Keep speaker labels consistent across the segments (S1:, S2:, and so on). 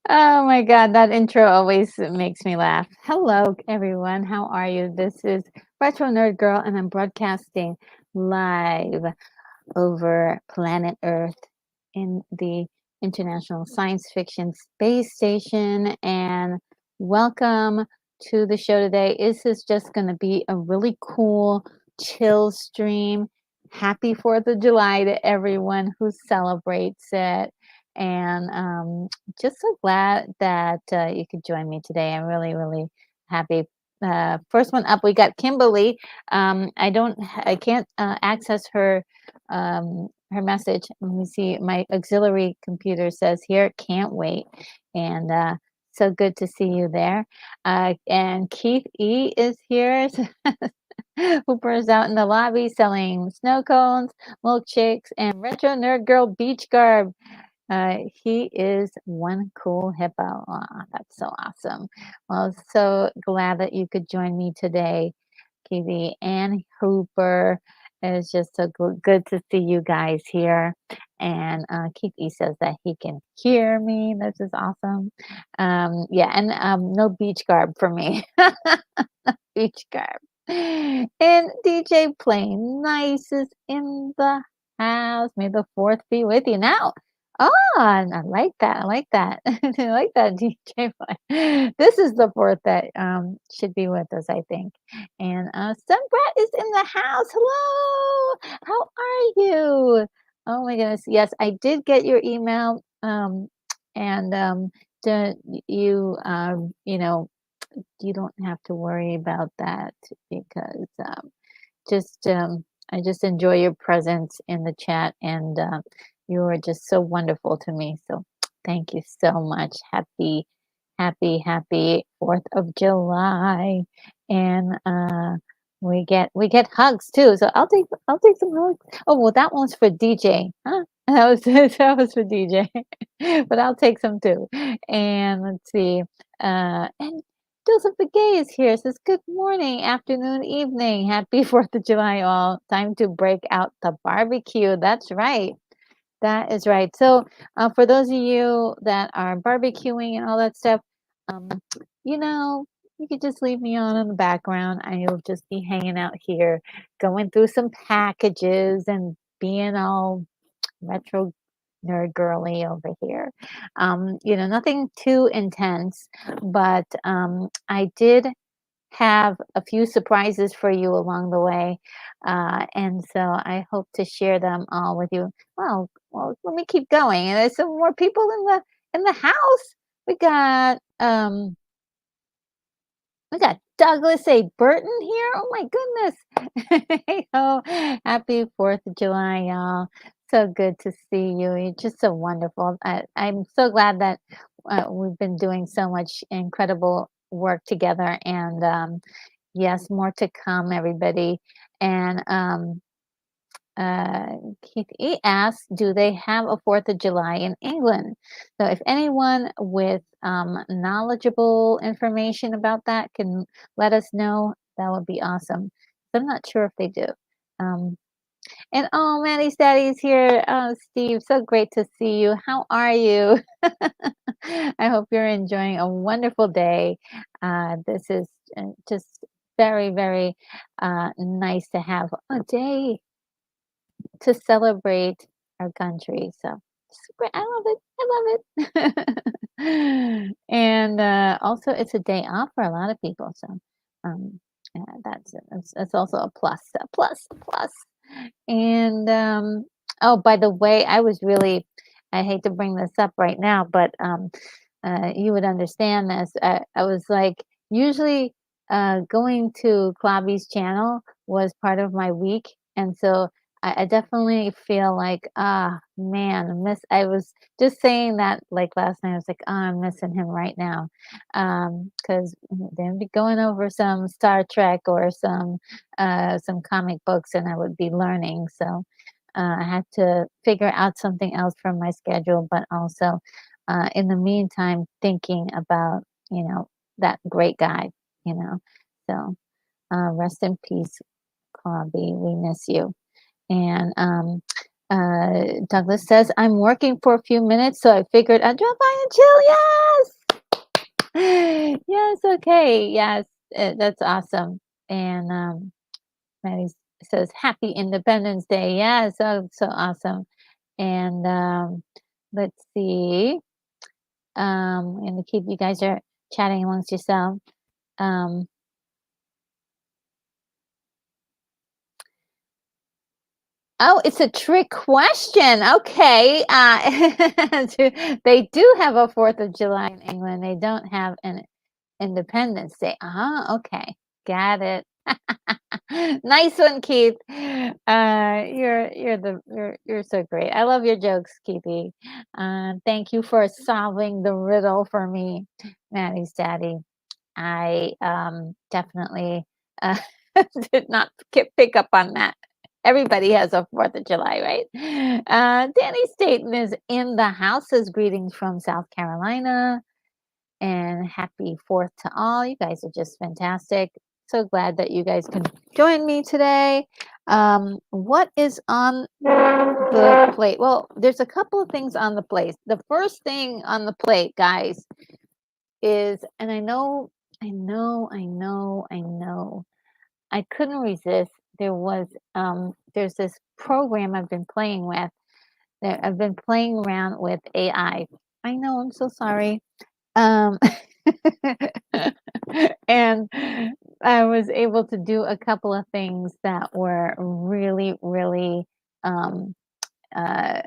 S1: Oh my God, that intro always makes me laugh. Hello, everyone. How are you? This is Retro Nerd Girl, and I'm broadcasting live over planet Earth in the International Science Fiction Space Station. And welcome to the show today. This is just going to be a really cool, chill stream. Happy 4th of July to everyone who celebrates it. And just so glad that you could join me today. I'm really, really happy. First one up, we got Kimberly. I can't access her message. Let me see. My auxiliary computer says here, can't wait. And so good to see you there. And Keith E is here. Hooper is out in the lobby selling snow cones, milkshakes, and retro nerd girl beach garb. He is one cool hippo. Aw, that's so awesome. Well, so glad that you could join me today, Katie and Hooper. It's just so good to see you guys here. And Keith E says that he can hear me. This is awesome. Yeah, and no beach garb for me. Beach garb. And DJ Plain Nice is in the house. May the fourth be with you. Now, oh, I like that. I like that. I like that, DJ Plain. This is the fourth that should be with us, I think. And Sunbrat is in the house. Hello. How are you? Oh my goodness. Yes, I did get your email. And to, you you know, you don't have to worry about that because just I just enjoy your presence in the chat, and you are just so wonderful to me. So thank you so much. Happy 4th of July. And we get hugs too. So I'll take some hugs. Oh well, that one's for DJ. Huh? That was that was for DJ. But I'll take some too. And let's see. And Joseph the Gay is here. Says, good morning, afternoon, evening. Happy 4th of July, all. Time to break out the barbecue. That's right. That is right. So, for those of you that are barbecuing and all that stuff, um, you know, you could just leave me on in the background. I'll just be hanging out here, going through some packages and being all retro nerd girly over here. Nothing too intense, but I did have a few surprises for you along the way, and so I hope to share them all with you. Well, let me keep going. And there's some more people in the house. We got um, we got Douglas A. Burton here. Oh my goodness. Oh, happy 4th of July, y'all. So good to see you. You're just so wonderful. I'm so glad that we've been doing so much incredible work together. And yes, more to come, everybody. And uh, Keith E asks, do they have a 4th of July in England? So if anyone with knowledgeable information about that can let us know, that would be awesome. I'm not sure if they do. Um, and oh, Maddie's Daddy's here. Oh, Steve, so great to see you. How are you? I hope you're enjoying a wonderful day. This is just very, very nice to have a day to celebrate our country. So super, I love it. I love it. And also, it's a day off for a lot of people. So yeah, that's also a plus, a plus, a plus. And oh, by the way, I hate to bring this up right now, but you would understand this. I was like, usually going to Klobby's channel was part of my week. And so I definitely feel like, man, I was just saying that like last night. I was like, oh, I'm missing him right now. Because they'd be going over some Star Trek or some comic books, and I would be learning. So I had to figure out something else from my schedule, but also in the meantime, thinking about, that great guy, you know. So rest in peace, Clobby. We miss you. And Douglas says, I'm working for a few minutes, so I figured I'd drop by and chill. Yes. Yes. Okay. Yes. That's awesome. And Maddie says, Happy Independence Day. Yeah. So awesome. And let's see. And keep you guys are chatting amongst yourself. Um, Oh, it's a trick question. Okay. They do have a 4th of July in England. They don't have an Independence Day. Okay. Got it. Nice one, Keith. You're so great. I love your jokes, Keithy. Thank you for solving the riddle for me, Maddie's daddy. I definitely uh, did not pick up on that. Everybody has a 4th of July, right? Danny Staten is in the house. Says greetings from South Carolina and happy 4th to all. You guys are just fantastic. So glad that you guys can join me today. What is on the plate? Well, there's a couple of things on the plate. The first thing on the plate, guys, is, and I know, I couldn't resist. There's this program I've been playing with. I've been playing around with AI. I know, I'm so sorry. Um, and I was able to do a couple of things that were really, really uh,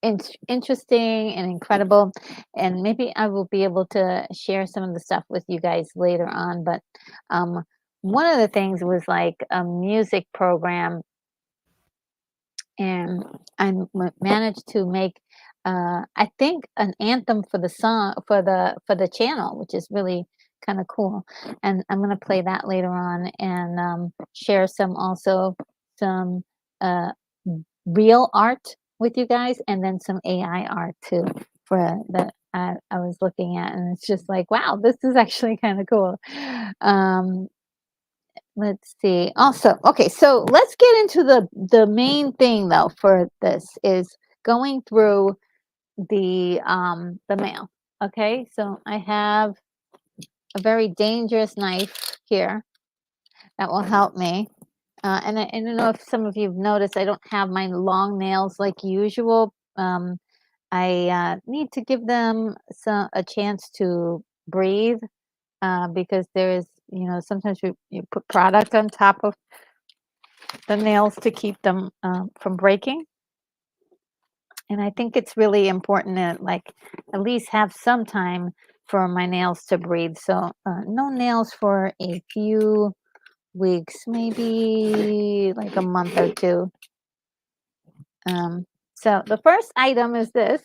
S1: interesting and incredible. And maybe I will be able to share some of the stuff with you guys later on. But one of the things was like a music program, and managed to make I think an anthem for the song for the channel, which is really kind of cool. And I'm going to play that later on and share some uh, real art with you guys, and then some AI art too for that I was looking at, and it's just like, wow, this is actually kind of cool. Um, Let's see. Also, okay, so let's get into the main thing though for this is going through the mail. Okay, so I have a very dangerous knife here that will help me. And I don't know if some of you've noticed, I don't have my long nails like usual. I need to give them a chance to breathe because there's, sometimes you put product on top of the nails to keep them from breaking. And I think it's really important to like at least have some time for my nails to breathe. So no nails for a few weeks, maybe like a month or two. So the first item is this.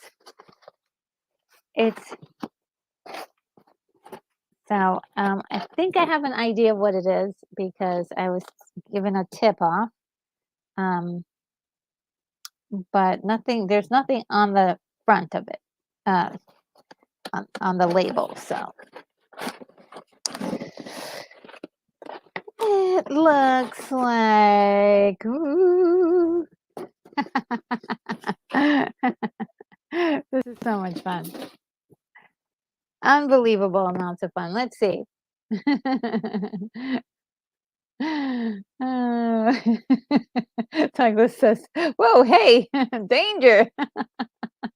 S1: It's so I think I have an idea of what it is because I was given a tip off. But there's nothing on the front of it, uh, on the label. So it looks like, ooh. This is so much fun. Unbelievable amounts of fun. Let's see. Douglas says, whoa, hey, danger.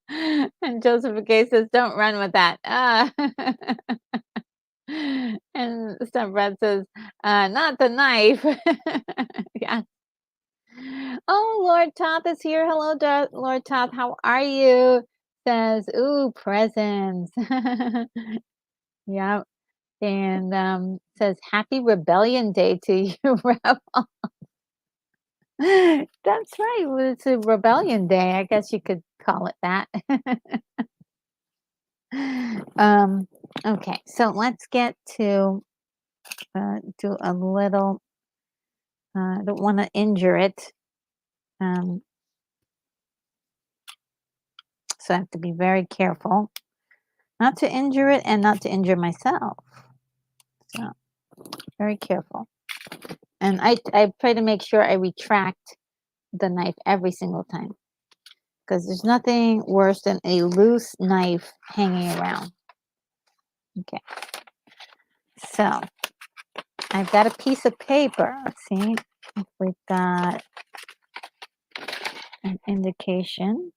S1: And Joseph Gay says, don't run with that. And Brad says, not the knife. Yeah. Oh, Lord Toth is here. Hello, Lord Toth. How are you? Says, ooh, presents. Yeah. And says, Happy Rebellion Day to you, Rebel. That's right. Well, it's a Rebellion Day. I guess you could call it that. Okay, so let's get to do a little. I don't want to injure it, so I have to be very careful not to injure it and not to injure myself. So very careful, and I try to make sure I retract the knife every single time. because there's nothing worse than a loose knife hanging around. Okay. So I've got a piece of paper. Let's see if we've got an indication.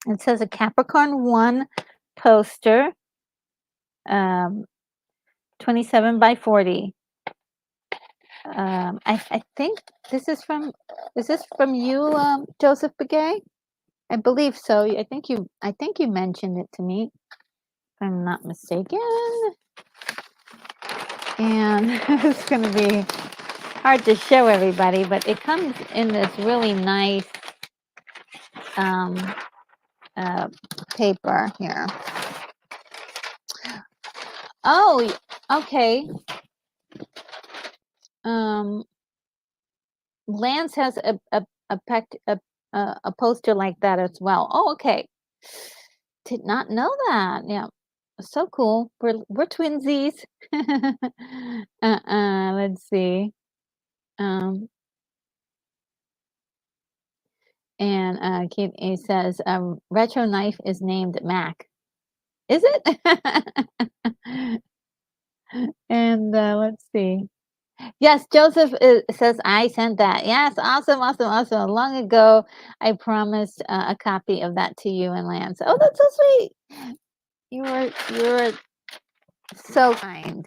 S1: It says a Capricorn 1 poster, 27 by 40. I think this is from you, Joseph Begay? I believe so. I think you mentioned it to me, if I'm not mistaken. And it's going to be hard to show everybody, but it comes in this really nice paper here. Oh, okay. Lance has a poster like that as well. Oh, okay. Did not know that. Yeah, so cool. We're twinsies. Let's see. And Keith says retro knife is named Mac. Is it? And let's see. Yes, Joseph says I sent that. Yes, awesome. Long ago, I promised a copy of that to you and Lance. Oh, that's so sweet. You're so kind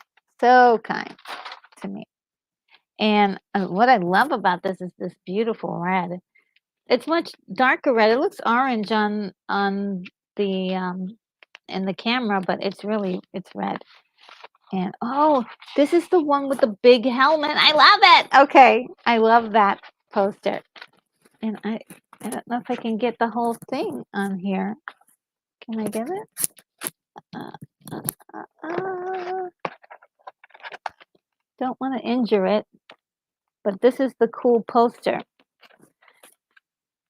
S1: to me. And what I love about this is this beautiful red. It's much darker red. It looks orange on the in the camera, but it's red. And oh, this is the one with the big helmet. I love it. Okay, I love that poster. And I don't know if I can get the whole thing on here. Can I get it? Don't want to injure it, but this is the cool poster.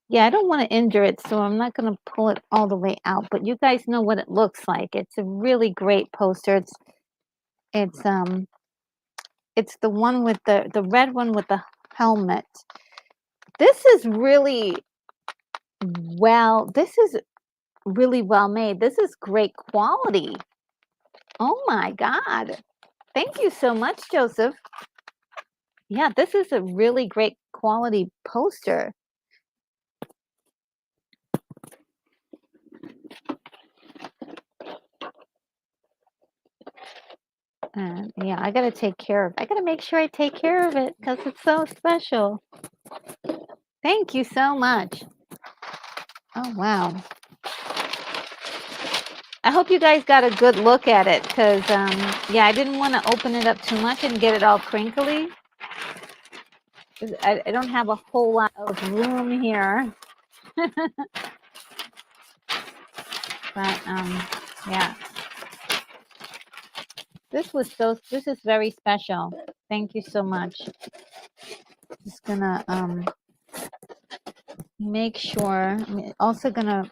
S1: Yeah, I don't want to injure it, so I'm not going to pull it all the way out, but you guys know what it looks like. It's a really great poster. It's the one with the red one with the helmet. This is really well made. This is great quality. Oh my God. Thank you so much, Joseph. Yeah, this is a really great quality poster. Yeah, I got to make sure I take care of it because it's so special. Thank you so much. Oh, wow. I hope you guys got a good look at it because, yeah, I didn't want to open it up too much and get it all crinkly. I don't have a whole lot of room here. But, yeah. This is very special. Thank you so much. Just gonna make sure. I'm also gonna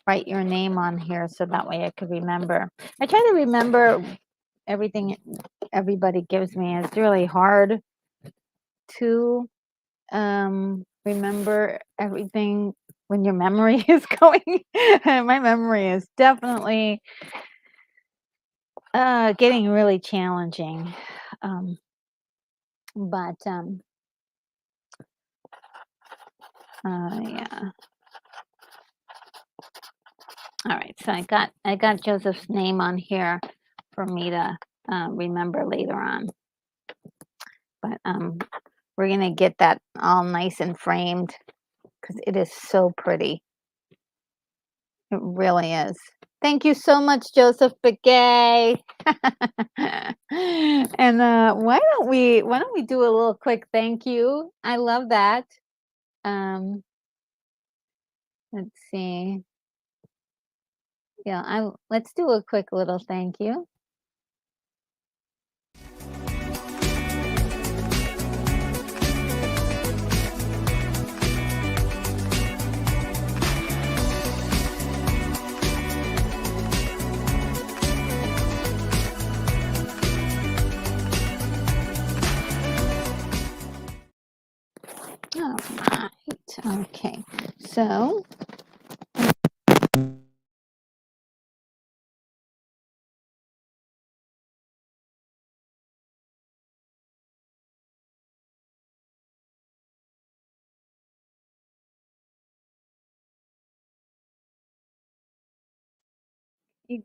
S1: write your name on here so that way I could remember. I try to remember everything everybody gives me. It's really hard to remember everything when your memory is going. My memory is definitely getting really challenging. But yeah. All right, so I got Joseph's name on here for me to remember later on. But we're gonna get that all nice and framed because it is so pretty. It really is. Thank you so much, Joseph Begay. And why don't we do a little quick thank you? I love that. Let's see. Yeah, let's do a quick little thank you. All right. Okay. So you,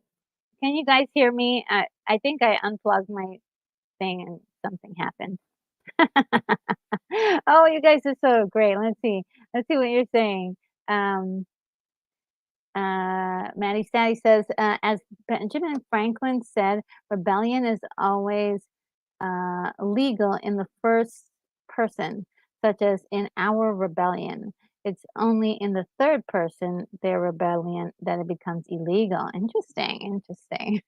S1: can you guys hear me? I think I unplugged my thing and something happened. Oh, you guys are so great. Let's see. Let's see what you're saying. Um, Maddie Statty says, as Benjamin Franklin said, rebellion is always legal in the first person, such as in our rebellion. It's only in the third person, their rebellion, that it becomes illegal. Interesting, interesting.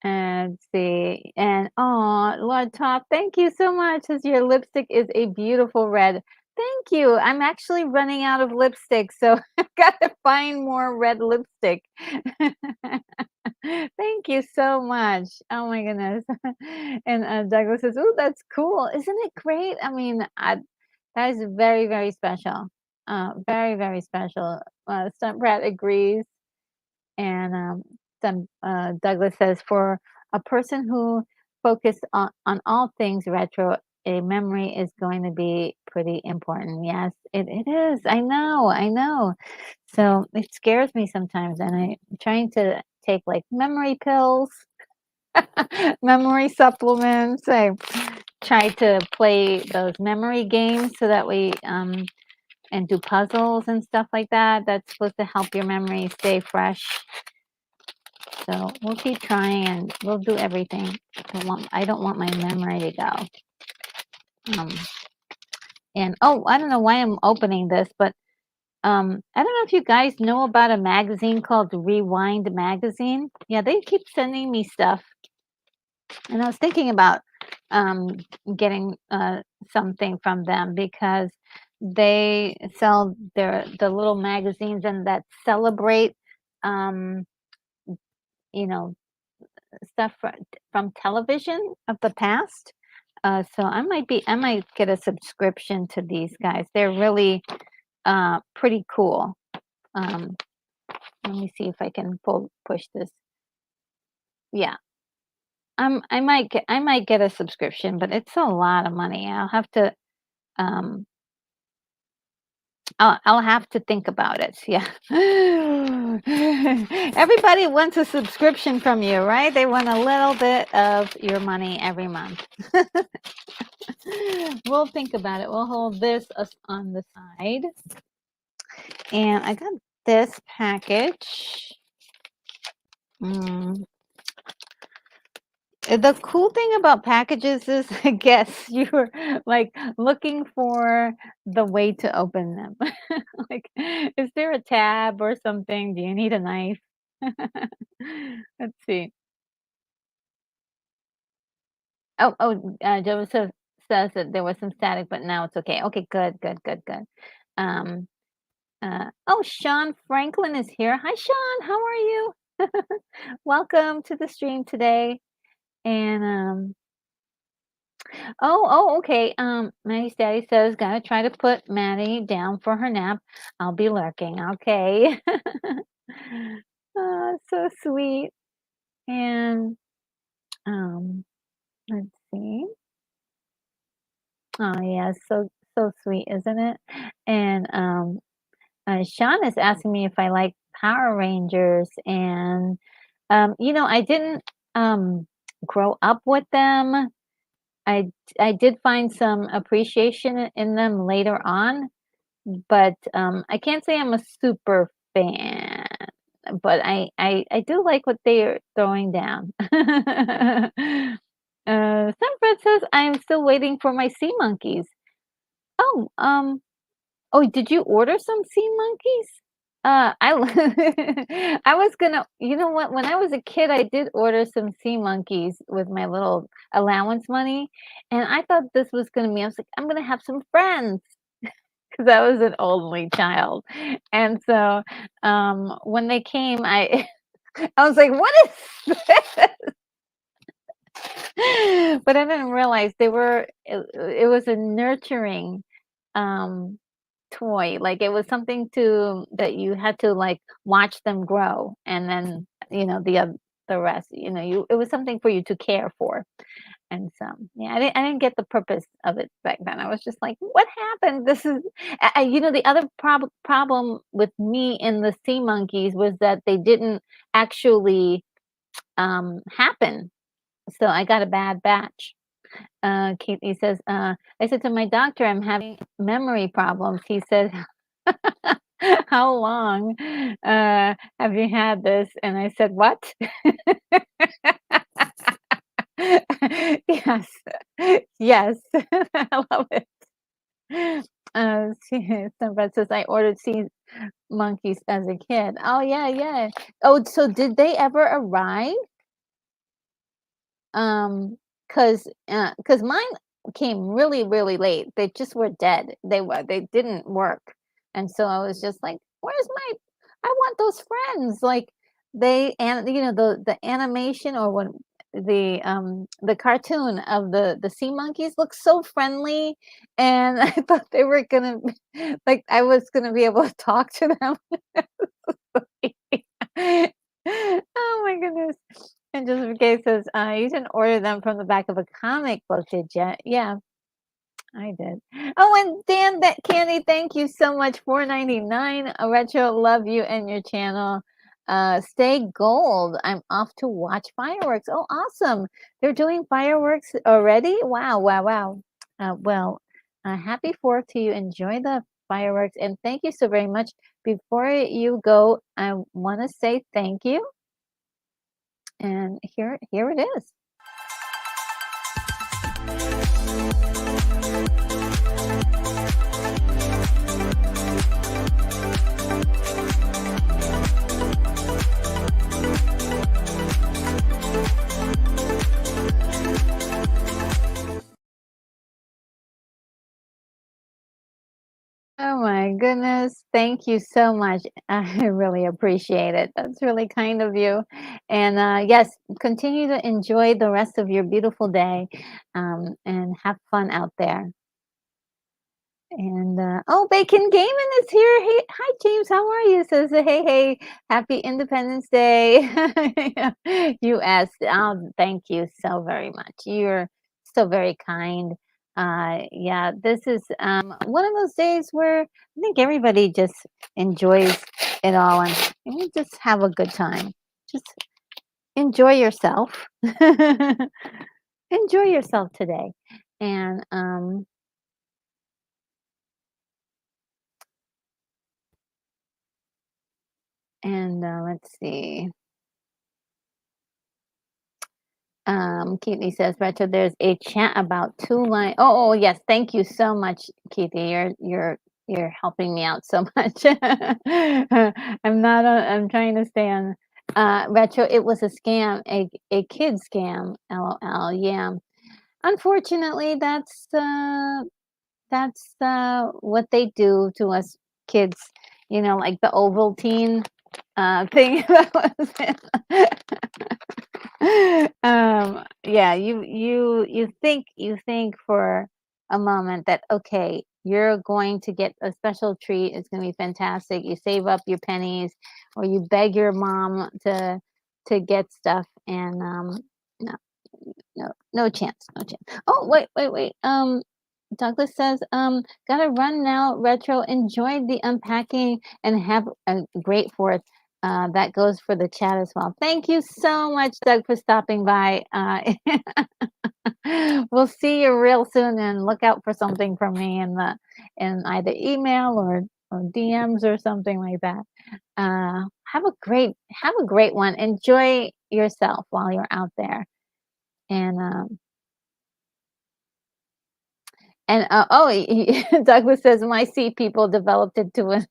S1: And see, and oh, Lord Top, thank you so much. As your lipstick is a beautiful red. Thank you. I'm actually running out of lipstick, so I've got to find more red lipstick. Thank you so much. Oh my goodness. And Douglas says, "Oh, that's cool. Isn't it great?" I mean, that is very, very special. Very, very special. Brad agrees. And Douglas says, for a person who focused on all things retro, a memory is going to be pretty important. Yes, it is. I know, I know. So it scares me sometimes, and I'm trying to take like memory pills, memory supplements. I try to play those memory games so that we and do puzzles and stuff like that. That's supposed to help your memory stay fresh. So we'll keep trying and we'll do everything. I don't want my memory to go. Um, and oh, I don't know why I'm opening this, but I don't know if you guys know about a magazine called Rewind Magazine. Yeah, they keep sending me stuff, and I was thinking about um, getting something from them because they sell the little magazines and that celebrate, um, you know, stuff from television of the past. So I might get a subscription to these guys. They're really pretty cool. Um, let me see if I can push this. Yeah, I might get a subscription, but it's a lot of money. Um, I'll have to think about it. Yeah. Everybody wants a subscription from you, right? They want a little bit of your money every month. We'll think about it. We'll hold this on the side. And I got this package. Mm. The cool thing about packages is, I guess you're like looking for the way to open them. Like, is there a tab or something? Do you need a knife? Let's see. Joseph says that there was some static, but now it's okay. Okay, good, good, good, good. Um, oh, Sean Franklin is here. Hi, Sean. How are you? Welcome to the stream today. And okay. Maddie's daddy says, gotta try to put Maddie down for her nap. I'll be lurking. Okay. So sweet. And let's see. Oh yeah, so sweet, isn't it? And Sean is asking me if I like Power Rangers, and I didn't grow up with them. I I did find some appreciation in them later on, but I can't say I'm a super fan. But I do like what they are throwing down. Sunfred says I'm still waiting for my sea monkeys. Oh, oh, did you order some sea monkeys? I was gonna, you know what? When I was a kid, I did order some sea monkeys with my little allowance money, and I thought this was gonna be. I was like, I'm gonna have some friends because I was an only child, and so when they came, I I was like, what is this? But I didn't realize it was a nurturing, um, toy, like, it was something to that you had to, like, watch them grow, and then, the rest, you it was something for you to care for, and so, yeah, I didn't get the purpose of it back then. I was just like, "What happened? This is" the other problem with me and the sea monkeys was that they didn't actually, happen, so I got a bad batch. He says, I said to my doctor, I'm having memory problems. He said, how long have you had this? And I said, what? Yes, yes, I love it. Somebody says I ordered sea monkeys as a kid. Oh yeah, yeah. Oh, so did they ever arrive? Um, 'cause mine came really, really late. They just were dead. They didn't work. And so I was just like, "Where's my I want those friends." Like the animation or when the cartoon of the sea monkeys looks so friendly and I thought they were gonna like I was gonna be able to talk to them. Oh my goodness. And Justification says, you didn't order them from the back of a comic book, did you? Yeah, I did. Oh, and Dan, that Candy, thank you so much. 4.99. Retro, love you and your channel. Stay gold. I'm off to watch fireworks. Oh, awesome. They're doing fireworks already? Wow, wow, wow. Well, happy 4th to you. Enjoy the fireworks. And thank you so very much. Before you go, I want to say thank you. And here it is. Oh my goodness. Thank you so much. I really appreciate it. That's really kind of you. And yes, continue to enjoy the rest of your beautiful day and have fun out there. And oh, Bacon Gaming is here. Hey, hi James, how are you? Says hey, hey, happy Independence Day, U.S. Thank you so very much. You're so very kind. Yeah, this is one of those days where I think everybody just enjoys it all, and we just have a good time. Just enjoy yourself. Enjoy yourself today, and let's see. Keithy says, Retro, there's a chat about two line. Oh, yes. Thank you so much, Keithy. You're helping me out so much. I'm not. I'm trying to stay on. Retro, it was a scam, a kid scam. LOL. Yeah. Unfortunately, that's what they do to us kids. Like the Ovaltine thing that was yeah, you think for a moment that okay, you're going to get a special treat. It's going to be fantastic. You save up your pennies, or you beg your mom to get stuff, and no, no, no chance, no chance. Oh, wait, wait, wait. Douglas says, gotta run now, Retro. Enjoy the unpacking and have a great 4th. That goes for the chat as well. Thank you so much, Doug, for stopping by. We'll see you real soon, and look out for something from me in either email or DMs or something like that. Have a great one. Enjoy yourself while you're out there. And Douglas says, "My sea people developed into an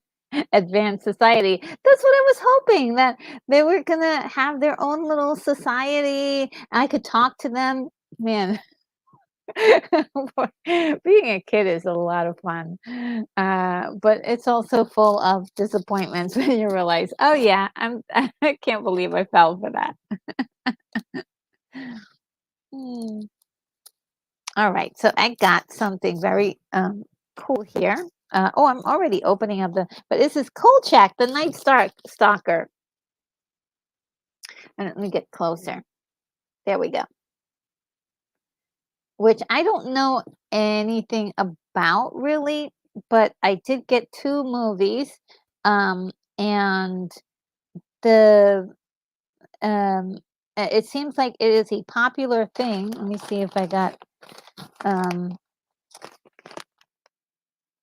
S1: advanced society." That's what I was hoping, that they were gonna have their own little society. I could talk to them. Man, being a kid is a lot of fun, but it's also full of disappointments when you realize, "Oh yeah, I can't believe I fell for that." Mm. All right, so I got something very cool here. Oh, I'm already opening up but this is Kolchak, the Night Stalker. And let me get closer. There we go. Which I don't know anything about really, but I did get two movies. And the um, it seems like it is a popular thing. Let me see if I got. Um,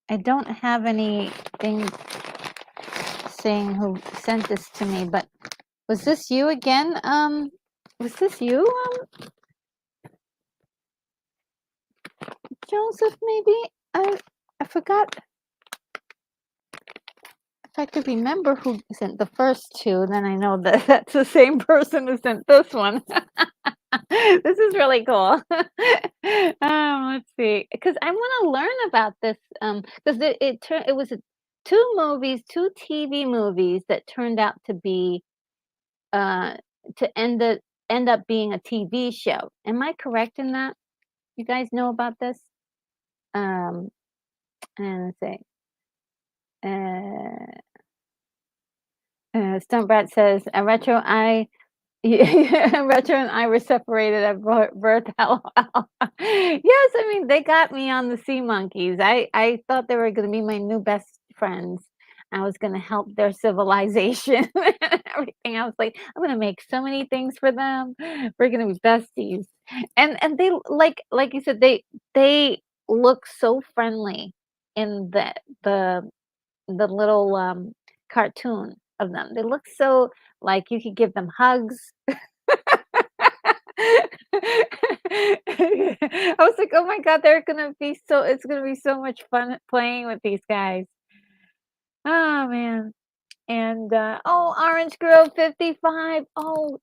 S1: I don't have anything saying who sent this to me, but was this you again? Was this you, Joseph? Maybe I forgot if I could remember who sent the first two. Then I know that that's the same person who sent this one. This is really cool. Let's see, because I want to learn about this. Because it was two movies, two TV movies that turned out to be uh to end up being a TV show. Am I correct in that? You guys know about this? Um, and let's see. Uh, Stuntbrat says, Retro, yeah, Retro and I were separated at birth. LOL. Yes, I mean they got me on the Sea Monkeys. I thought they were going to be my new best friends. I was going to help their civilization and everything. I was like, I'm going to make so many things for them. We're going to be besties. And they like you said they look so friendly in the little cartoon of them. They look so like you could give them hugs. I was like, "Oh my god, it's gonna be so much fun playing with these guys." Oh, man. And, oh, Orange Grove 55. Oh,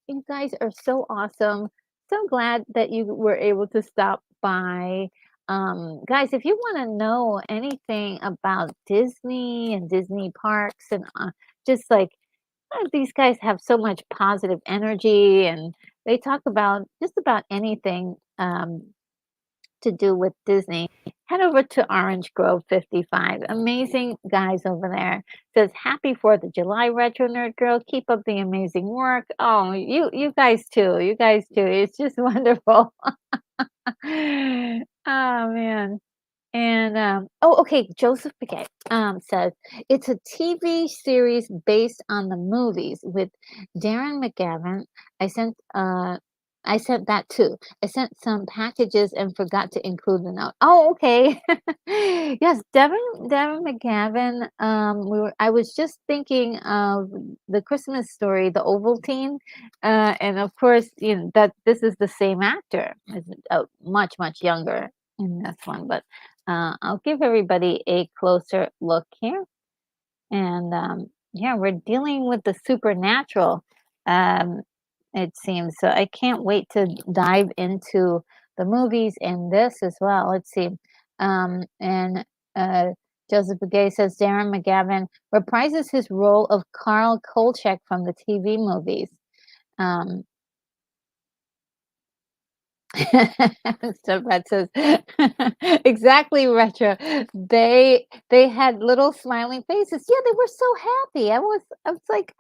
S1: you guys are so awesome. So glad that you were able to stop by. Guys, if you wanna know anything about Disney and Disney parks and, just like these guys have so much positive energy and they talk about just about anything to do with Disney. Head over to Orange Grove 55. Amazing guys over there. Says happy 4th of July, Retro Nerd Girl. Keep up the amazing work. Oh, you guys too. You guys too. It's just wonderful. Oh man. And oh, okay. Joseph Piquet says it's a TV series based on the movies with Darren McGavin. I sent I sent that too. I sent some packages and forgot to include the note. Oh, okay. Yes, Devin McGavin. I was just thinking of the Christmas Story, the Ovaltine, and of course, you know that this is the same actor, is much younger in this one, but I'll give everybody a closer look here. And yeah, we're dealing with the supernatural, um, it seems. So I can't wait to dive into the movies and this as well. Let's see. And Joseph Begay says Darren McGavin reprises his role of Carl Kolchak from the TV movies. Um, so Brad says exactly, Retro. They had little smiling faces. Yeah, they were so happy. I was like,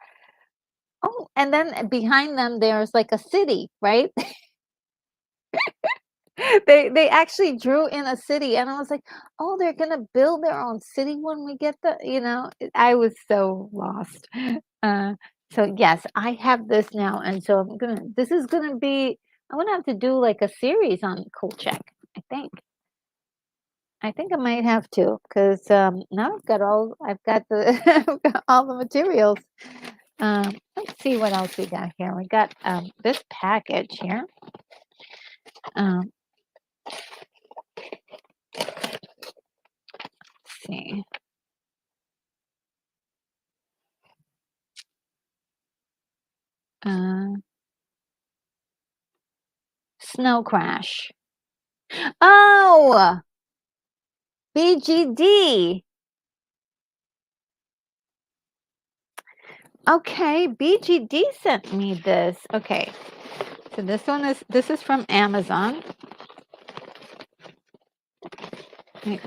S1: oh, and then behind them there's like a city, right? They actually drew in a city, and I was like, oh, they're gonna build their own city when we get I was so lost. Uh, so yes, I have this now, and so this is gonna be. I'm gonna have to do like a series on Kolchak. I think. I think I might have to because now I've got the I've got all the materials. Let's see what else we got here. We got this package here. Um, let's see. Uh, Snow Crash. Oh, BGD. Okay, BGD sent me this. Okay, So this is from Amazon.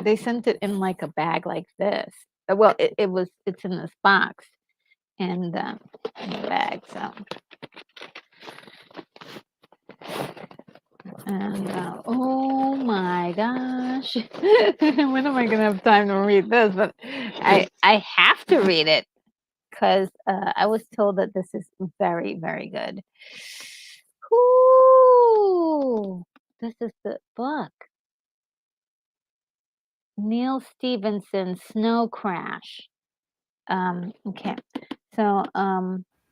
S1: They sent it in like a bag like this. Well, it's in this box and in the bag. So and oh my gosh, when am I gonna have time to read this? But I have to read it because I was told that this is very very good. Ooh, this is the book. Neil Stevenson, Snow Crash. Okay. So,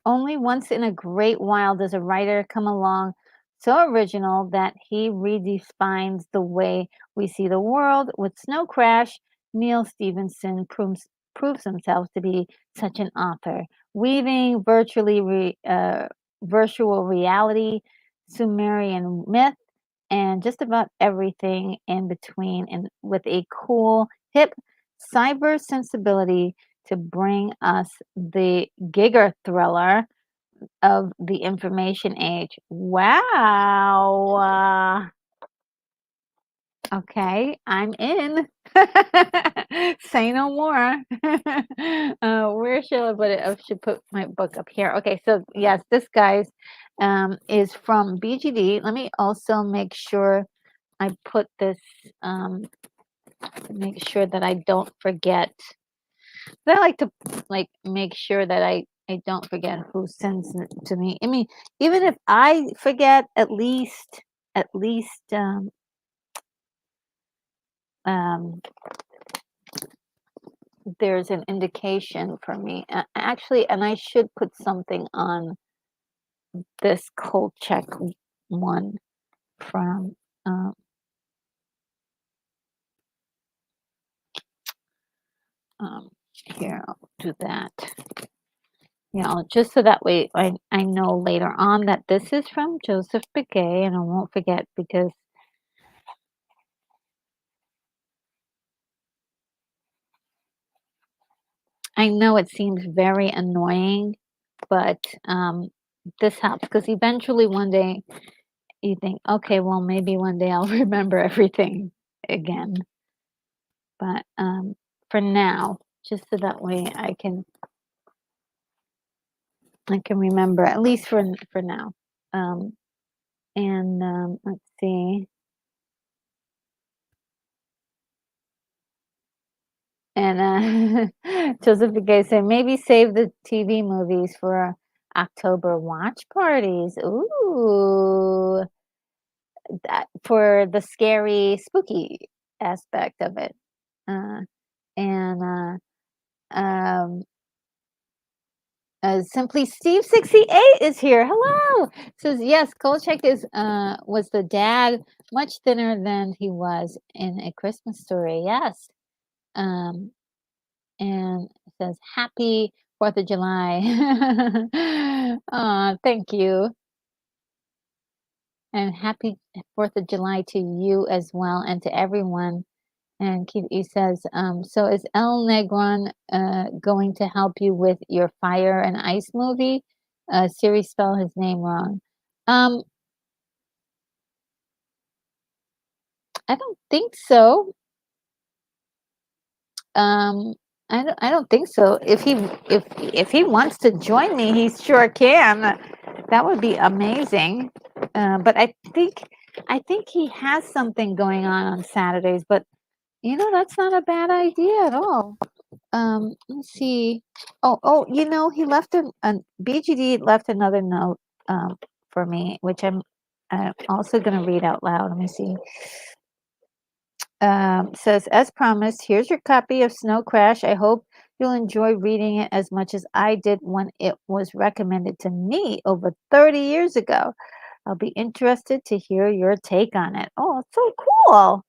S1: only once in a great while does a writer come along so original that he redefines the way we see the world. With Snow Crash, Neil Stevenson proves himself to be such an author, weaving virtual reality, Sumerian myth, and just about everything in between, and with a cool, hip cyber sensibility to bring us the Giger thriller of the information age. Wow. Okay, I'm in. Say no more. Where shall I put it? I should put my book up here. Okay, so yes, this guys is from BGD. Let me also make sure I put this to make sure that I don't forget. But I like to make sure that I don't forget who sends it to me. I mean, even if I forget, at least um, there's an indication for me. Actually, and I should put something on this cold check one from um, here. I'll do that. Just so that way I know later on that this is from Joseph Begay, and I won't forget because I know it seems very annoying, but this helps because eventually one day you think, okay, well, maybe one day I'll remember everything again. But for now, just so that way I can remember at least for now. Um, and let's see. And Joseph Begay said maybe save the TV movies for October watch parties. Ooh, that for the scary, spooky aspect of it. Uh, and um, Simply Steve 68 is here. Hello. Says yes, Kolchak was the dad, much thinner than he was in A Christmas Story. Yes. Um, and it says happy 4th of July. Thank you. And happy 4th of July to you as well and to everyone. And he says, so is El Negron going to help you with your Fire and Ice movie? Siri spelled his name wrong. Um, I don't think so. Um, I don't think so. If he wants to join me, he sure can. That would be amazing. But I think he has something going on Saturdays. But that's not a bad idea at all. Let's see. He left BGD left another note for me, which I'm also going to read out loud. Let me see. Says, as promised, here's your copy of Snow Crash. I hope you'll enjoy reading it as much as I did when it was recommended to me over 30 years ago. I'll be interested to hear your take on it. Oh, it's so cool.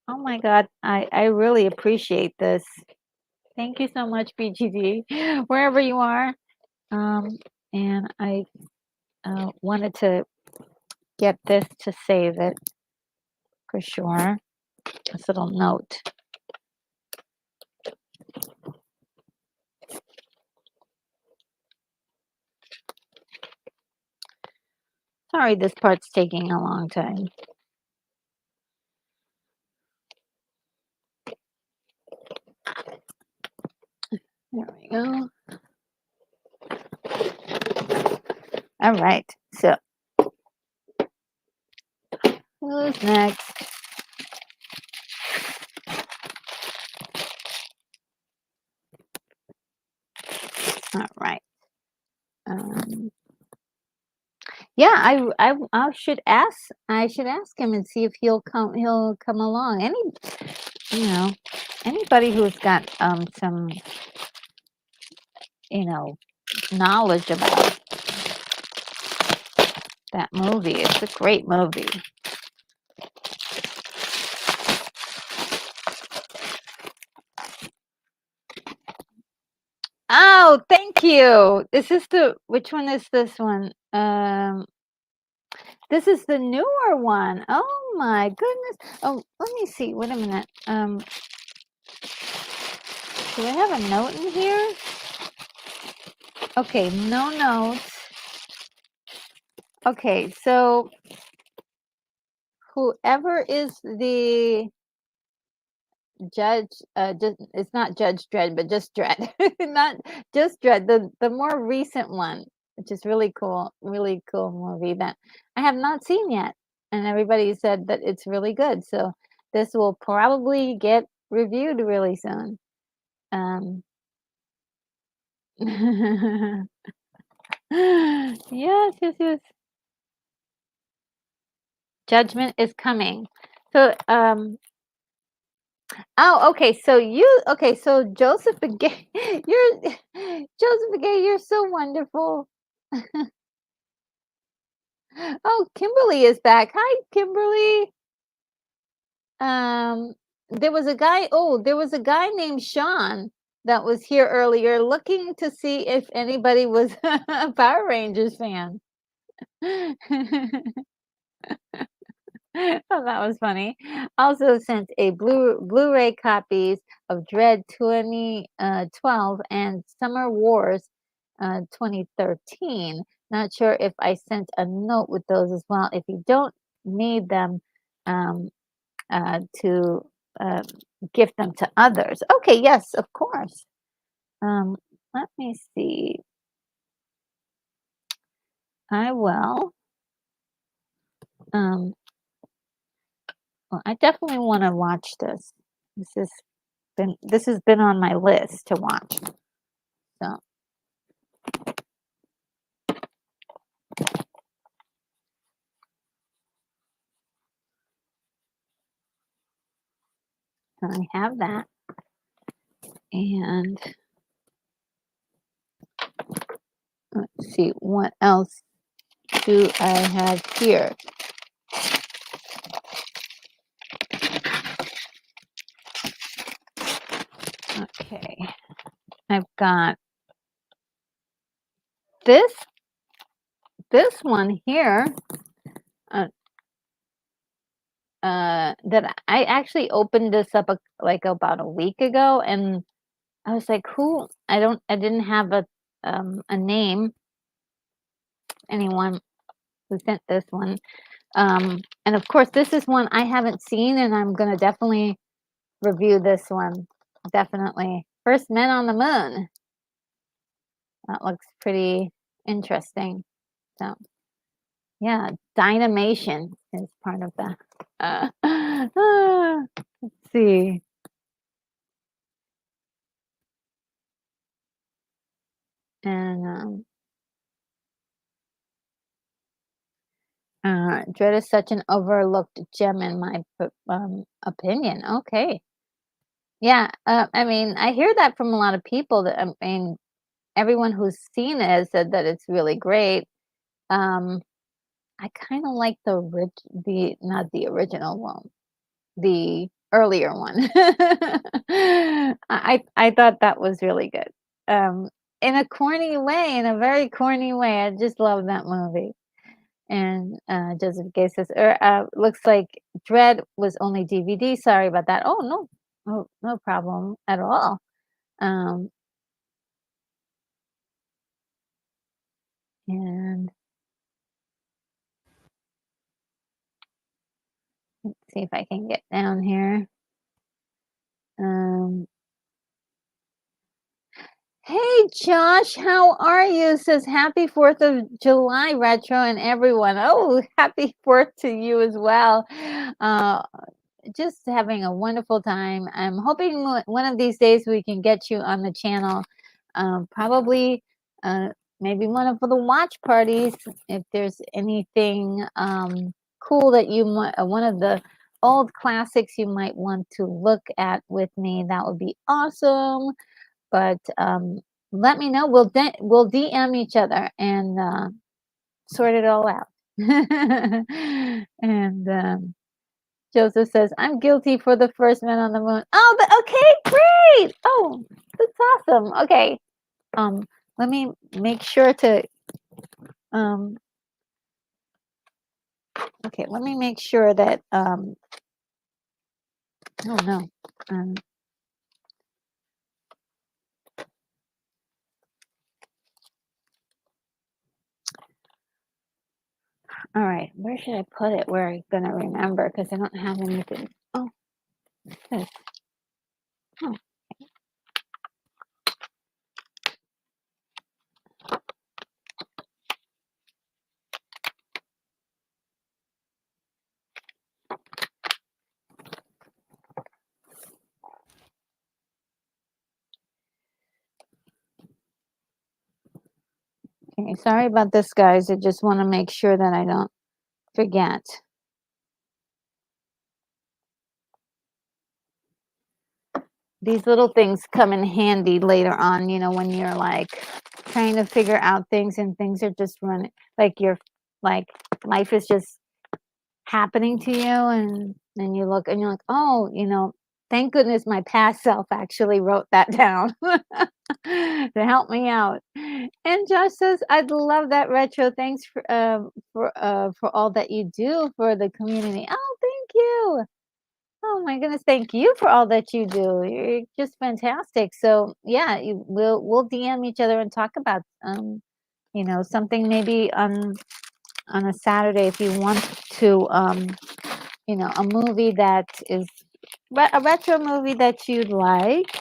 S1: Oh my God. I really appreciate this. Thank you so much, BGD, wherever you are. And I wanted to get this to save it for sure. This little note. Sorry, this part's taking a long time. There we go. All right. So who's next? All right. Um, yeah, I should ask. I should ask him and see if he'll come. He'll come along. You know, anybody who's got some you know knowledge about that movie. It's a great movie. Oh, thank you. Is this the which one is this one? This is the newer one. Oh my goodness. Oh, let me see. Wait a minute. Do I have a note in here? Okay, no notes. Okay, so whoever is the judge, it's not Judge Dredd, but just Dredd, not just Dredd. The more recent one, which is really cool movie that I have not seen yet, and everybody said that it's really good. So this will probably get reviewed really soon. Um, yes, yes, yes. Judgment is coming. So, oh, okay. So Joseph Begay, you're Joseph Begay, you're so wonderful. Oh, Kimberly is back. Hi, Kimberly. Um, there was a guy named Sean that was here earlier looking to see if anybody was a Power Rangers fan. Oh, that was funny. Also sent a Blu-ray copies of Dread 2012 and Summer Wars 2013. Not sure if I sent a note with those as well. If you don't need them um, to uh, gift them to others. Okay, yes, of course. Um, let me see. I will. Um, well, I definitely want to watch this. This has been on my list to watch. So I have that. And let's see, what else do I have here? Okay, I've got this this one here uh, that I actually opened this up like about a week ago, and I was like, who? I didn't have a name. Anyone who sent this one, and of course, this is one I haven't seen, and I'm gonna definitely review this one. Definitely, First Men on the Moon. That looks pretty interesting. So, yeah, Dynamation is part of that. Let's see. And Dread is such an overlooked gem in my opinion. Okay. Yeah. I mean, I hear that from a lot of people. That I mean, everyone who's seen it has said that it's really great. Um, I kind of like the not the original one, the earlier one. I thought that was really good. In a corny way, in a very corny way. I just love that movie. And Joseph Gay says, looks like Dread was only DVD. Sorry about that. Oh no, no problem at all. Um, and see if I can get down here. Um, hey Josh, how are you? Says happy 4th of July retro and everyone. Oh, happy 4th to you as well. Uh, just having a wonderful time. I'm hoping one of these days we can get you on the channel. Probably maybe one of the watch parties. If there's anything cool that you might, one of the old classics you might want to look at with me, that would be awesome. But let me know. We'll DM each other and sort it all out. And Joseph says, I'm guilty for the first man on the moon. Oh, okay, great. Oh, that's awesome. Okay. Let me make sure to okay, let me make sure that oh no. Um all right, where should I put it where I'm gonna remember because I don't have anything. Oh, this. Oh. Okay, sorry about this, guys. I just want to make sure that I don't forget. These little things come in handy later on, you know, when you're like trying to figure out things and things are just running like you're like life is just happening to you and then you look and you're like, oh, you know, thank goodness my past self actually wrote that down to help me out. And Josh says, I'd love that retro. Thanks for all that you do for the community. Oh, thank you. Oh my goodness, thank you for all that you do. You're just fantastic. So yeah, we'll DM each other and talk about you know, something maybe on a Saturday if you want to you know, a movie that is a retro movie that you'd like.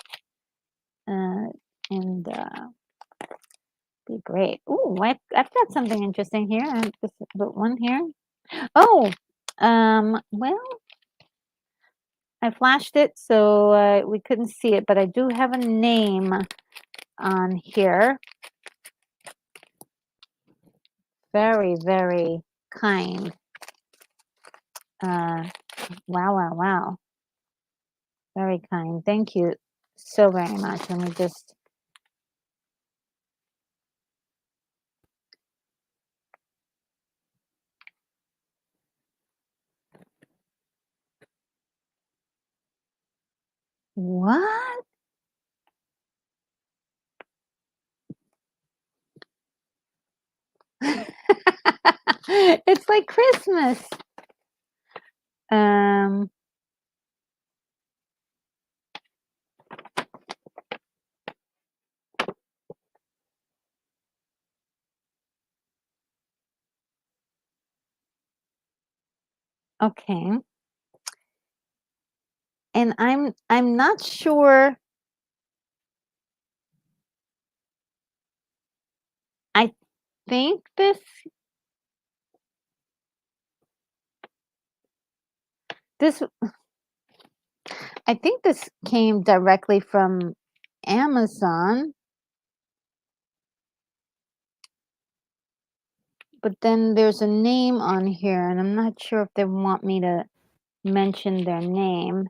S1: Uh and be great. Oh, I've got something interesting here. Just put one here. Oh, well, I flashed it so we couldn't see it, but I do have a name on here. Very, very kind. Uh, wow, wow, wow. Very kind. Thank you so very much. Let me just. What? It's like Christmas. Um, okay. And I'm not sure. I think this I think this came directly from Amazon, but then there's a name on here, and I'm not sure if they want me to mention their name,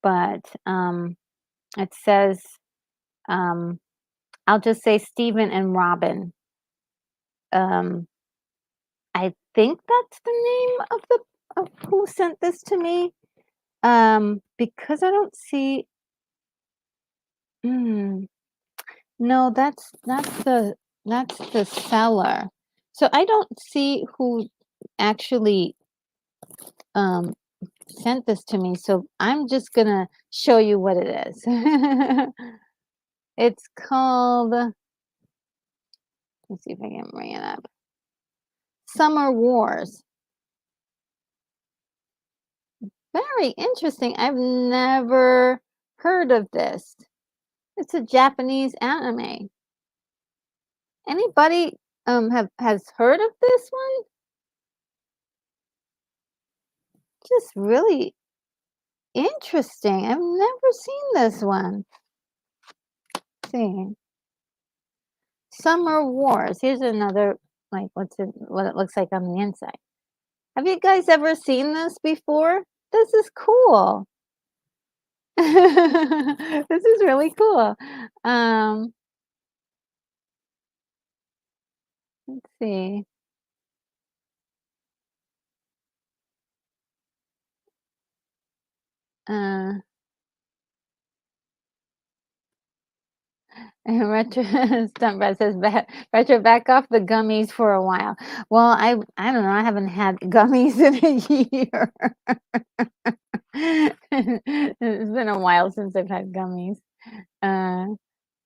S1: but it says, um, I'll just say Stephen and Robin. Um, I think that's the name of who sent this to me. Because I don't see. Mm, no, that's the seller. So I don't see who actually um sent this to me. So I'm just gonna show you what it is. It's called. Let's see if I can bring it up. Summer Wars. Very interesting. I've never heard of this. It's a Japanese anime. Anybody have has heard of this one? Just really interesting. I've never seen this one. Let's see. Summer Wars. Here's another like what it looks like on the inside. Have you guys ever seen this before? This is cool. This is really cool. Um, let's see. Uh, and Retro Stuntbread says, Retro, back off the gummies for a while." Well, I don't know. I haven't had gummies in a year. It's been a while since I've had gummies. Uh,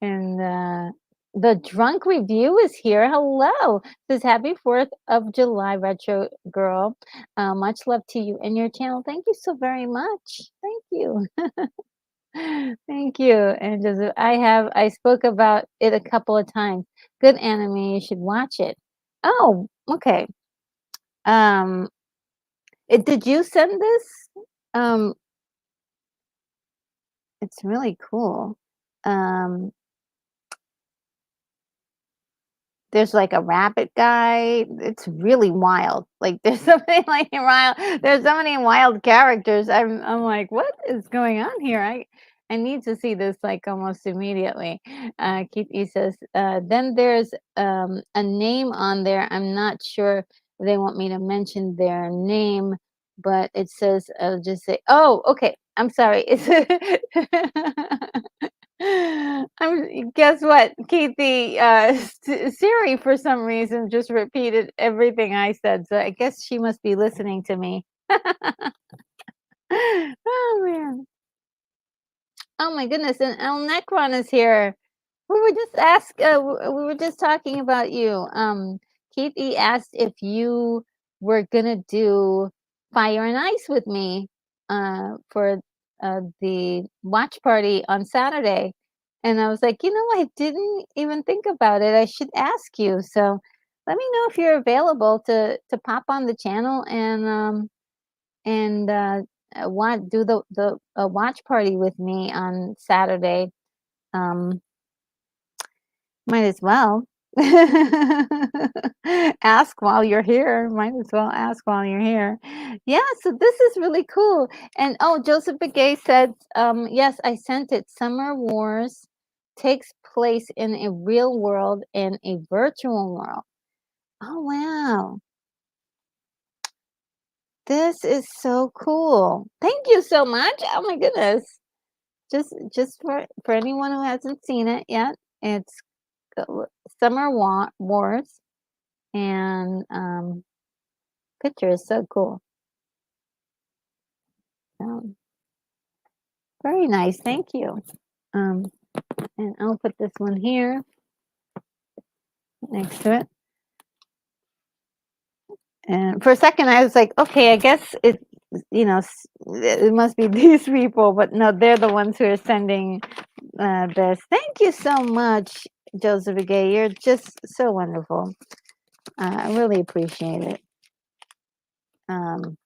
S1: and the drunk review is here. Hello. Says happy 4th of July, Retro Girl. Much love to you and your channel. Thank you so very much. Thank you. Thank you. And just I spoke about it a couple of times. Good anime. You should watch it. Oh, okay. Um, did you send this? Um, it's really cool. Um, There's, like, a rabbit guy. It's really wild. Like, there's so many, like, wild there's so many wild characters. I'm like, "What is going on here?" I need to see this, like, almost immediately. Keith E says, then there's, a name on there. I'm not sure if they want me to mention their name, but it says, I'll just say oh, okay. I'm sorry. It's guess what, Keithy, Siri, for some reason, just repeated everything I said, so I guess she must be listening to me. Oh, man. Oh my goodness, and El Necron is here. We were just talking about you. Keith E asked if you were gonna do Fire and Ice with me for the watch party on Saturday. And I was like, I didn't even think about it. I should ask you. So let me know if you're available to pop on the channel and want do the watch party with me on Saturday. Um, might as well. Ask while you're here. Might as well ask while you're here. Yeah, so this is really cool. And oh, Joseph Begay said, yes, I sent it. Summer Wars takes place in a real world and a virtual world. Oh wow. This is so cool. Thank you so much. Oh my goodness. Just for anyone who hasn't seen it yet, it's Summer Wars, and picture is so cool. Um, very nice, thank you. Um, and I'll put this one here next to it. And for a second, I was like, okay, I guess it must be these people, but no, they're the ones who are sending this. Thank you so much, Joseph Gay. You're just so wonderful. I really appreciate it. And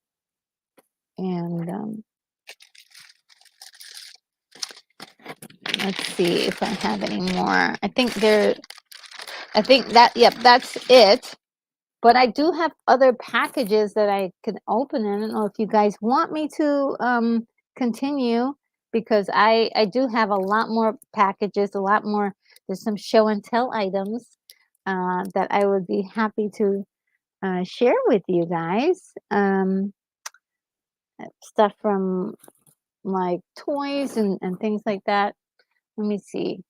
S1: let's see if I have any more. I think yep, that's it. But I do have other packages that I can open. I don't know if you guys want me to continue, because I do have a lot more packages, a lot more. There's some show and tell items that I would be happy to share with you guys. Stuff from like toys and things like that. Let me see.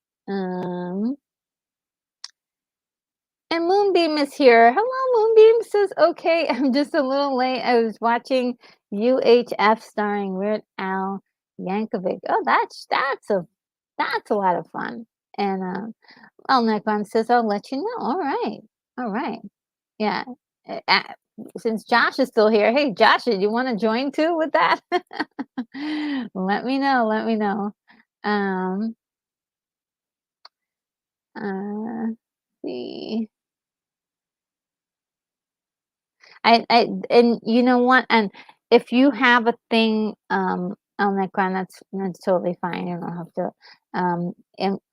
S1: And Moonbeam is here. Hello, Moonbeam says, okay, I'm just a little late. I was watching UHF starring Weird Al Yankovic. Oh, that's a lot of fun. And Al Nekron says, I'll let you know. All right. All right. Yeah. since Josh is still here, hey, Josh, do you want to join too with that? Let me know. Let me know. Um, see. And you know what? And if you have a thing on that ground, that's totally fine. You don't have to. And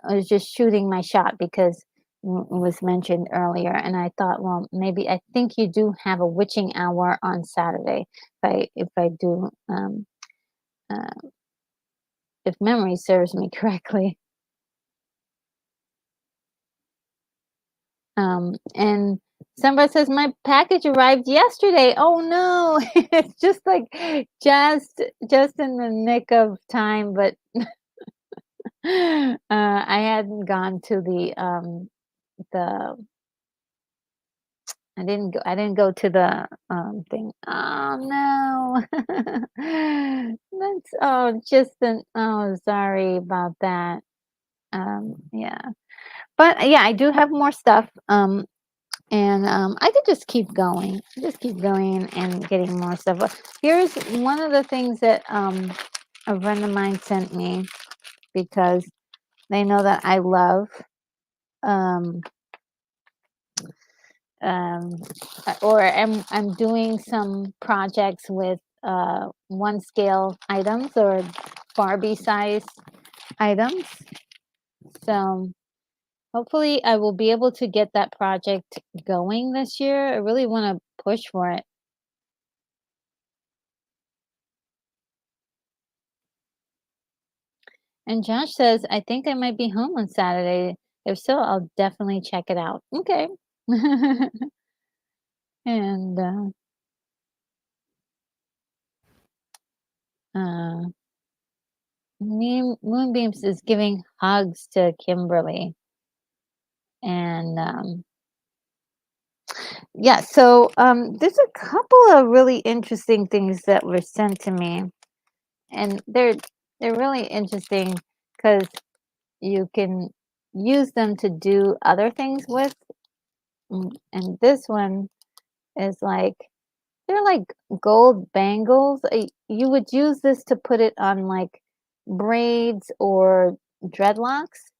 S1: I was just shooting my shot because it was mentioned earlier, and I thought, well, maybe I think you do have a witching hour on Saturday. If I do, uh, if memory serves me correctly. And somebody says my package arrived yesterday. Oh no, it's just like just in the nick of time, but I hadn't gone to the I didn't go to the thing. Oh no. That's just an sorry about that. Yeah. But yeah, I do have more stuff. And I could just keep going and getting more stuff. But here's one of the things that a friend of mine sent me because they know that I love um, um, or I'm doing some projects with one scale items or Barbie size items. So hopefully I will be able to get that project going this year. I really want to push for it. And Josh says, I think I might be home on Saturday. If so, I'll definitely check it out. Okay. And uh, Moonbeams is giving hugs to Kimberly. And yeah, so there's a couple of really interesting things that were sent to me. And they're really interesting because you can use them to do other things with. And this one is like they're like gold bangles. You would use this to put it on like braids or dreadlocks,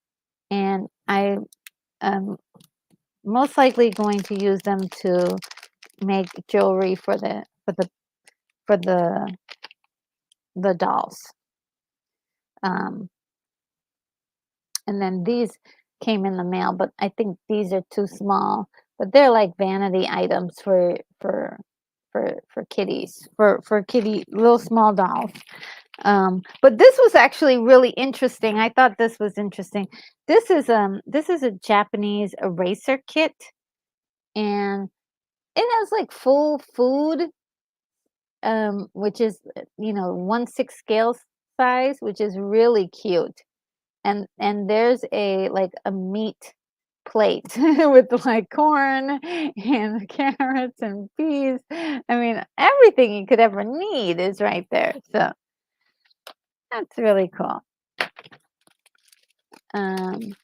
S1: and I am most likely going to use them to make jewelry for the dolls. Um, and then these came in the mail, but I think these are too small. But they're like vanity items for kitties, for kitty little small dolls. But this was actually really interesting. I thought this was interesting. This is a Japanese eraser kit, and it has like full food, which is 1/6 scale size, which is really cute. And there's a like a meat plate with like corn and carrots and peas. I mean, everything you could ever need is right there. So that's really cool. Um,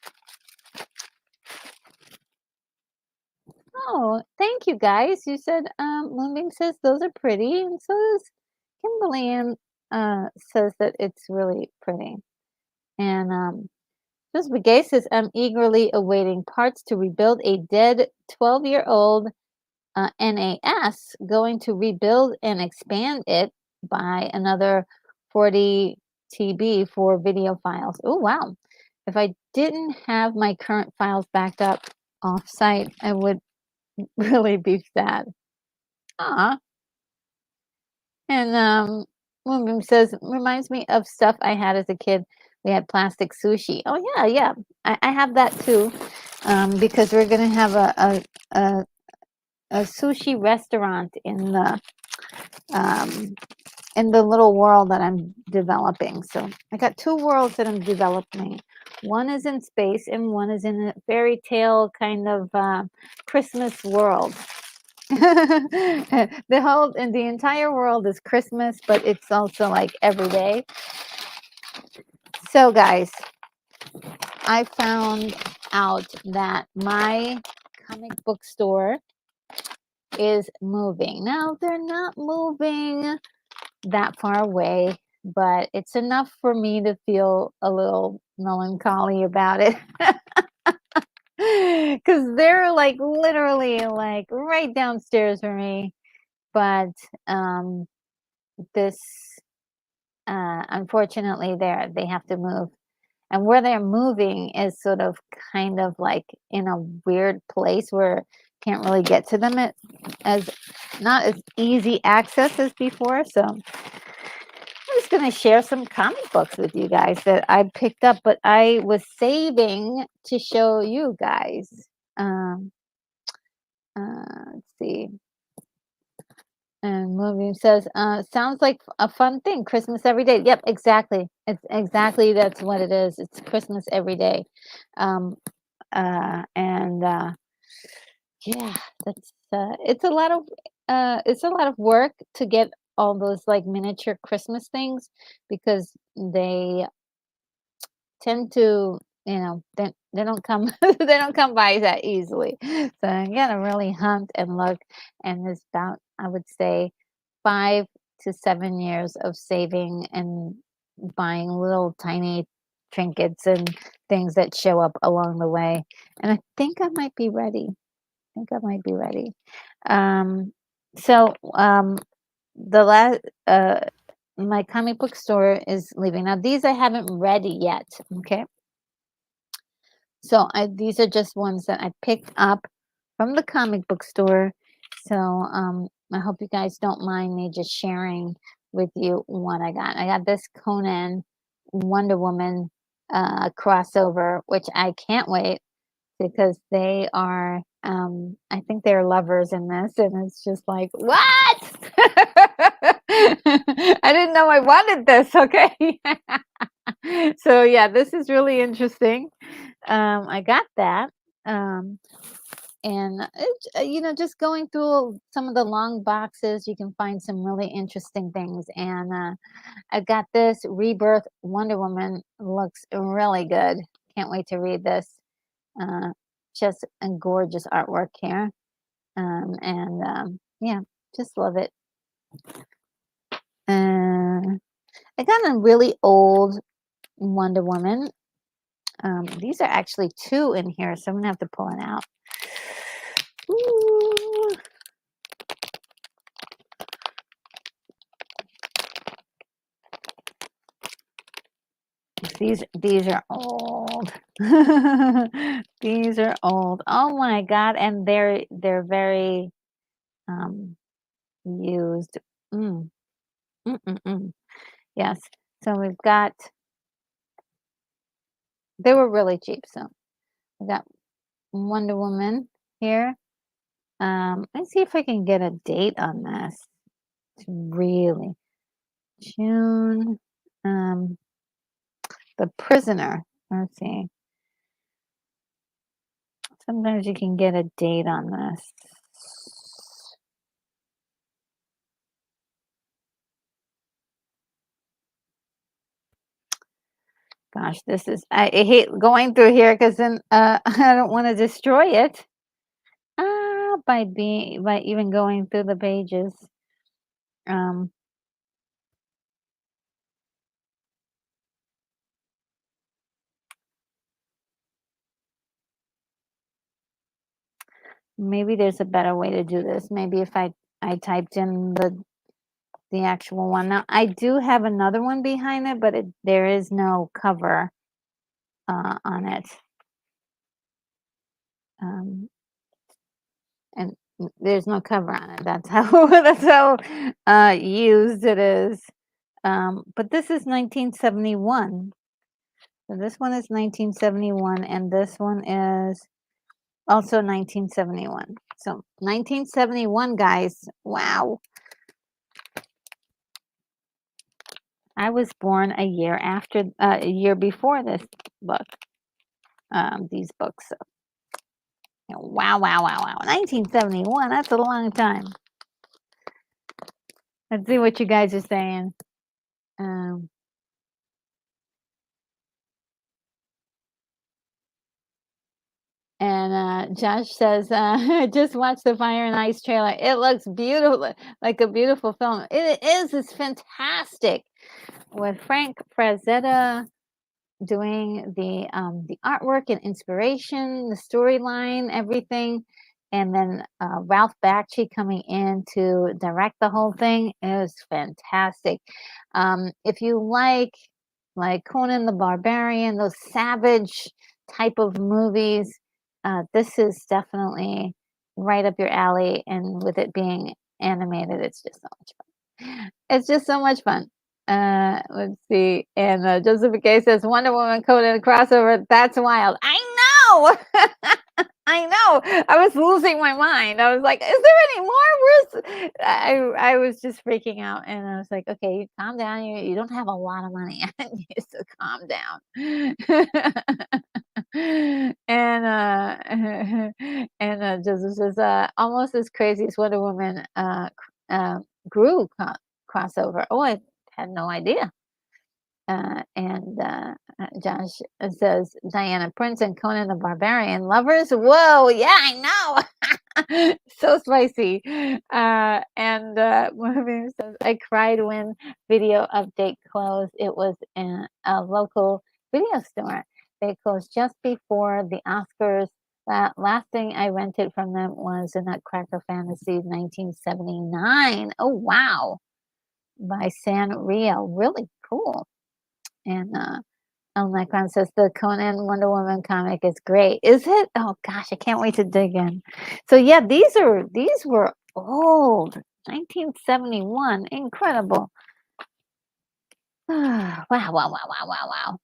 S1: oh, thank you guys. You said Moonbeam says those are pretty, and so does Kimberly and says that it's really pretty. And just Begay says I'm eagerly awaiting parts to rebuild a dead 12-year-old NAS, going to rebuild and expand it by another 40 TB for video files. Oh wow. If I didn't have my current files backed up off-site, I would really be sad. Ah, and Moonbeam says reminds me of stuff I had as a kid. We had plastic sushi. Oh yeah, yeah. I have that too, because we're gonna have a sushi restaurant um, in the little world that I'm developing. So I got two worlds that I'm developing. One is in space, and one is in a fairy tale kind of Christmas world. The entire world is Christmas, but it's also like every day. So guys, I found out that my comic book store is moving. Now, they're not moving that far away, but it's enough for me to feel a little melancholy about it. Because they're like literally like right downstairs for me. But um, this, unfortunately, they have to move. And where they're moving is sort of kind of like in a weird place where can't really get to them as not as easy access as before. So I'm just going to share some comic books with you guys that I picked up, but I was saving to show you guys. Um, let's see. And movie says, sounds like a fun thing. Christmas every day. Yep, exactly. It's exactly that's what it is. It's Christmas every day. Um, and yeah, that's it's a lot of work to get all those like miniature Christmas things because they tend to, they don't come they don't come by that easily. So you gotta really hunt and look, and it's about, I would say, 5 to 7 years of saving and buying little tiny trinkets and things that show up along the way. And I think I might be ready. I think I might be ready. Um, so the last my comic book store is leaving. Now these I haven't read yet. Okay. So these are just ones that I picked up from the comic book store. So I hope you guys don't mind me just sharing with you what I got. I got this Conan Wonder Woman crossover, which I can't wait because they are, I think they're lovers in this, and it's just like, what? I didn't know I wanted this. Okay. So yeah, this is really interesting. I got that. Um, and just going through some of the long boxes, you can find some really interesting things. And I got this Rebirth Wonder Woman. Looks really good. Can't wait to read this. Uh, just a gorgeous artwork here. Yeah, just love it. I got a really old Wonder Woman. These are actually two in here, so I'm gonna have to pull it out. Ooh. These are old. These are old. Oh my god, and they're very um used. Mm, mm, mm, mm. Yes. So we've got, they were really cheap. So we got Wonder Woman here. Let's see if I can get a date on this. It's really June. Um, The Prisoner. Let's see. Sometimes you can get a date on this. Gosh, this is, I hate going through here because then I don't want to destroy it. By even going through the pages. Um, Maybe there's a better way to do this. Maybe if I typed in the actual one. Now I do have another one behind it, but there is no cover on it. Um, and there's no cover on it. That's how used it is. But this is 1971. So this one is 1971, and this one is also 1971. So 1971, guys. Wow. I was born a year before this book, these books. So, wow, wow, wow, wow. 1971, that's a long time. Let's see what you guys are saying. Um, and Josh says, just watch the Fire and Ice trailer. It looks beautiful, like a beautiful film. It is. It's fantastic. With Frank Frazetta doing the artwork and inspiration, the storyline, everything, and then Ralph Bakshi coming in to direct the whole thing. It was fantastic. If you like Conan the Barbarian, those savage type of movies, this is definitely right up your alley. And with it being animated, it's just so much fun. It's just so much fun. Let's see. And Joseph McKay says Wonder Woman Conan crossover. That's wild. I know. I know. I was losing my mind. I was like, is there any more? I was just freaking out, and I was like, okay, calm down. You don't have a lot of money. I need you to calm down. And Joseph says almost as crazy as Wonder Woman grew crossover. Oh, I had no idea. And Josh says Diana Prince and Conan the Barbarian lovers. Whoa, yeah, I know. So spicy. And Mohammed says I cried when video update closed. It was in a local video store. They closed just before the Oscars. That last thing I rented from them was a Nutcracker Fantasy 1979. Oh wow, by Sanrio. Really cool. And Necron says the Conan Wonder Woman comic is great. Is it? Oh gosh, I can't wait to dig in. So yeah, these were old. 1971. Incredible. Wow, wow, wow, wow, wow, wow.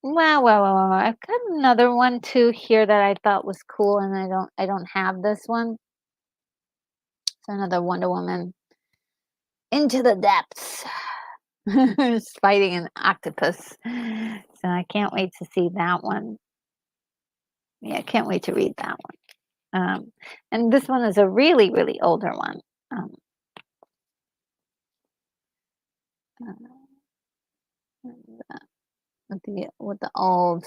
S1: Wow, wow, wow, wow. I've got another one too here that I thought was cool, and I don't have this one. It's another Wonder Woman. Into the Depths. Fighting an octopus. So I can't wait to see that one. Yeah, I can't wait to read that one. And this one is a really, really older one. Um, with the old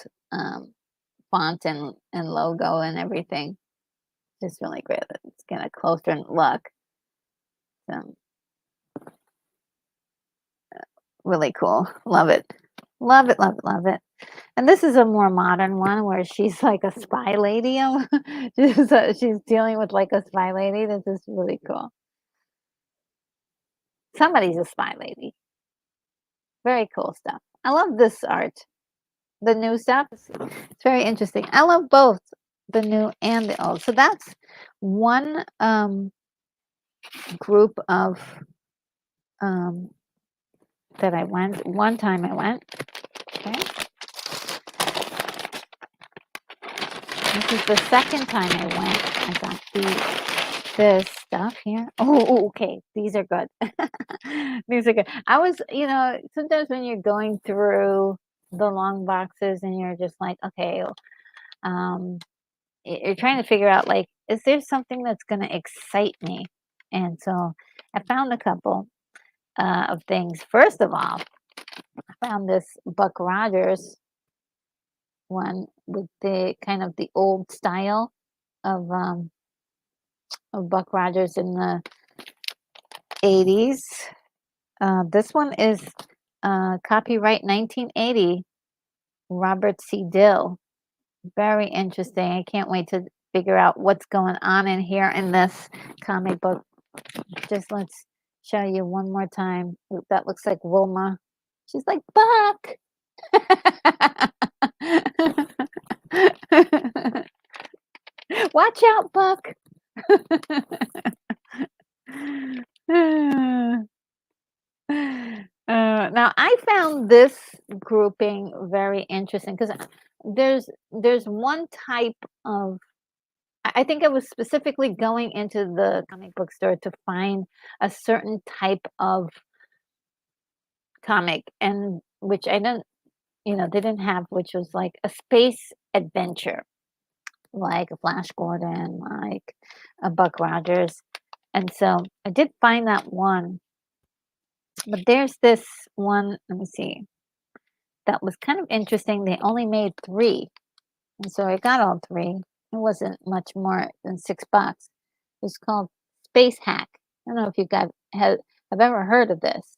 S1: font and logo and everything. Just really great. Let's get a closer look. So, really cool. Love it. Love it, love it, love it. And this is a more modern one where she's like a spy lady. She's dealing with like a spy lady. This is really cool. Somebody's a spy lady. Very cool stuff. I love this art. The new stuff. It's very interesting. I love both the new and the old. So that's one group of that I went. One time I went. Okay. This is the second time I went. I got this stuff here. Oh, okay. These are good. These are good. I was, sometimes when you're going through the long boxes and you're just like, okay, you're trying to figure out like, is there something that's going to excite me? And so I found a couple of things. First of all, I found this Buck Rogers one with the kind of the old style of Buck Rogers in the 80s. This one is copyright 1980, Robert C. Dill. Very interesting. I can't wait to figure out what's going on in here in this comic book. Just let's show you one more time. That looks like Wilma. She's like, Buck! Watch out, Buck! Now I found this grouping very interesting because there's one type of I think I was specifically going into the comic book store to find a certain type of comic and which I didn't they didn't have, which was like a space adventure, like a Flash Gordon, like a Buck Rogers. And so I did find that one. But there's this one, let me see, that was kind of interesting. They only made 3. And so I got all 3. It wasn't much more than $6. It's called Space Hack. I don't know if you guys have ever heard of this.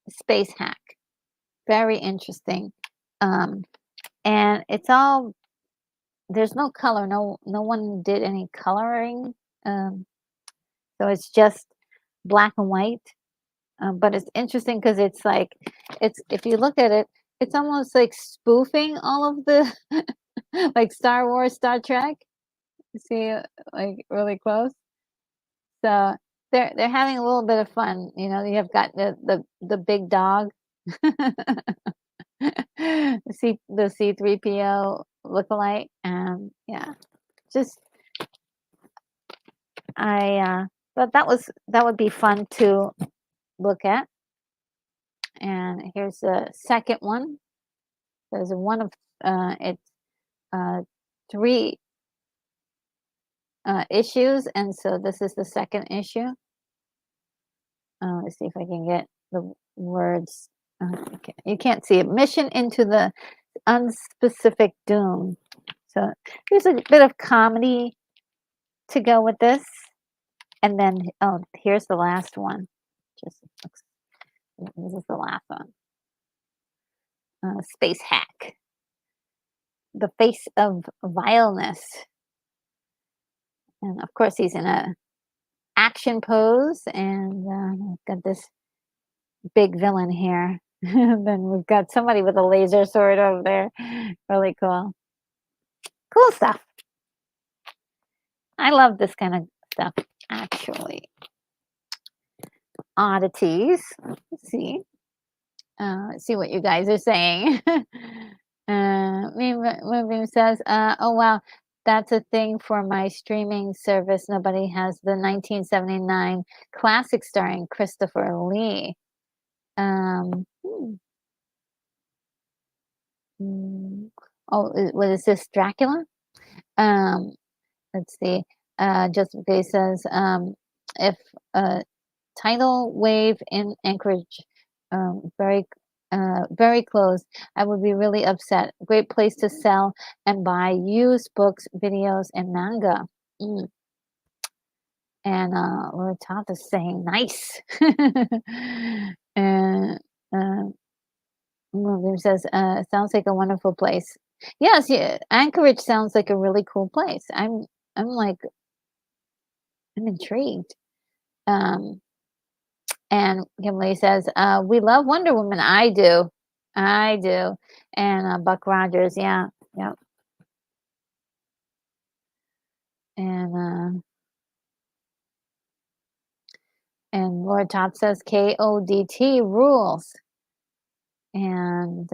S1: Space Hack. Very interesting. Um, and it's all there's no color. No one did any coloring. Um, so it's just black and white. But it's interesting because it's like it's if you look at it, it's almost like spoofing all of the like Star Wars, Star Trek. You see, like really close. So they're having a little bit of fun. You know, you have got the big dog, the C3PO lookalike, and yeah, just but that would be fun to look at. And here's the second one. There's one of it's uh, three issues, and so this is the second issue. Let's see if I can get the words. You can't see it. Mission into the unspecific doom. So there's a bit of comedy to go with this, and then oh, here's the last one. Just looks, this is the last one. Space Hack. The face of vileness, and of course he's in a action pose, and got this big villain here. And then we've got somebody with a laser sword over there. Really cool. Cool stuff. I love this kind of stuff, actually. Oddities. Let's see. Let's see what you guys are saying. Movie says, oh wow, that's a thing for my streaming service. Nobody has the 1979 classic starring Christopher Lee. Um, hmm. Oh, what is this? Dracula? Um, let's see. Just says, if a tidal wave in Anchorage, very, very close, I would be really upset. Great place to sell and buy used books, videos, and manga. Mm. And Laura Toth is saying, nice. And William says, sounds like a wonderful place. Yes, yeah, Anchorage sounds like a really cool place. I'm like, I'm intrigued. Um, and Kimberly says, we love Wonder Woman. I do. I do. And Buck Rogers, yeah, yeah. And Laura Top says KODT rules. And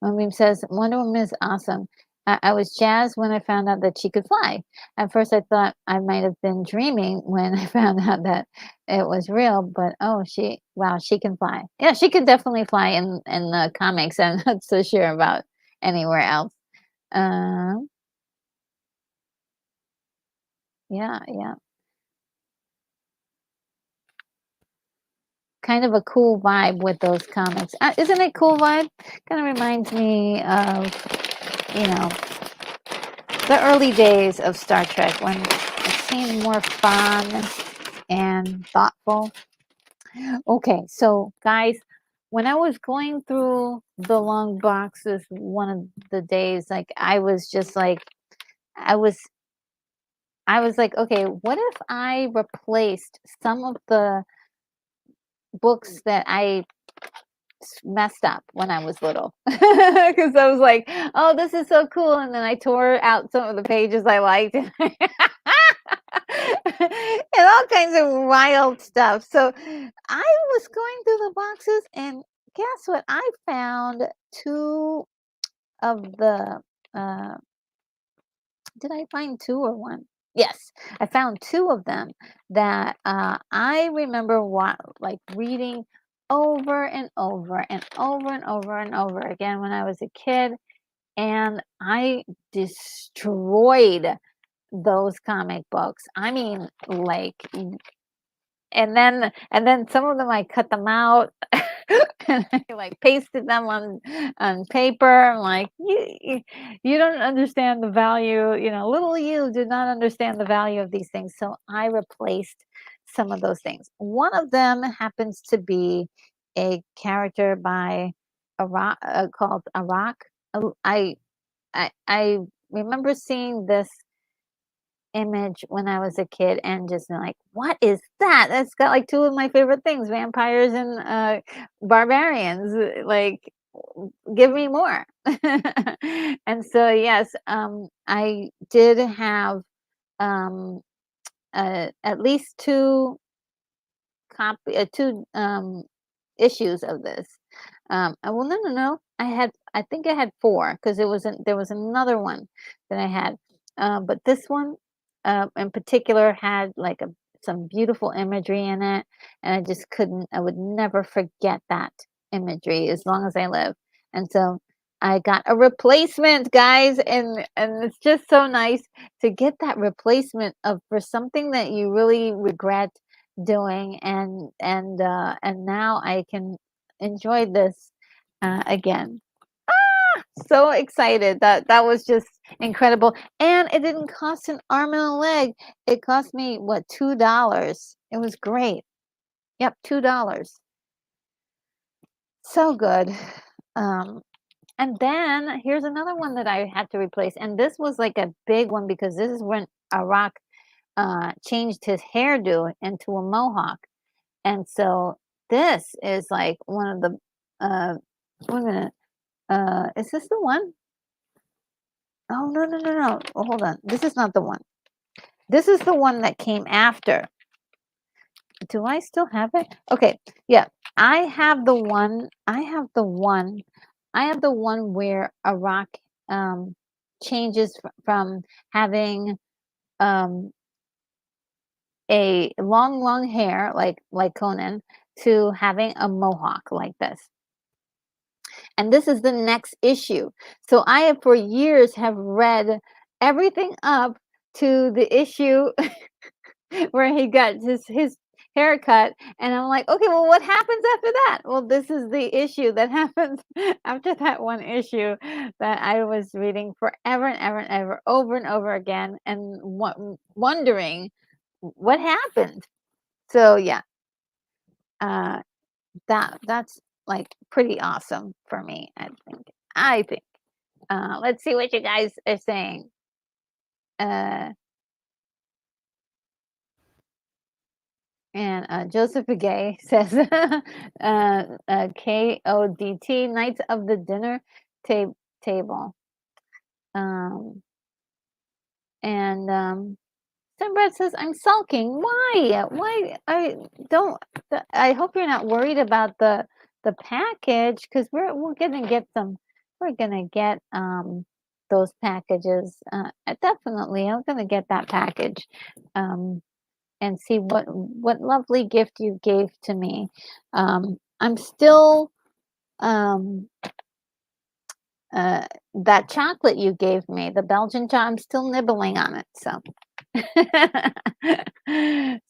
S1: Moonbeam says Wonder Woman is awesome. I was jazzed when I found out that she could fly. At first, I thought I might have been dreaming when I found out that it was real. But oh, wow, she can fly. Yeah, she could definitely fly in the comics. I'm not so sure about anywhere else. Yeah, yeah. Kind of a cool vibe with those comics. Isn't it cool vibe? Kind of reminds me of, you know, the early days of Star Trek when it seemed more fun and thoughtful. Okay, so guys, when I was going through the long boxes one of the days, like I was just like, I was I was like, okay, what if I replaced some of the books that I messed up when I was little? Because I was like, oh, this is so cool. And then I tore out some of the pages I liked. And all kinds of wild stuff. So I was going through the boxes, and guess what? I found two of the did I find two or one? Yes, I found two of them that I remember like reading over and over and over and over and over again when I was a kid, and I destroyed those comic books. I mean, like, and then some of them I cut them out. And I, like, pasted them on paper. I'm like, "You don't understand the value, little you did not understand the value of these things." So I replaced some of those things. One of them happens to be a character by Iraq, called Iraq. I remember seeing this image when I was a kid and just been like, "What is that?" That's got, like, 2 of my favorite things, vampires and, barbarians, like, give me more. And so, yes, I did have, um, at least 2 issues of this. Well, no, no, no. I think I had 4 because there was another one that I had. But this one, in particular had like some beautiful imagery in it, and I would never forget that imagery as long as I live. And so I got a replacement, guys, and it's just so nice to get that replacement of for something that you really regret doing, and now I can enjoy this again. So excited. That was just incredible, and it didn't cost an arm and a leg. It cost me what, $2. It was great. Yep, $2. So good. Um, and then here's another one that I had to replace, and this was like a big one because this is when Iraq changed his hairdo into a mohawk. And so this is like one of the wait a minute. Is this the one? Oh, no, no, no, no. Oh, hold on. This is not the one. This is the one that came after. Do I still have it? Okay. Yeah. I have the one. I have the one. I have the one where Iraq um changes from having um a long, long hair like Conan to having a mohawk like this. And this is the next issue. So I have for years have read everything up to the issue where he got his haircut, and I'm like, okay, well, what happens after that? Well, this is the issue that happens after that one issue that I was reading forever and ever and ever, over and over again, and wondering what happened. So yeah, uh, that's like pretty awesome for me. I think. Let's see what you guys are saying. Uh, and Joseph Gay says, KODT, Knights of the Dinner Table. Um, and Sunbread says, I'm sulking. Why? Why? I hope you're not worried about the package because we're gonna get some. We're gonna get those packages. Definitely, I'm gonna get that package. And see what lovely gift you gave to me. I'm still um, that chocolate you gave me, the Belgian chocolate. I'm still nibbling on it. So,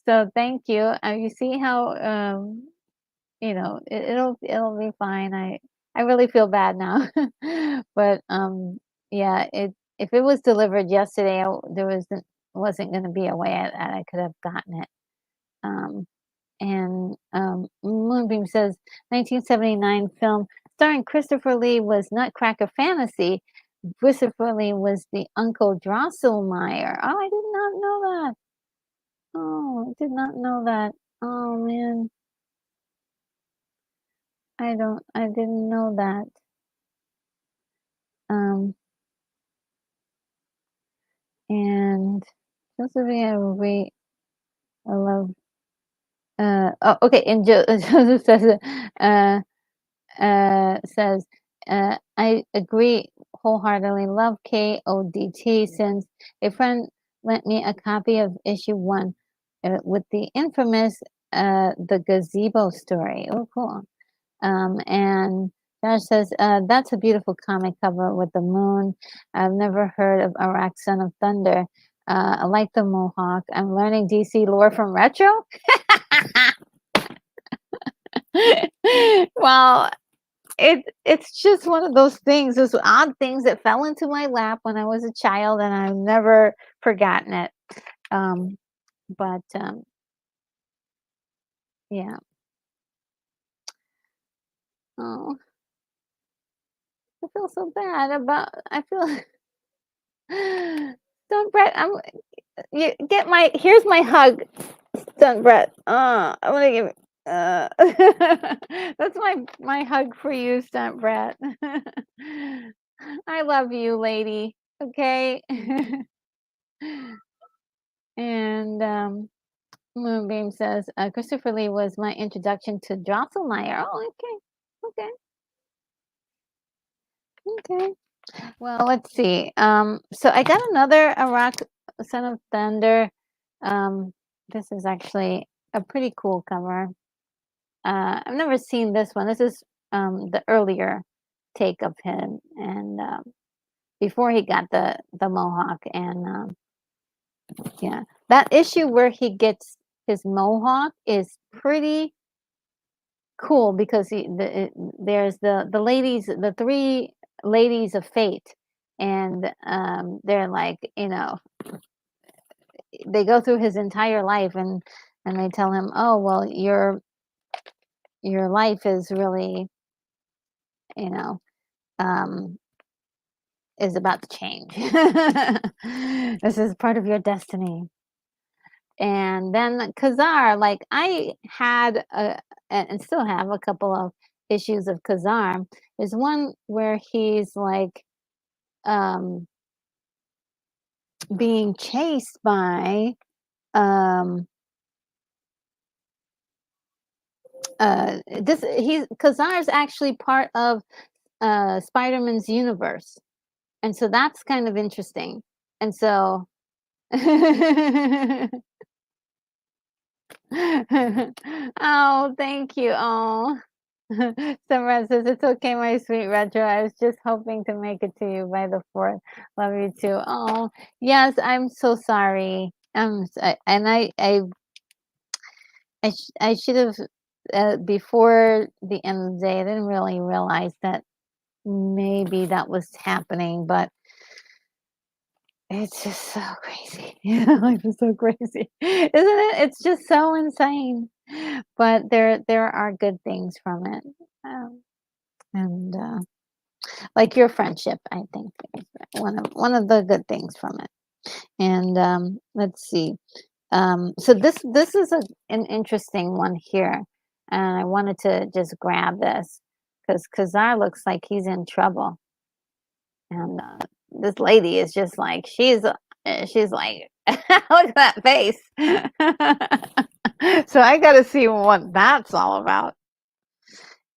S1: so thank you. You see how it'll be fine. I really feel bad now, but yeah, if it was delivered yesterday, there wasn't going to be a way I could have gotten it. Um, and Moonbeam says 1979 film starring Christopher Lee was Nutcracker Fantasy. Christopher Lee was the Uncle Drosselmeyer. Oh, I did not know that. Oh, I did not know that. Oh man, I didn't know that. Um, and Josephine, I love. Oh, okay. And Joseph says, uh, says, I agree wholeheartedly. Love KODT since a friend lent me a copy of issue 1 with the infamous the gazebo story. Oh, cool. And Josh says, that's a beautiful comic cover with the moon. I've never heard of Iraq Son of Thunder. I like the Mohawk. I'm learning DC lore from Retro. Well, it's just one of those things, those odd things that fell into my lap when I was a child, and I've never forgotten it. Um, but yeah. Oh, I feel so bad about. I feel. Don't Brett. You get my. Here's my hug. Done, Brett. I'm gonna give it. That's my hug for you, Stunt Brett. I love you, lady. Okay. And Moonbeam says Christopher Lee was my introduction to Drosselmeyer. Oh, okay, okay. Well, let's see. So I got another Iraq Son of Thunder. Um, this is actually a pretty cool cover. I've never seen this one. This is the earlier take of him, and before he got the mohawk. And yeah, that issue where he gets his mohawk is pretty cool because there's the ladies, the three ladies of fate, and they're like, they go through his entire life, and they tell him, oh well, your life is really, you know um is about to change. This is part of your destiny. And then Kazar, like I had and still have a couple of issues of Kazar. There's one where he's like um being chased by um this he's Kazar's actually part of Spider-Man's universe. And so that's kind of interesting. And so oh, thank you. Oh. Someone says, "It's okay, my sweet retro. I was just hoping to make it to you by the 4th. Love you too." Oh, yes, I'm so sorry. And I should have, before the end of the day, I didn't really realize that maybe that was happening, but it's just so crazy. Life is so crazy, isn't it? It's just so insane. But there are good things from it. Um, and like your friendship, I think is one of the good things from it. And let's see. So this is an interesting one here, and I wanted to just grab this because Kazar looks like he's in trouble, and this lady is just like she's like, look at that face. So I got to see what that's all about.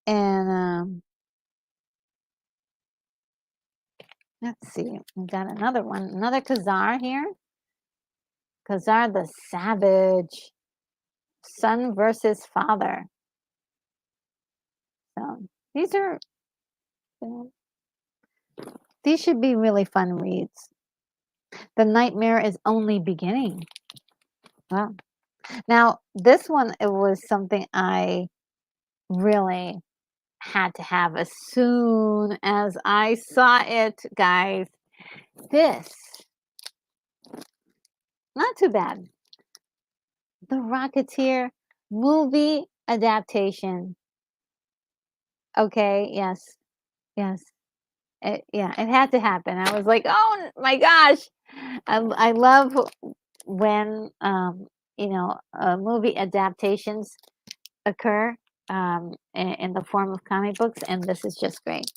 S1: And let's see, we got another one, another Kazar here. Kazar the Savage, son versus father. So these are, you know, these should be really fun reads. The nightmare is only beginning. Wow. Now this one, it was something I really had to have as soon as I saw it, guys. This, not too bad. The Rocketeer movie adaptation. Okay, yes, yes. Yeah, it had to happen. I was like, "Oh my gosh." I love when, movie adaptations occur, in the form of comic books, and this is just great.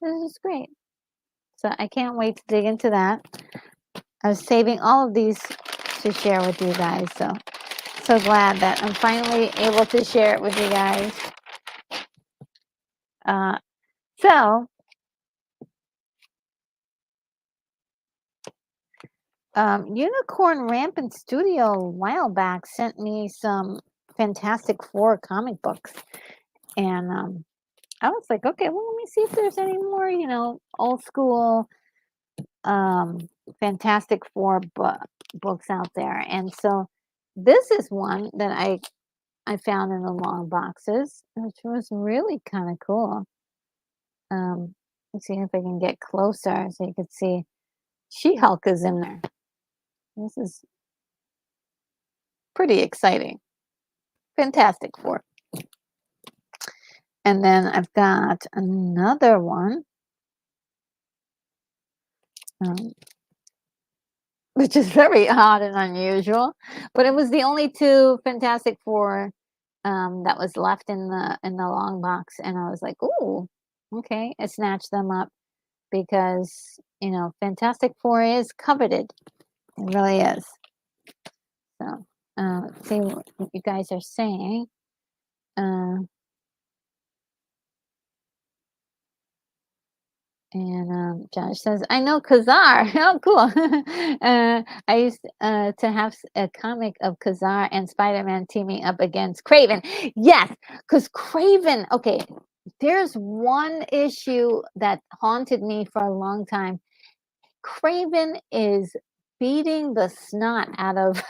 S1: This is great. So I can't wait to dig into that. I was saving all of these to share with you guys, so glad that I'm finally able to share it with you guys. Uh, so Unicorn Rampant Studio a while back sent me some Fantastic Four comic books, and I was like, okay, well, let me see if there's any more, old school Fantastic Four books out there. And so this is one that I I found in the long boxes, which was really kind of cool. Let's see if I can get closer so you could see. She-Hulk is in there. This is pretty exciting. Fantastic Four. And then I've got another one, um, which is very odd and unusual, but it was the only two Fantastic Four that was left in the long box, and I was like, "Ooh, okay." I snatched them up because Fantastic Four is coveted. It really is. So, let's see what you guys are saying. Uh, And Josh says, "I know Kazar." Oh, cool. I used to have a comic of Kazar and Spider-Man teaming up against Craven. Yes, because Craven. Okay, there's one issue that haunted me for a long time. Craven is beating the snot out of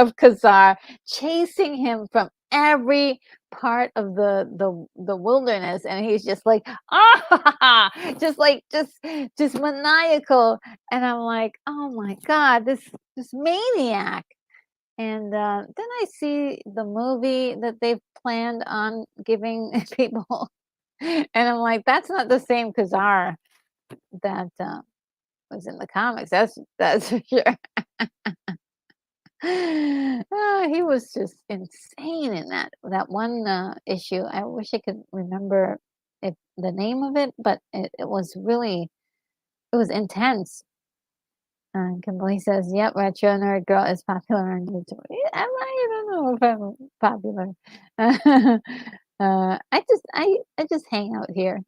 S1: of Kazar, chasing him from every part of the wilderness, and he's just like ah, just maniacal, and I'm like, oh my god, this maniac. And then I see the movie that they've planned on giving people, and I'm like, that's not the same Kazar that was in the comics. That's for sure. He was just insane in that one issue. I wish I could remember the name of it, but it was intense. Kimberly says, "Yep, retro nerd girl is popular on YouTube." Yeah, I don't know if I'm popular. I just hang out here.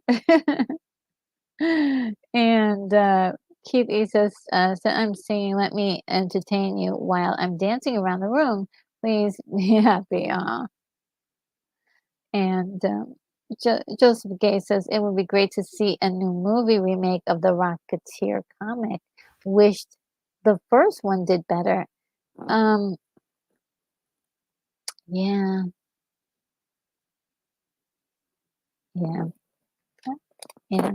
S1: And Cute E says, "So I'm singing, let me entertain you while I'm dancing around the room. Please be happy." And Joseph Gay says, "It would be great to see a new movie remake of the Rocketeer comic. Wished the first one did better." Um, yeah, yeah, yeah.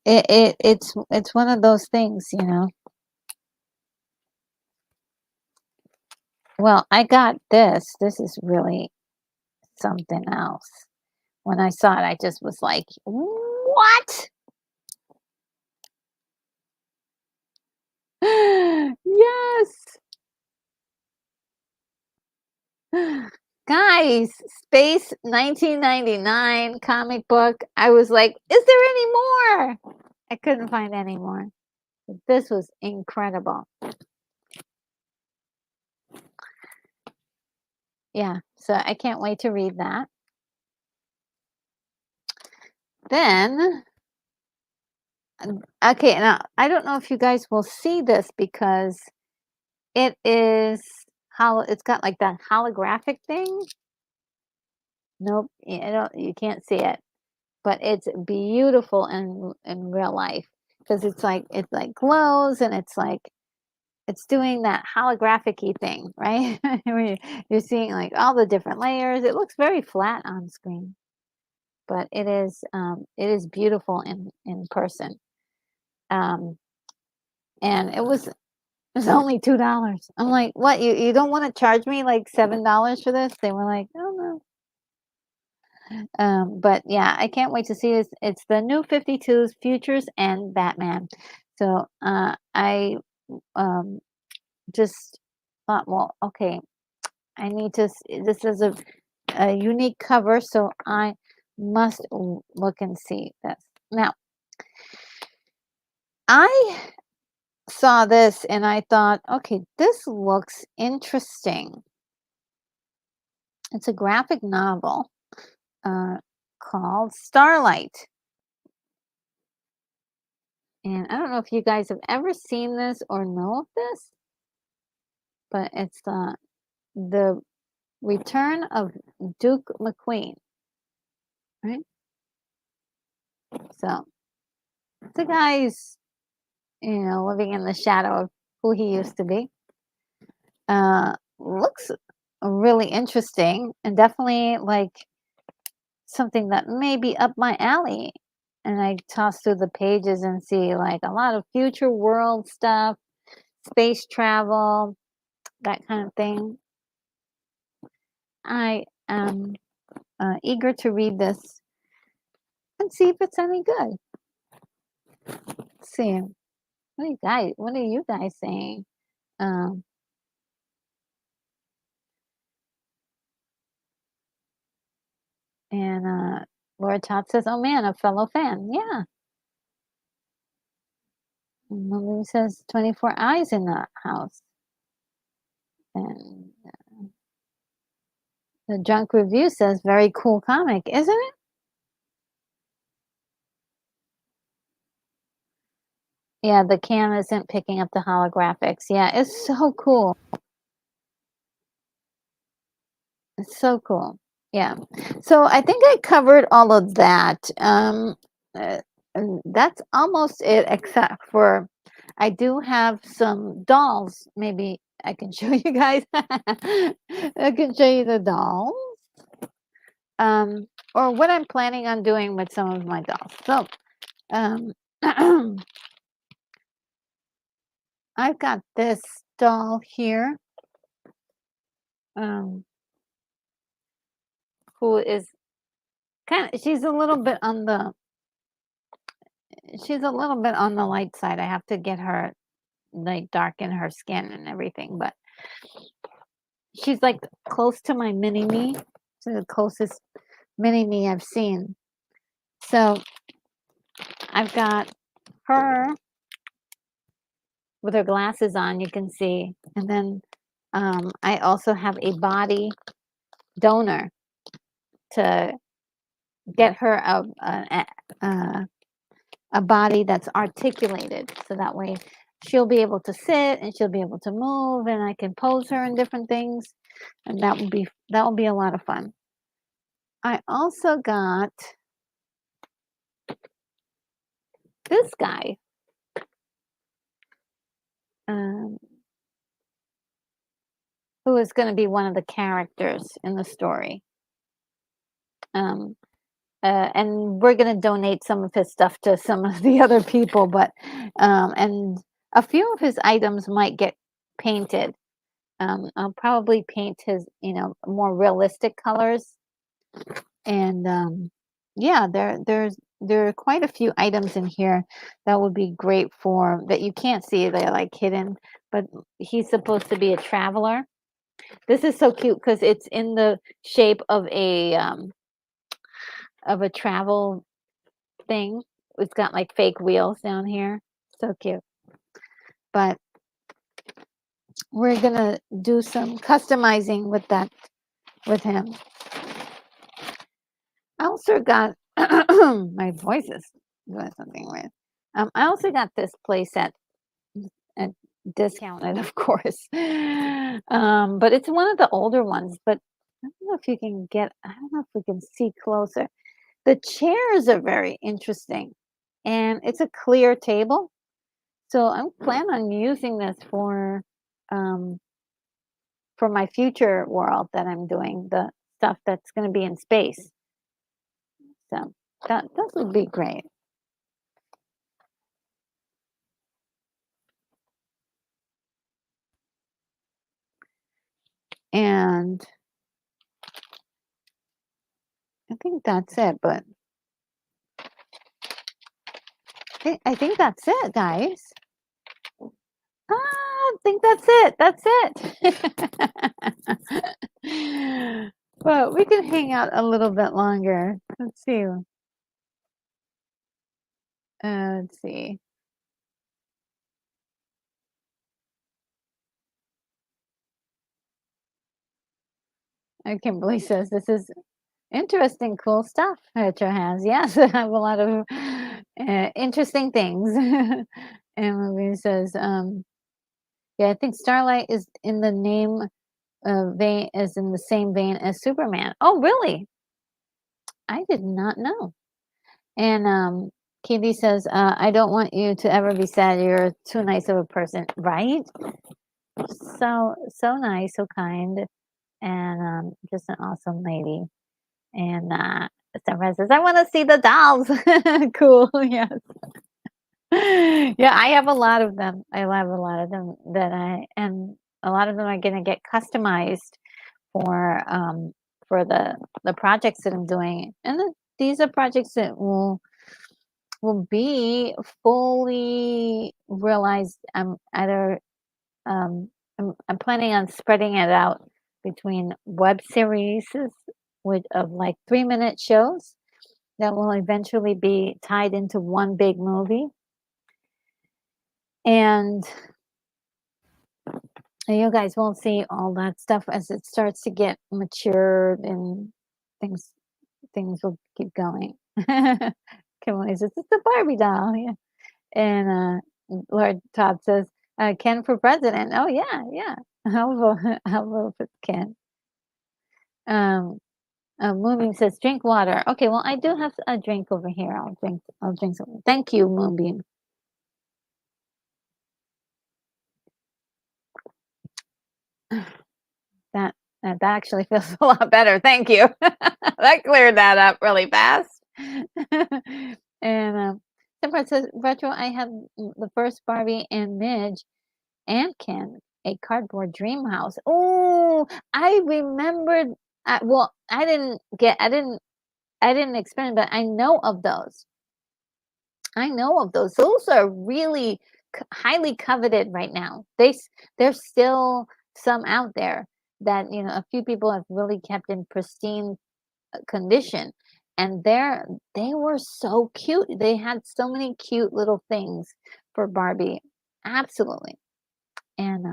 S1: It's one of those things. Well, I got this. This is really something else. When I saw it, I just was like, "What?" Yes. Guys, Space 1999 comic book. I was like, "Is there any more?" I couldn't find any more. This was incredible. Yeah, so I can't wait to read that. Then, okay, now I don't know if you guys will see this because it is how it's got like that holographic thing. Nope, you can't see it, but it's beautiful in real life because it's like glows and it's doing that holographic-y thing, right? You're seeing like all the different layers. It looks very flat on screen, but it is beautiful in person. Um, and it was only $2. I'm like, what? You don't want to charge me like $7 for this? They were like, oh no. But yeah, I can't wait to see this. It's the new 52's Futures and Batman. So I just thought, well, okay, I need to. This is a unique cover, so I must look and see this. Now, I saw this and I thought, okay, this looks interesting. It's a graphic novel uh, called Starlight. And I don't know if you guys have ever seen this or know of this, but it's the return of Duke McQueen, right? So the guy's, living in the shadow of who he used to be. Looks really interesting and definitely like something that may be up my alley. And I toss through the pages and see like a lot of future world stuff, space travel, that kind of thing. I am eager to read this and see if it's any good. Let's see. What are you guys saying? Um, and Laura Tot says, "Oh man, a fellow fan." Yeah. And Lily says, "24 eyes in the house." And the Junk Review says, "Very cool comic, isn't it?" Yeah, the cam isn't picking up the holographics. Yeah, it's so cool. It's so cool. Yeah. So I think I covered all of that. And that's almost it, except for I do have some dolls. Maybe I can show you guys. I can show you the dolls. Or what I'm planning on doing with some of my dolls. So, um, I've got this doll here, um, who is kind of, she's a little bit on the light side. I have to get her, like, darken her skin and everything, but she's, like, close to my mini me. She's the closest mini me I've seen. So, I've got her with her glasses on, you can see, and then, I also have a body donor to get her a body that's articulated, so that way she'll be able to sit and she'll be able to move, and I can pose her in different things, and that will be a lot of fun. I also got this guy. Um, who is going to be one of the characters in the story. Um, and we're going to donate some of his stuff to some of the other people, but and a few of his items might get painted. I'll probably paint his, more realistic colors. And yeah, there are quite a few items in here that would be great for that you can't see. They're like hidden, but he's supposed to be a traveler. This is so cute because it's in the shape of a travel thing. It's got like fake wheels down here. So cute. But we're gonna do some customizing with him. I also got my voice is doing something weird. I also got this playset at discounted, of course. But it's one of the older ones. But I don't know if you can get. I don't know if we can see closer. The chairs are very interesting, and it's a clear table. So I'm planning on using this um, for my future world that I'm doing, the stuff that's going to be in space. So that would be great. And I think that's it, but I think that's it, guys. I think that's it. That's it. But we can hang out a little bit longer. Let's see. Let's see. Kimberly says this is interesting, cool stuff Retro has. Yes, I have a lot of interesting things. And Marie says, yeah, I think Starlight is in the name vein is in the same vein as Superman. Oh, really? I did not know. And Katie says, I don't want you to ever be sad. You're too nice of a person, right? So nice, so kind. and just an awesome lady. And Sarah says, "I want to see the dolls." Cool, yes. Yeah, I have a lot of them. I have a lot of them that and a lot of them are going to get customized for the projects that I'm doing, and these are projects that will be fully realized. Either I'm planning on spreading it out between web series with of like 3-minute shows that will eventually be tied into one big movie. And you guys won't see all that stuff as it starts to get matured and things things will keep going. Kimberly says, "It's a Barbie doll." Yeah. And Lord Todd says, "Ken for president." Oh yeah, yeah. I'll vote. I'll vote for Ken. Moonbeam says, "Drink water." Okay, well I do have a drink over here. I'll drink. I'll drink some. Thank you, Moonbeam. That that actually feels a lot better. Thank you. That cleared that up really fast. And Temperate says, "Retro, I have the first Barbie and Midge and Ken a cardboard dream house." Oh, I remembered. Well, I didn't experience, but I know of those. I know of those. Those are really highly coveted right now. There's still some out there that a few people have really kept in pristine condition, and they were so cute. They had so many cute little things for Barbie. Absolutely. And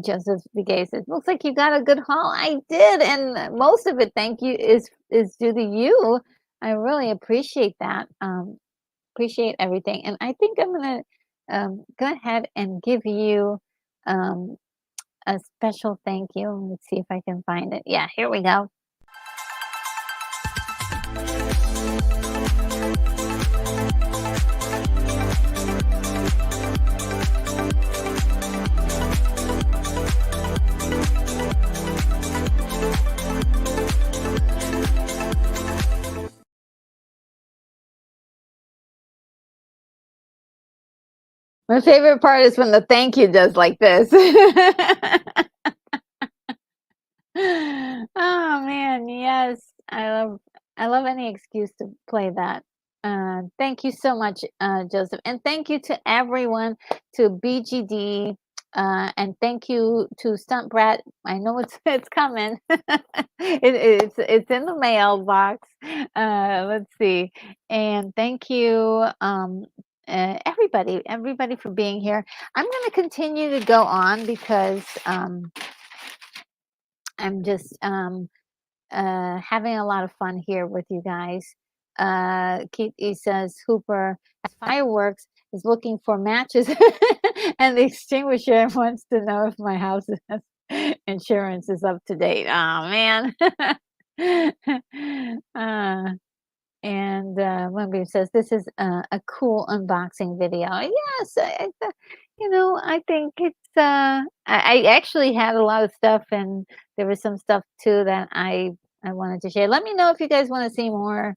S1: Joseph the Gay says, "Looks like you got a good haul." I did, and most of it, thank you, is due to you. I really appreciate that. Appreciate everything, and I think I'm gonna go ahead and give you um, a special thank you. Let's see if I can find it. Yeah, here we go. My favorite part is when the thank you does like this. Oh man, yes. I love any excuse to play that. Thank you so much, Joseph. And thank you to everyone, to BGD, and thank you to Stunt Brat. I know it's coming. It's in the mailbox. Let's see. And thank you, everybody for being here. I'm going to continue to go on because I'm just having a lot of fun here with you guys. Keith E says Hooper has fireworks, is looking for matches and the extinguisher, and wants to know if my house insurance is up to date. Oh man. And Moonbeam says this is a cool unboxing video. Yes, I think it's. I actually had a lot of stuff, and there was some stuff too that I wanted to share. Let me know if you guys want to see more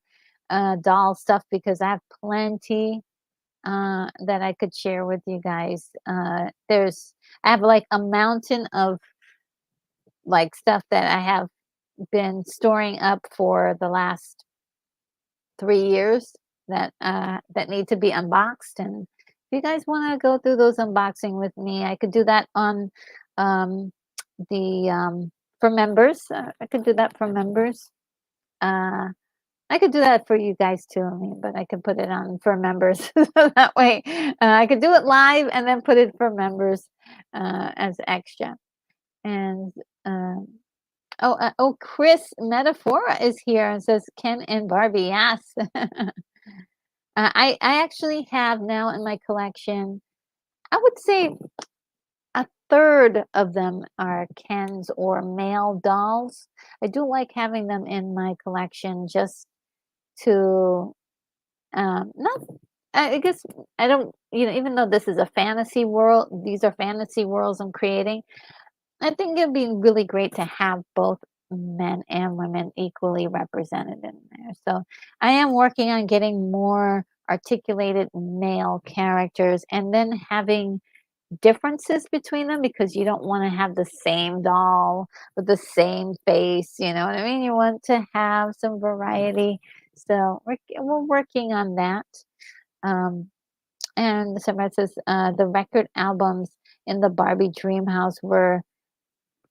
S1: doll stuff, because I have plenty that I could share with you guys. I have like a mountain of like stuff that I have been storing up for the last 3 years that need to be unboxed. And if you guys want to go through those unboxing with me, I could do that on the for members. I could do that for members. I could do that for you guys too. I mean, but I could put it on for members so that way I could do it live and then put it for members as extra. And Chris Metaphora is here and says Ken and Barbie. Yes. I actually have now in my collection, I would say a third of them are Kens or male dolls. I do like having them in my collection just to not. I guess I don't. Even though this is a fantasy world, these are fantasy worlds I'm creating. I think it'd be really great to have both men and women equally represented in there. So I am working on getting more articulated male characters and then having differences between them because you don't want to have the same doll with the same face. You know what I mean? You want to have some variety. So we're working on that. Um, and somebody says the record albums in the Barbie Dream House were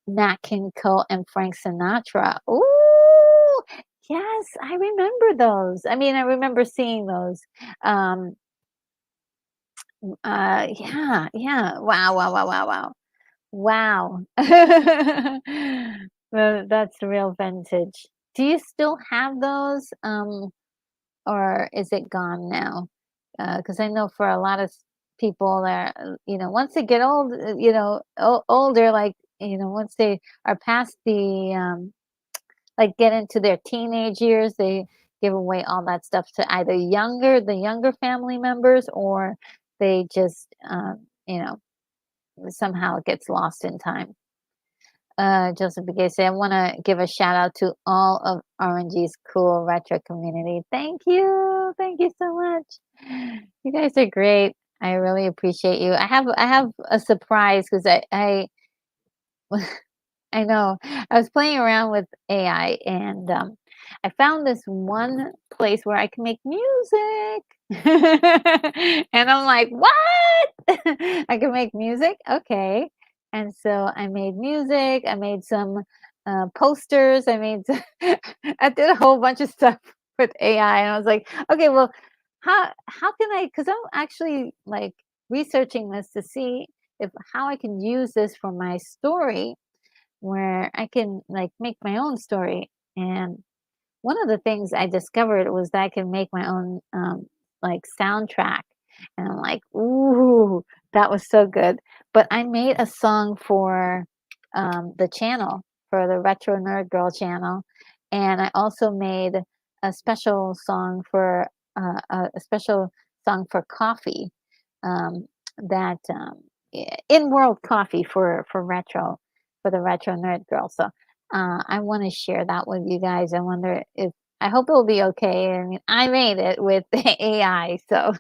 S1: Nat King Cole and Frank Sinatra. Ooh, yes, I remember those. I mean, I remember seeing those. Um, yeah, yeah. Wow, wow, wow, wow, wow. Wow. That's real vintage. Do you still have those, or is it gone now? Because I know for a lot of people, they're, once they get old, older, like, once they are past like get into their teenage years, they give away all that stuff to either the younger family members, or they just, somehow it gets lost in time. Joseph Begay say, I want to give a shout out to all of RNG's cool retro community. Thank you. Thank you so much. You guys are great. I really appreciate you. I have a surprise because I know. I was playing around with AI and I found this one place where I can make music. And I'm like, what? I can make music? Okay. And so I made music. I made some posters. I did a whole bunch of stuff with AI. And I was like, okay, well, how can I? Because I'm actually like researching this to see if how I can use this for my story where I can like make my own story. And one of the things I discovered was that I can make my own like soundtrack. And I'm like, ooh, that was so good. But I made a song for the channel, for the Retro Nerd Girl channel. And I also made a special song for a special song for coffee that in world coffee for retro for the retro nerd girl. So I want to share that with you guys. I wonder if I hope it'll be okay. I mean, I made it with AI, so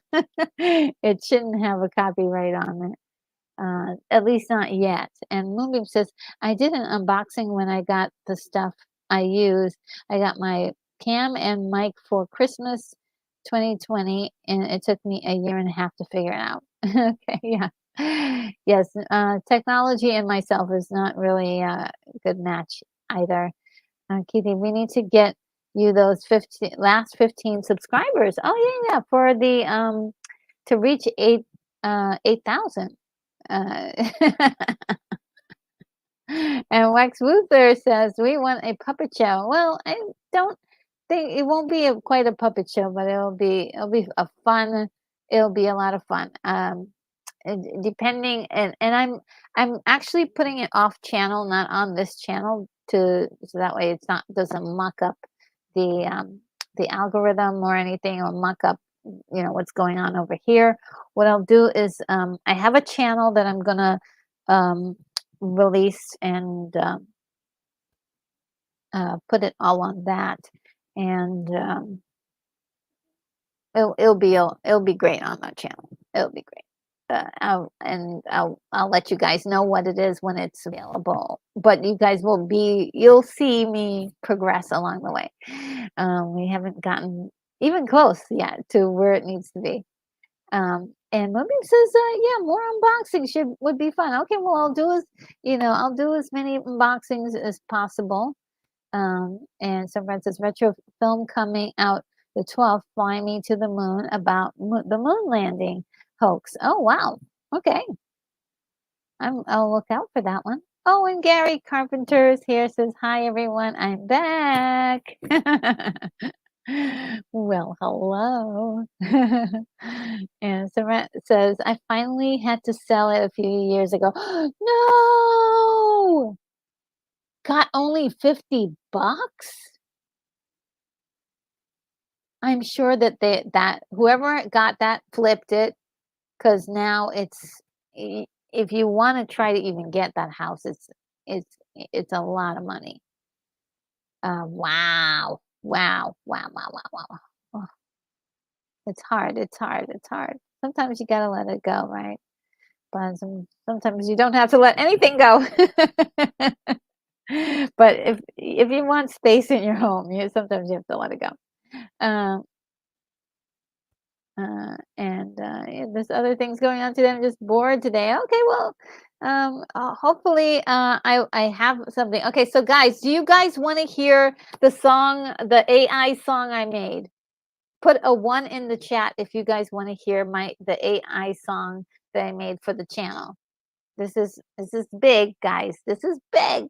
S1: it shouldn't have a copyright on it. At least not yet. And Moonbeam says, I did an unboxing when I got the stuff I use. I got my cam and mic for Christmas 2020, and it took me a year and a half to figure it out. Okay, yeah. Yes, technology and myself is not really a good match either. Kitty, we need to get you those 15 subscribers. Oh yeah, yeah, for the to reach 8,000. Uh, and Wax Luther says we want a puppet show. Well, I don't think it won't be quite a puppet show, but it'll be a fun. It'll be a lot of fun. Depending and I'm actually putting it off channel, not on this channel, to so that way it's not doesn't muck up the algorithm or anything, or muck up what's going on over here. What I'll do is I have a channel that I'm gonna um, release and put it all on that, and it'll be great on that channel. It'll be great. I'll let you guys know what it is when it's available. But you guys you'll see me progress along the way. We haven't gotten even close yet to where it needs to be. And Moonbeam says, yeah, more unboxings would be fun. Okay, well, I'll do as many unboxings as possible. And someone says, retro film coming out the 12th, Fly Me to the Moon, about the moon landing hoax. Oh, wow. Okay. I'll look out for that one. Oh, and Gary Carpenter's here says, hi, everyone. I'm back. Well, hello. And Sarat says, I finally had to sell it a few years ago. No! Got only $50? I'm sure that whoever got that flipped it, because now if you want to try to even get that house, it's a lot of money. Wow. Wow. Wow, wow, wow, wow. Oh, it's hard, it's hard, it's hard. Sometimes you gotta let it go, right? But sometimes you don't have to let anything go. But if you want space in your home, sometimes you have to let it go. Um, yeah, there's other things going on today. I'm just bored today. Okay, well, hopefully, I have something. Okay, so guys, do you guys want to hear the AI song I made? Put a 1 in the chat if you guys want to hear the AI song that I made for the channel. This is big, guys. This is big.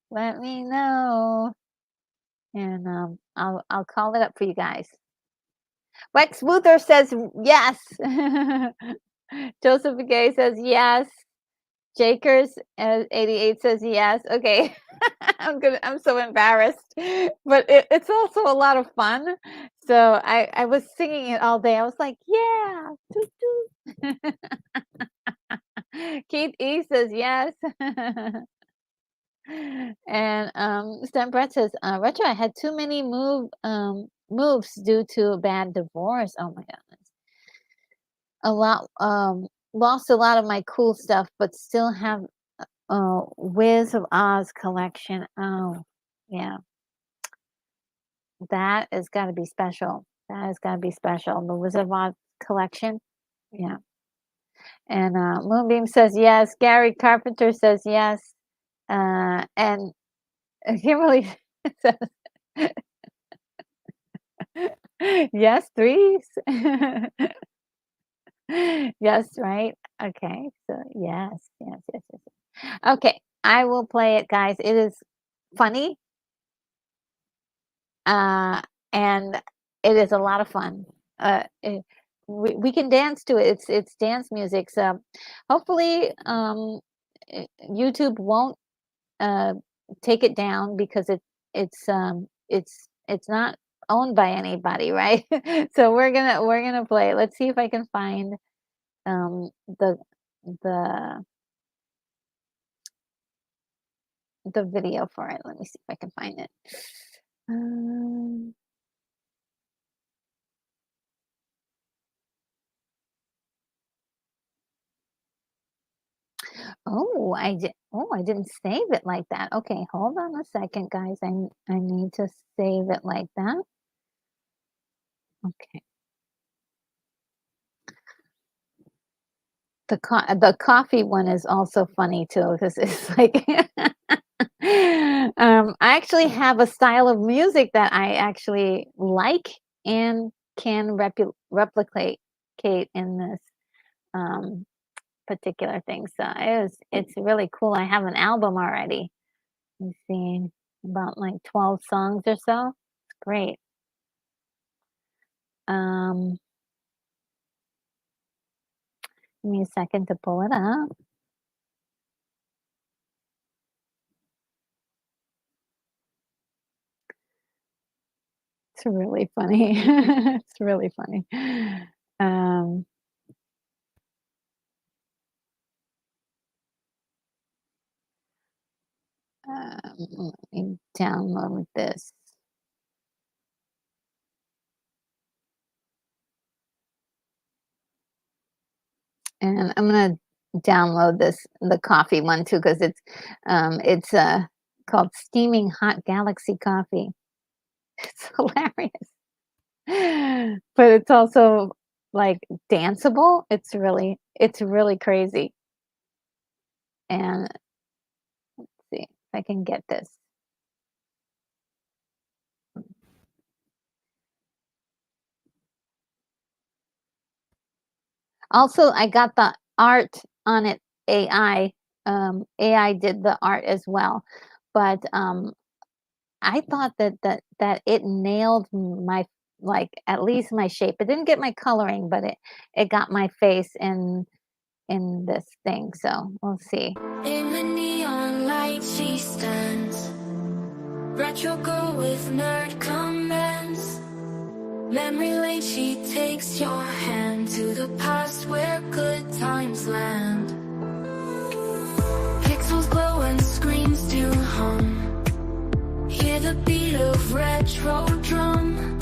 S1: Let me know, and I'll call it up for you guys. Lex Luthor says yes. Joseph Gay says yes. Jakers 88 says yes. Okay. I'm so embarrassed. But it's also a lot of fun. So I was singing it all day. I was like, yeah. Doo, doo. Keith E says yes. And Stan Brett says, Retro, I had too many moves due to a bad divorce. Oh my goodness. A lot lost a lot of my cool stuff, but still have Wiz of Oz collection. Oh, yeah. That has got to be special. That has got to be special. The Wizard of Oz collection. Yeah. And Moonbeam says yes. Gary Carpenter says yes. And Kimberly says yes, threes. Yes, right? Okay. So yes, yes, yes, yes. Yes. Okay, I will play it, guys. It is funny, uh, and it is a lot of fun. We can dance to it. It's dance music. So hopefully, YouTube won't uh, take it down because it's not owned by anybody, right? So we're gonna play it. Let's see if I can find um, the the the video for it. Let me see if I can find it. Um, oh, I didn't save it like that. Okay, hold on a second, guys. I need to save it like that. Okay. The coffee one is also funny too because it's like I actually have a style of music that I actually like and can replicate in this um, particular thing. So it's really cool. I have an album already. Let's see, about like 12 songs or so. It's great. Um, Give me a second to pull it up. It's really funny. It's really funny. Um, Let me download this. And I'm gonna download the coffee one too, because it's called Steaming Hot Galaxy Coffee. It's hilarious. But it's also like danceable. It's really crazy. And let's see if I can get this. Also, I got the art on it. AI did the art as well, but I thought that it nailed my like at least my shape. It didn't get my coloring, but it got my face in this thing. So we'll see.
S2: In the neon light she stands, retro girl with nerd comments. Memory lane she takes your hand to the past where good times land. the beat of retro drum.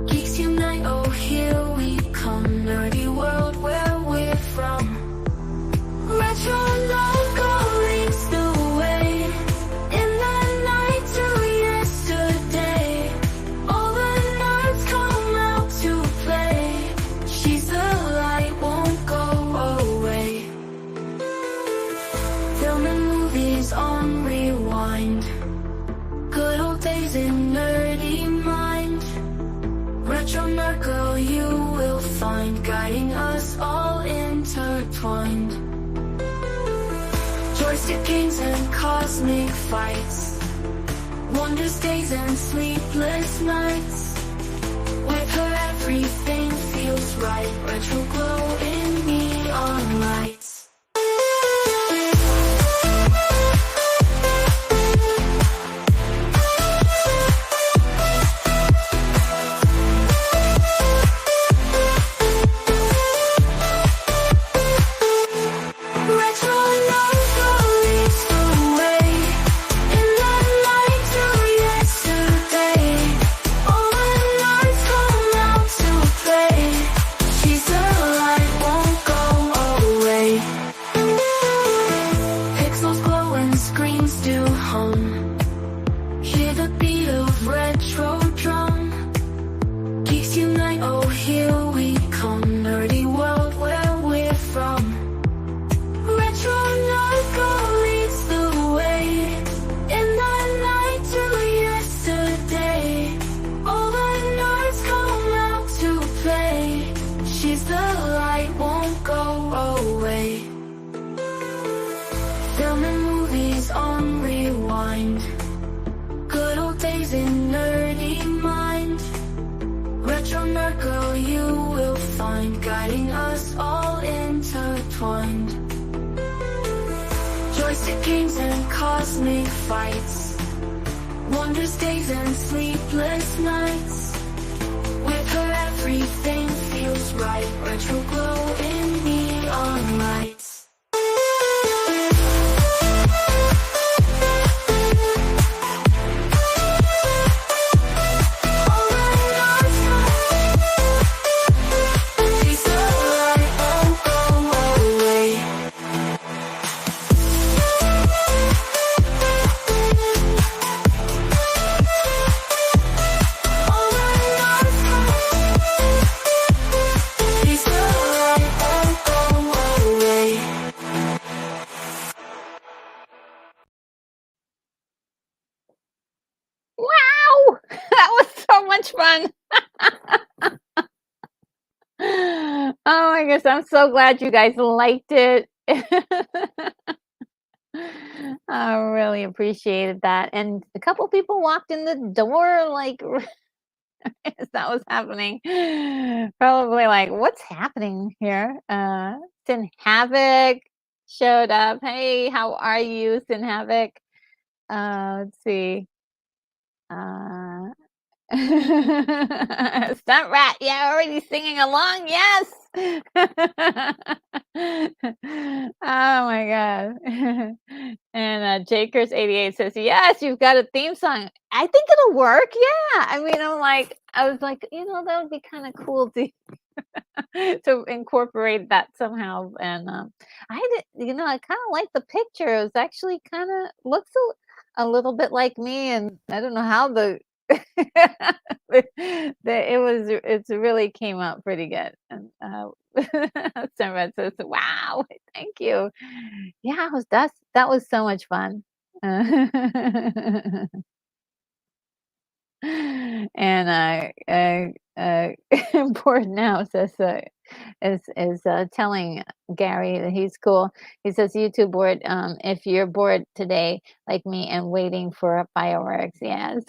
S2: Geeks unite, oh here we come. Nerdy world where we're from. Retro logo leads the way. In the night to yesterday, all the nerds come out to play. She's the light, won't go away. Film and movies on rewind. Good old days in nerdy mind. Retro nerd girl you will find, guiding us all intertwined. Joystick games and cosmic fights. Wondrous days and sleepless nights. With her everything feels right. Retro glow in neon lights. Guiding us all intertwined. Joystick games and cosmic fights. Wondrous days and sleepless nights. With her everything feels right. Retro glow in neon lights.
S1: Wow! That was so much fun. Oh my goodness, I'm so glad you guys liked it. I really appreciated that. And a couple people walked in the door like as that was happening. Probably like, what's happening here? Sin Havoc showed up. Hey, how are you, Sin Havoc? Let's see. Stunt Rat, yeah, already singing along, yes. Oh my god. And Jakers88 says, yes, you've got a theme song. I think it'll work. Yeah, I mean, I was like, that would be kind of cool to to incorporate that somehow. And I did, I kind of like the picture. It was actually kind of looks a little bit like me, and I don't know how the it really came out pretty good. And Sunred says, wow, thank you. Yeah, that was so much fun. And bored now says is telling Gary that he's cool. He says, "You too bored. If you're bored today, like me, and waiting for fireworks, yes."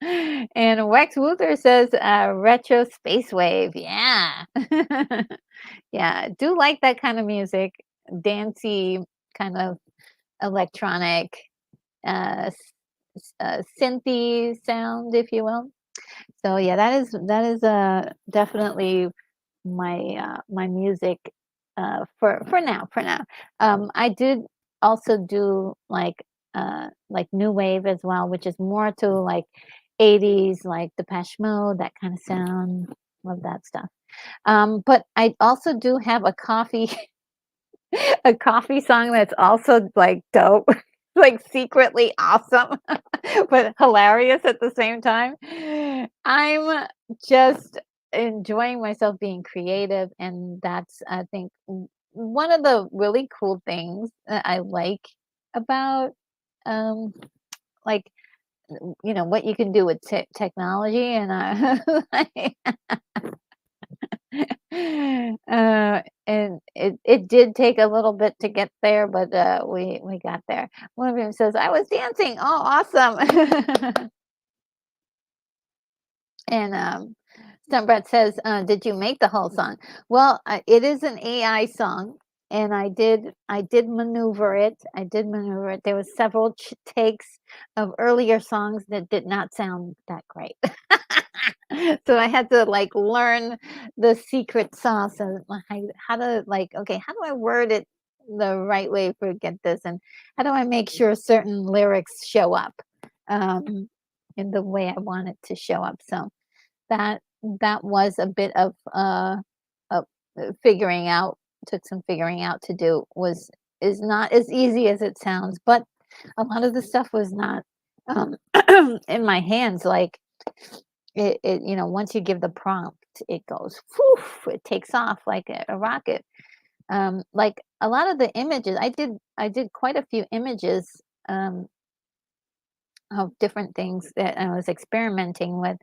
S1: And Wax Luther says, "Retro space wave, yeah." Yeah, I do like that kind of music, dancey kind of electronic, synthy sound, if you will. So yeah, that is definitely my music for now. I did also do like like new wave as well, which is more to like 80s, like Depeche Mode, that kind of sound. Love that stuff. But I also do have a coffee a coffee song that's also like dope, like secretly awesome, but hilarious at the same time. I'm just enjoying myself being creative, and that's, I think, one of the really cool things that I like about, um, like, what you can do with technology, and and it did take a little bit to get there, but, we got there. One of them says, "I was dancing." Oh, awesome. And, Sunbret says, "Did you make the whole song?" Well, it is an AI song, and I did maneuver it. I did maneuver it. There was several takes of earlier songs that did not sound that great. So I had to, like, learn the secret sauce of how to, like, okay, how do I word it the right way for get this, and how do I make sure certain lyrics show up, um, in the way I want it to show up, so that that was a bit of figuring out, took some figuring out to do, was is not as easy as it sounds, but a lot of the stuff was not, um, in my hands, like, once you give the prompt, it goes, "Whoof," it takes off like a rocket. Like, a lot of the images I did quite a few images, of different things that I was experimenting with,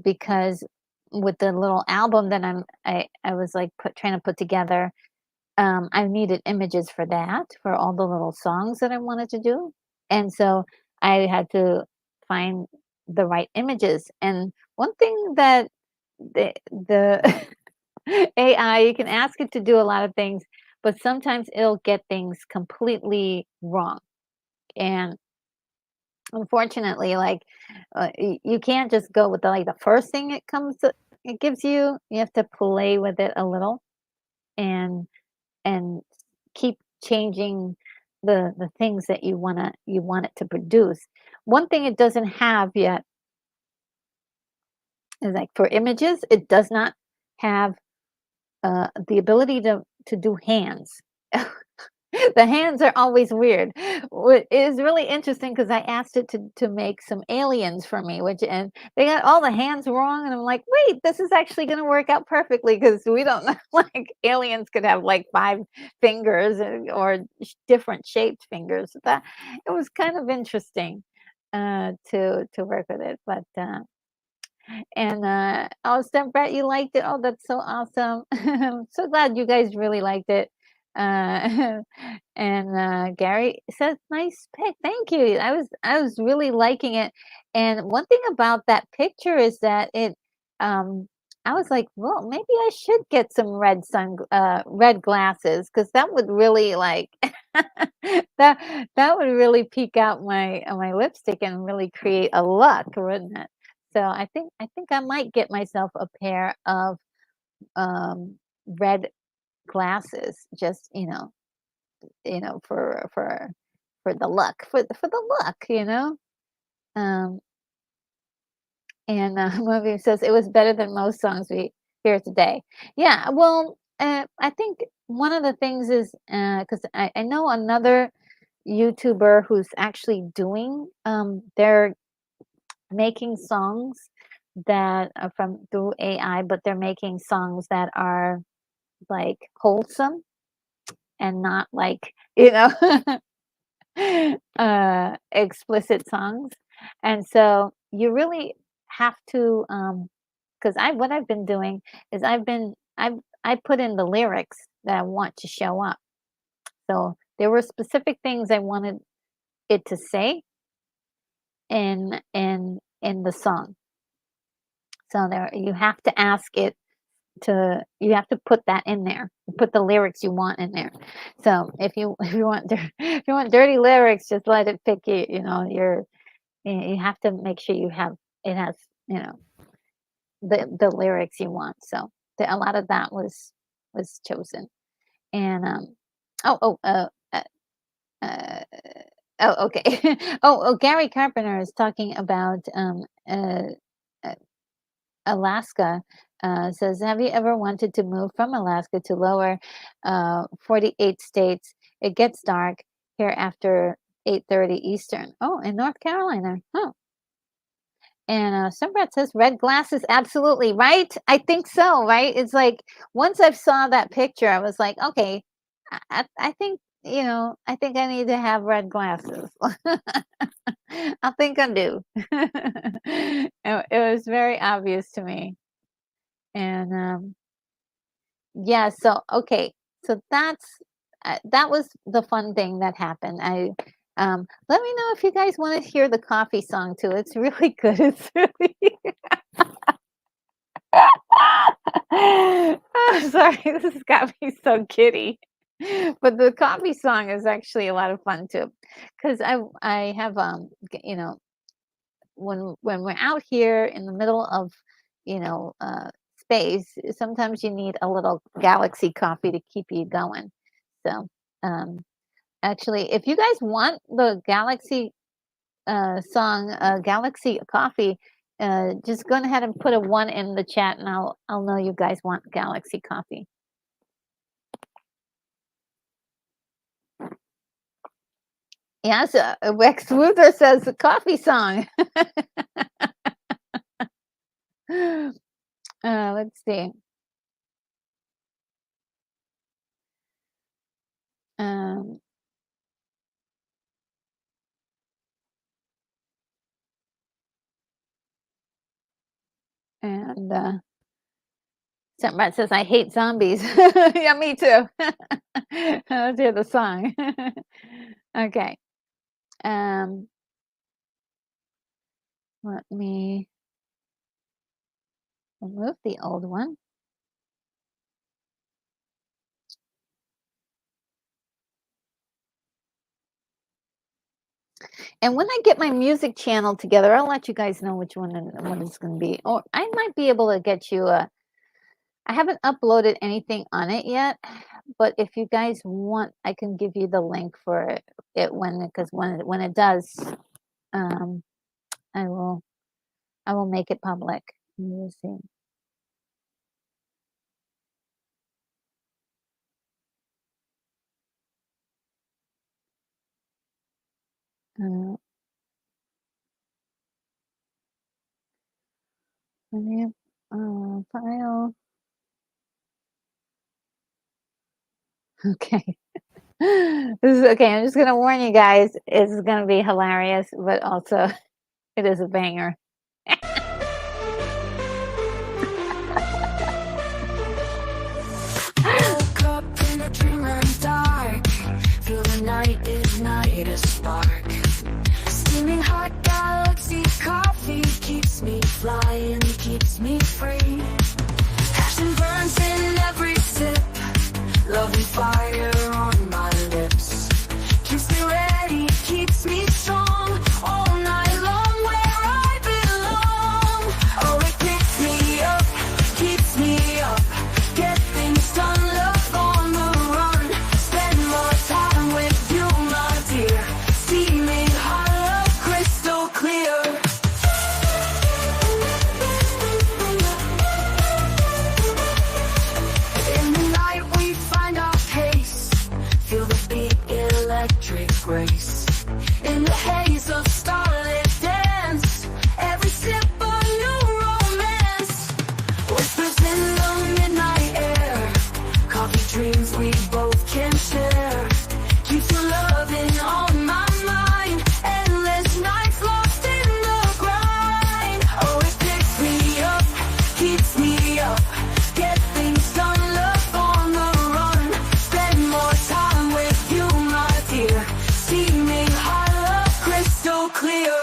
S1: because with the little album that I was like trying to put together, I needed images for that, for all the little songs that I wanted to do, and so I had to find the right images. And one thing that the AI, you can ask it to do a lot of things, but sometimes it'll get things completely wrong. And unfortunately, like, you can't just go with the first thing it gives you. You have to play with it a little, and and keep changing the things that you want it to produce. One thing it doesn't have yet is, like, for images, it does not have, the ability to do hands. The hands are always weird. What is really interesting, because I asked it to make some aliens for me, which, and they got all the hands wrong, and I'm like, "Wait, this is actually gonna work out perfectly, because we don't know, like, aliens could have, like, 5 fingers, or different shaped fingers." That it was kind of interesting, to work with it, but, and, oh, Steph Brett, you liked it? Oh, that's so awesome. I'm so glad you guys really liked it. Uh, and, Gary says, "Nice pick, thank you." I was really liking it, and one thing about that picture is that I was like, "Well, maybe I should get some red glasses, because that would really, like, that would really peek out my lipstick and really create a look, wouldn't it?" So I think I might get myself a pair of, red glasses, just, for the look, for the look. Um, and, Movie says, "It was better than most songs we hear today." Yeah, well, I think one of the things is, because I know another YouTuber who's actually doing, they're making songs that are from through AI, but they're making songs that are, like, wholesome, and not, like, explicit songs. And so you really have to, because what I've been doing is I put in the lyrics that I want to show up. So there were specific things I wanted it to say in the song. So there, you have to ask it to, you have to put that in there, put the lyrics you want in there. So if you want if you want dirty lyrics, just let it pick you. You have to make sure it has, you know the lyrics you want. So a lot of that was chosen. And oh, uh, uh Oh, okay. Oh, Gary Carpenter is talking about uh, Alaska. Says, have you ever wanted to move from Alaska to lower 48 states? It gets dark here after 8:30 Eastern. Oh, in North Carolina. Oh, and Sunbrat says red glasses, absolutely right. I think so. Right? It's like once I saw that picture, I was like, okay, I think I think I need to have red glasses. I think I do. It was very obvious to me, and yeah. So okay, so that was the fun thing that happened. Let me know if you guys want to hear the coffee song too. It's really good. It's really I'm sorry, this has got me so giddy. But the coffee song is actually a lot of fun too, because I have when we're out here in the middle of space, sometimes you need a little galaxy coffee to keep you going. So um, actually, if you guys want the galaxy song, Galaxy Coffee, just go ahead and put a 1 in the chat, and I'll know you guys want Galaxy Coffee. Yes, Rex Luther says the coffee song. Let's see. Um, and Somebody says, I hate zombies. Yeah, me too. Let's hear the song. Okay. Let me remove the old one. And when I get my music channel together, I'll let you guys know which one and what it's going to be. Or I might be able to get you I haven't uploaded anything on it yet, but if you guys want, I can give you the link for it because when it does, I will make it public. Let me see. Let me file. Okay. This is okay. I'm just gonna warn you guys. It's gonna be hilarious, but also it is a banger.
S2: Woke up in a dreamland dark. Feel the night ignite a spark. Steaming hot galaxy coffee keeps me flying, keeps me free. Passion burns in every sip. Love and fire on my lips. Keeps me ready, keeps me strong. All night long where I belong. Oh, it picks me up, keeps me up. Get things done, love on the run. Spend more time with you, my dear. Steaming hot, love crystal clear. In the night we find our pace. Feel the beat, electric grace. In the haze of starlit dance. Every sip a new romance. Whispers in the midnight air. Coffee dreams we both can share. Keeps your loving on my mind. Endless nights lost in the grind. Oh, it picks me up, keeps me up. Get things done, love on the run. Spend more time with you, my dear. Steaming hot, love crystal clear.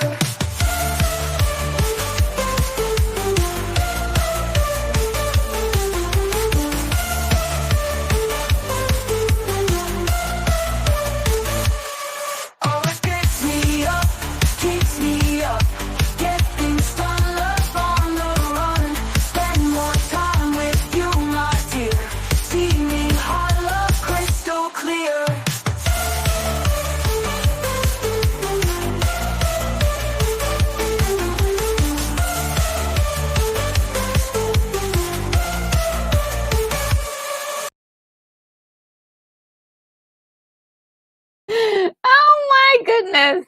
S2: Oh, it picks me up, keeps me up. Get things done, love on the run. Spend more time with you, my dear. Steaming hot, love crystal clear.
S1: goodness.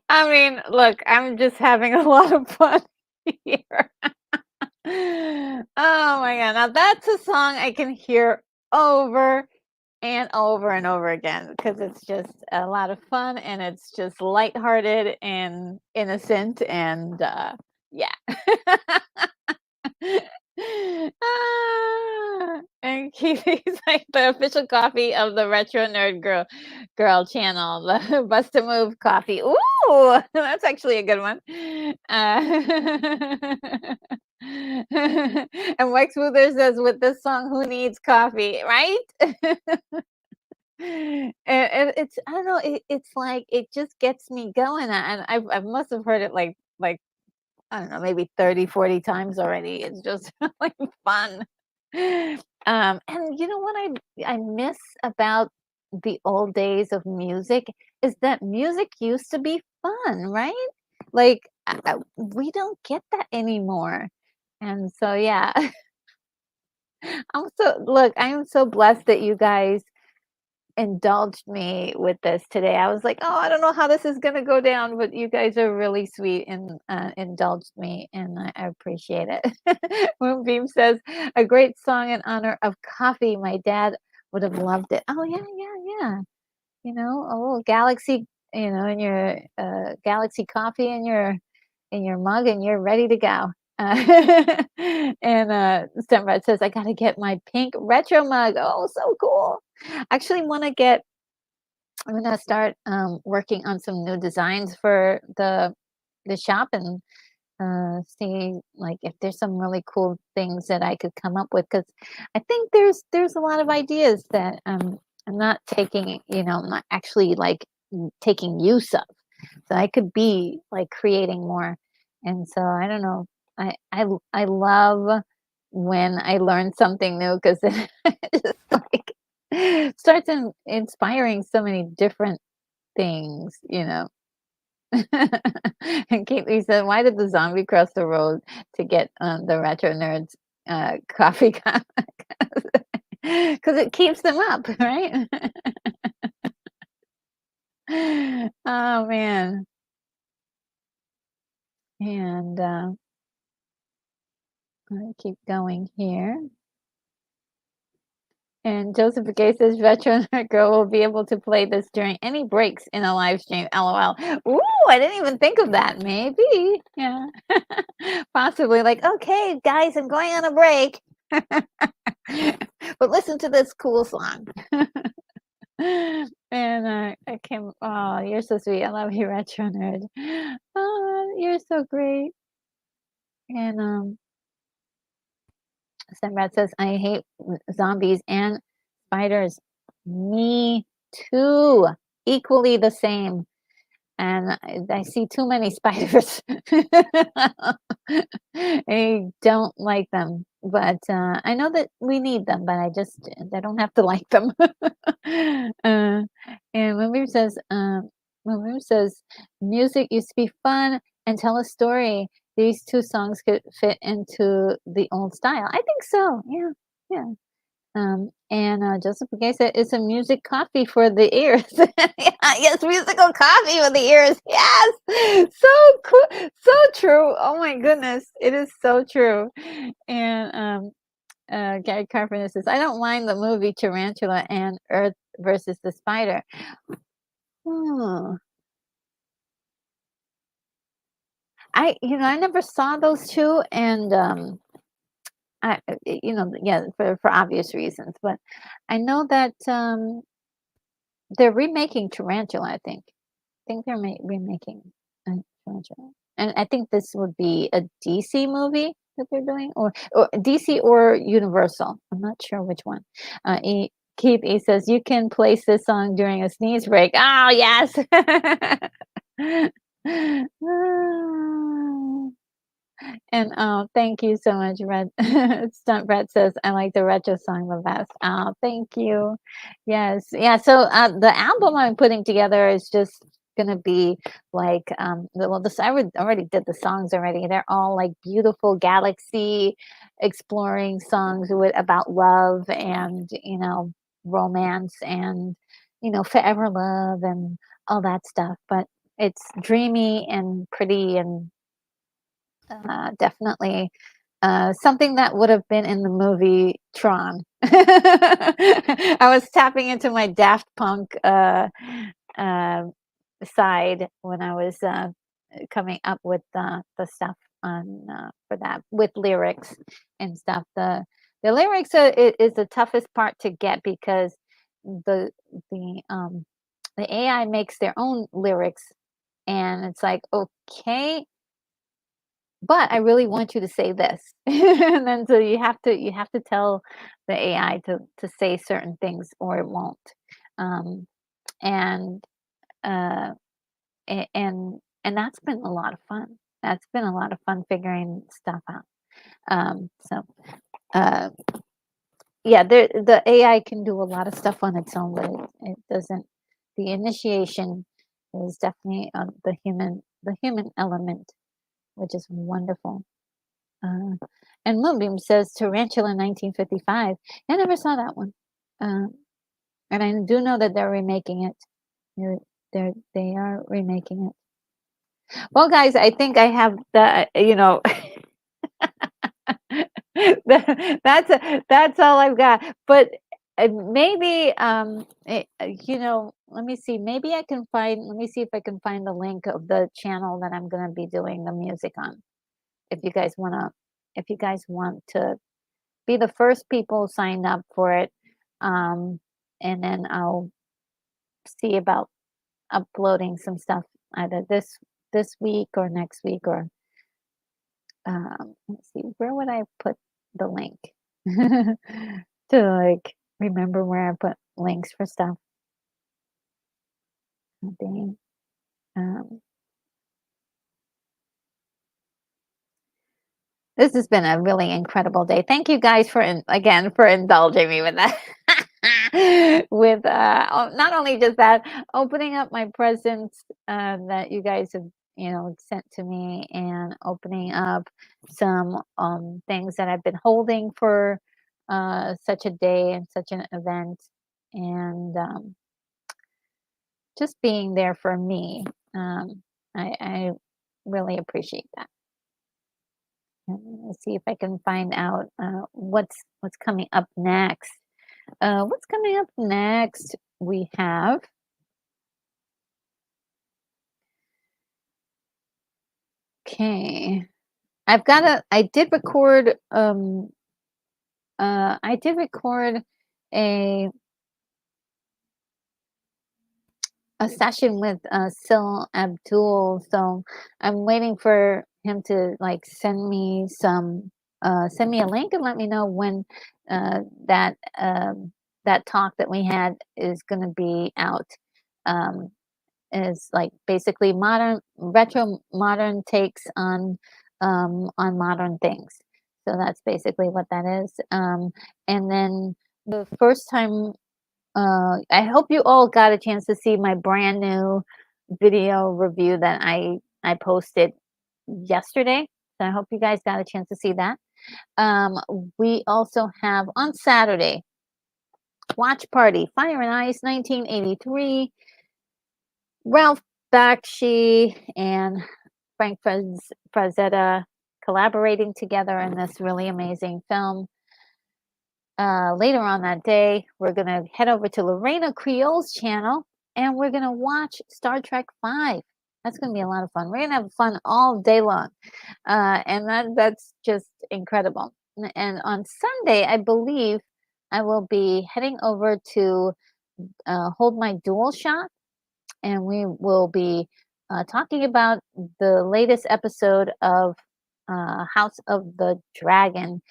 S1: I mean, look, I'm just having a lot of fun here. Oh my god, now that's a song I can hear over and over and over again because it's just a lot of fun and it's just lighthearted and innocent and yeah. And Kiwi's like the official coffee of the Retro Nerd Girl channel, the Bust a Move coffee. Ooh, that's actually a good one. And Wax Smoother says, with this song, who needs coffee, right? And it's I don't know, it's like it just gets me going, and I must have heard it like I don't know, maybe 30, 40 times already. It's just really fun. And you know what I miss about the old days of music is that music used to be fun, right? Like we don't get that anymore. And so yeah, I am so blessed that you guys indulged me with this today. I was like, "Oh, I don't know how this is gonna go down," but you guys are really sweet and, indulged me, and I appreciate it. Moonbeam says, "A great song in honor of coffee. My dad would have loved it." Oh, yeah, yeah, yeah. You know, a little Galaxy, in your, Galaxy coffee in your mug, and you're ready to go. And, Stemrod says, "I gotta get my pink retro mug." Oh, so cool. Actually wanna get I'm gonna start, working on some new designs for the shop and, see, like, if there's some really cool things that I could come up with because I think there's a lot of ideas that, I'm not taking, I'm not actually, like, taking use of. So I could be, like, creating more, and so I don't know. I love when I learn something new 'cause it it's like starts inspiring so many different things. And Kate said, "Why did the zombie cross the road to get, the retro nerds, coffee cup?" 'Cause it keeps them up, right? Oh, man. And, let me keep going here. And Joseph Gay says, "Veteran Girl will be able to play this during any breaks in a live stream, LOL." Ooh, I didn't even think of that. Maybe, yeah. Possibly like, "Okay, guys, I'm going on a break, but listen to this cool song." And, I came oh, you're so sweet. I love you, Retro Nerd. Oh, you're so great. And, Sunrat says, "I hate zombies and spiders." Me too. Equally the same. And I see too many spiders. I don't like them, but I know that we need them, but I don't have to like them. And Mamoon says, "Music used to be fun and tell a story. These two songs could fit into the old style." I think so. Yeah, yeah. And Joseph Gay said, "It's a music coffee for the ears." Yeah, yes, musical coffee for the ears. Yes, so cool, so true. Oh my goodness, it is so true. And Gary Carpenter says, "I don't mind the movie Tarantula and Earth versus the Spider." Hmm. I never saw those two, and yeah, for obvious reasons, but I know that they're remaking Tarantula, I think. I think they're remaking Tarantula, and I think this would be a DC movie that they're doing, or DC or Universal. I'm not sure which one. Keith E says you can place this song during a sneeze break. Oh yes. And, thank you so much, Red. Stunt Brett says, "I like the retro song the best." Oh, thank you. Yes. Yeah, so, the album I'm putting together is just gonna be like, well, this I already did the songs already. They're all, like, beautiful galaxy exploring songs about love and, romance and, forever love and all that stuff. But it's dreamy and pretty and definitely something that would have been in the movie Tron. I was tapping into my Daft Punk uh, side when I was coming up with the stuff on for that with lyrics and stuff. The lyrics is the toughest part to get because the the um, the AI makes their own lyrics, and it's like, okay, but I really want you to say this. And then so you have to tell the AI to say certain things or it won't. Um, and uh, and that's been a lot of fun. That's been a lot of fun figuring stuff out. So uh, yeah, the AI can do a lot of stuff on its own, but it doesn't. The initiation is definitely the human element, which is wonderful. Uh, and Moonbeam says Tarantula 1955. I never saw that one. And I do know that they're remaking it. They are remaking it. Well, guys, I think I have that's all I've got. But maybe let me see. Maybe I can find. Let me see if I can find the link of the channel that I'm going to be doing the music on. If you guys want to be the first people signed up for it, um, and then I'll see about uploading some stuff either this week or next week or let's see, where would I put the link to like remember where I put links for stuff. Oh, dang. Um, this has been a really incredible day. Thank you guys again for indulging me with that. With not only just that, opening up my presents that you guys have sent to me, and opening up some things that I've been holding for such a day and such an event, and just being there for me. I really appreciate that. Let's see if I can find out what's coming up next. What's coming up next? We have okay. I did record a a session with Sil Abdul, so I'm waiting for him to like send me a link and let me know when that talk that we had is going to be out. Um, is like basically retro modern takes on modern things. So that's basically what that is. And then the first time, I hope you all got a chance to see my brand new video review that I posted yesterday. So I hope you guys got a chance to see that. Um, we also have on Saturday, Watch Party, Fire and Ice 1983. Ralph Bakshi and Frank Frazetta collaborating together in this really amazing film. Later on that day, we're going to head over to Lorena Creole's channel and we're going to watch Star Trek 5. That's going to be a lot of fun. We're going to have fun all day long. And that's just incredible. And on Sunday, I believe I will be heading over to Hold My Dual Shot, and we will be talking about the latest episode of House of the Dragon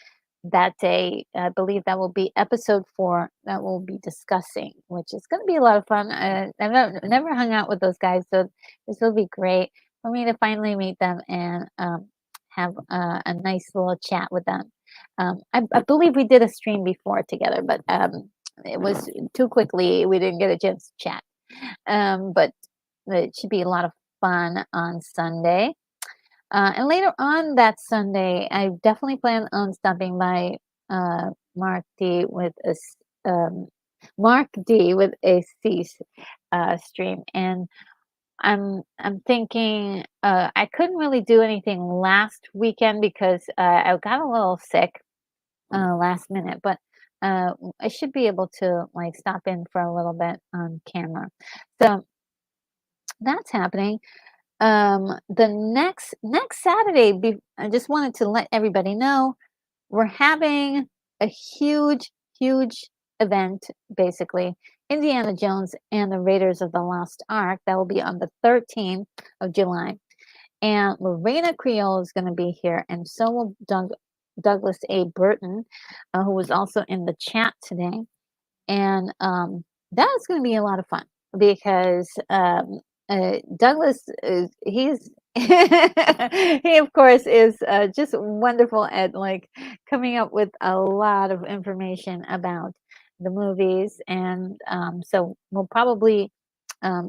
S1: that day. I believe that will be episode 4 that we'll be discussing, which is going to be a lot of fun. I've never hung out with those guys, so this will be great for me to finally meet them and have a nice little chat with them. I believe we did a stream before together, but it was too quickly. We didn't get a chance to chat. But it should be a lot of fun on Sunday. And later on that Sunday, I definitely plan on stopping by Marty with us Mark D with a C stream, and I'm thinking I couldn't really do anything last weekend because I got a little sick last minute, but I should be able to like stop in for a little bit on camera. So that's happening. The next Saturday, I just wanted to let everybody know we're having a huge event, basically. Indiana Jones and the Raiders of the Lost Ark. That will be on the 13th of July. And Lorena Creole is going to be here, and so will Douglas A. Burton, who was also in the chat today. And that's going to be a lot of fun because Douglas, he's he of course is just wonderful at like coming up with a lot of information about the movies, and so we'll probably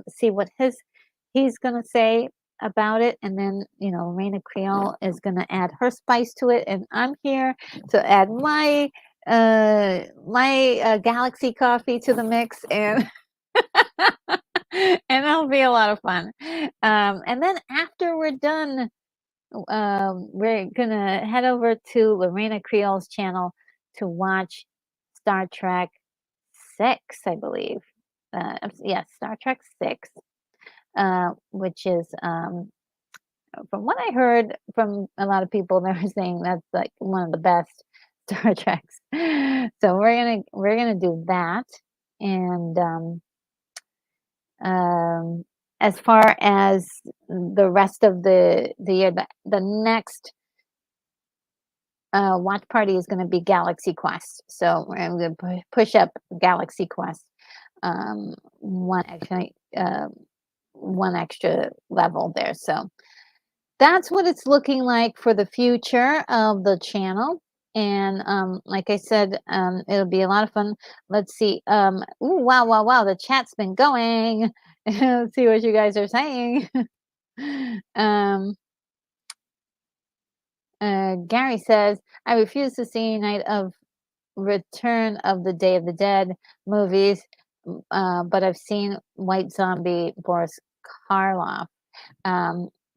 S1: see what he's going to say about it, and then Raina Creole is going to add her spice to it, and I'm here to add my Galaxy coffee to the mix, and and that'll be a lot of fun. And then after we're done, we're gonna head over to Lorena Creole's channel to watch Star Trek 6, I believe. Yes, Star Trek 6, which is from what I heard from a lot of people, they were saying that's like one of the best Star Treks. So we're gonna do that, and as far as the rest of the year, the next watch party is going to be Galaxy Quest. So I'm going to push up Galaxy Quest one extra level there. So that's what it's looking like for the future of the channel. And like I said, it'll be a lot of fun. Let's see. Ooh, wow. The chat's been going. Let's see what you guys are saying. Gary says, I refuse to see Night of Return of the Day of the Dead movies, but I've seen White Zombie, Boris Karloff.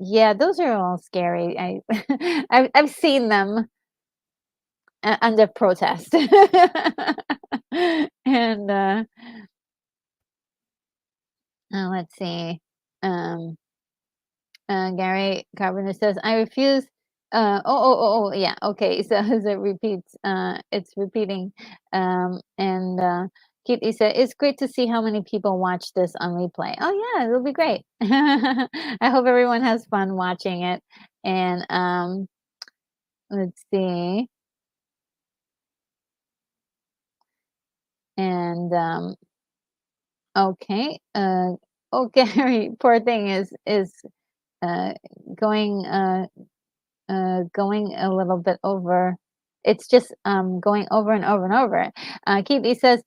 S1: Yeah, those are all scary. I've seen them under protest, and let's see. Gary Carpenter says, I refuse. Yeah, okay. So as it repeats, it's repeating. And Kitty said, it's great to see how many people watch this on replay. Oh, yeah, it'll be great. I hope everyone has fun watching it. And let's see. And okay. Gary, poor thing is going going a little bit over. It's just going over and over and over. Keith says,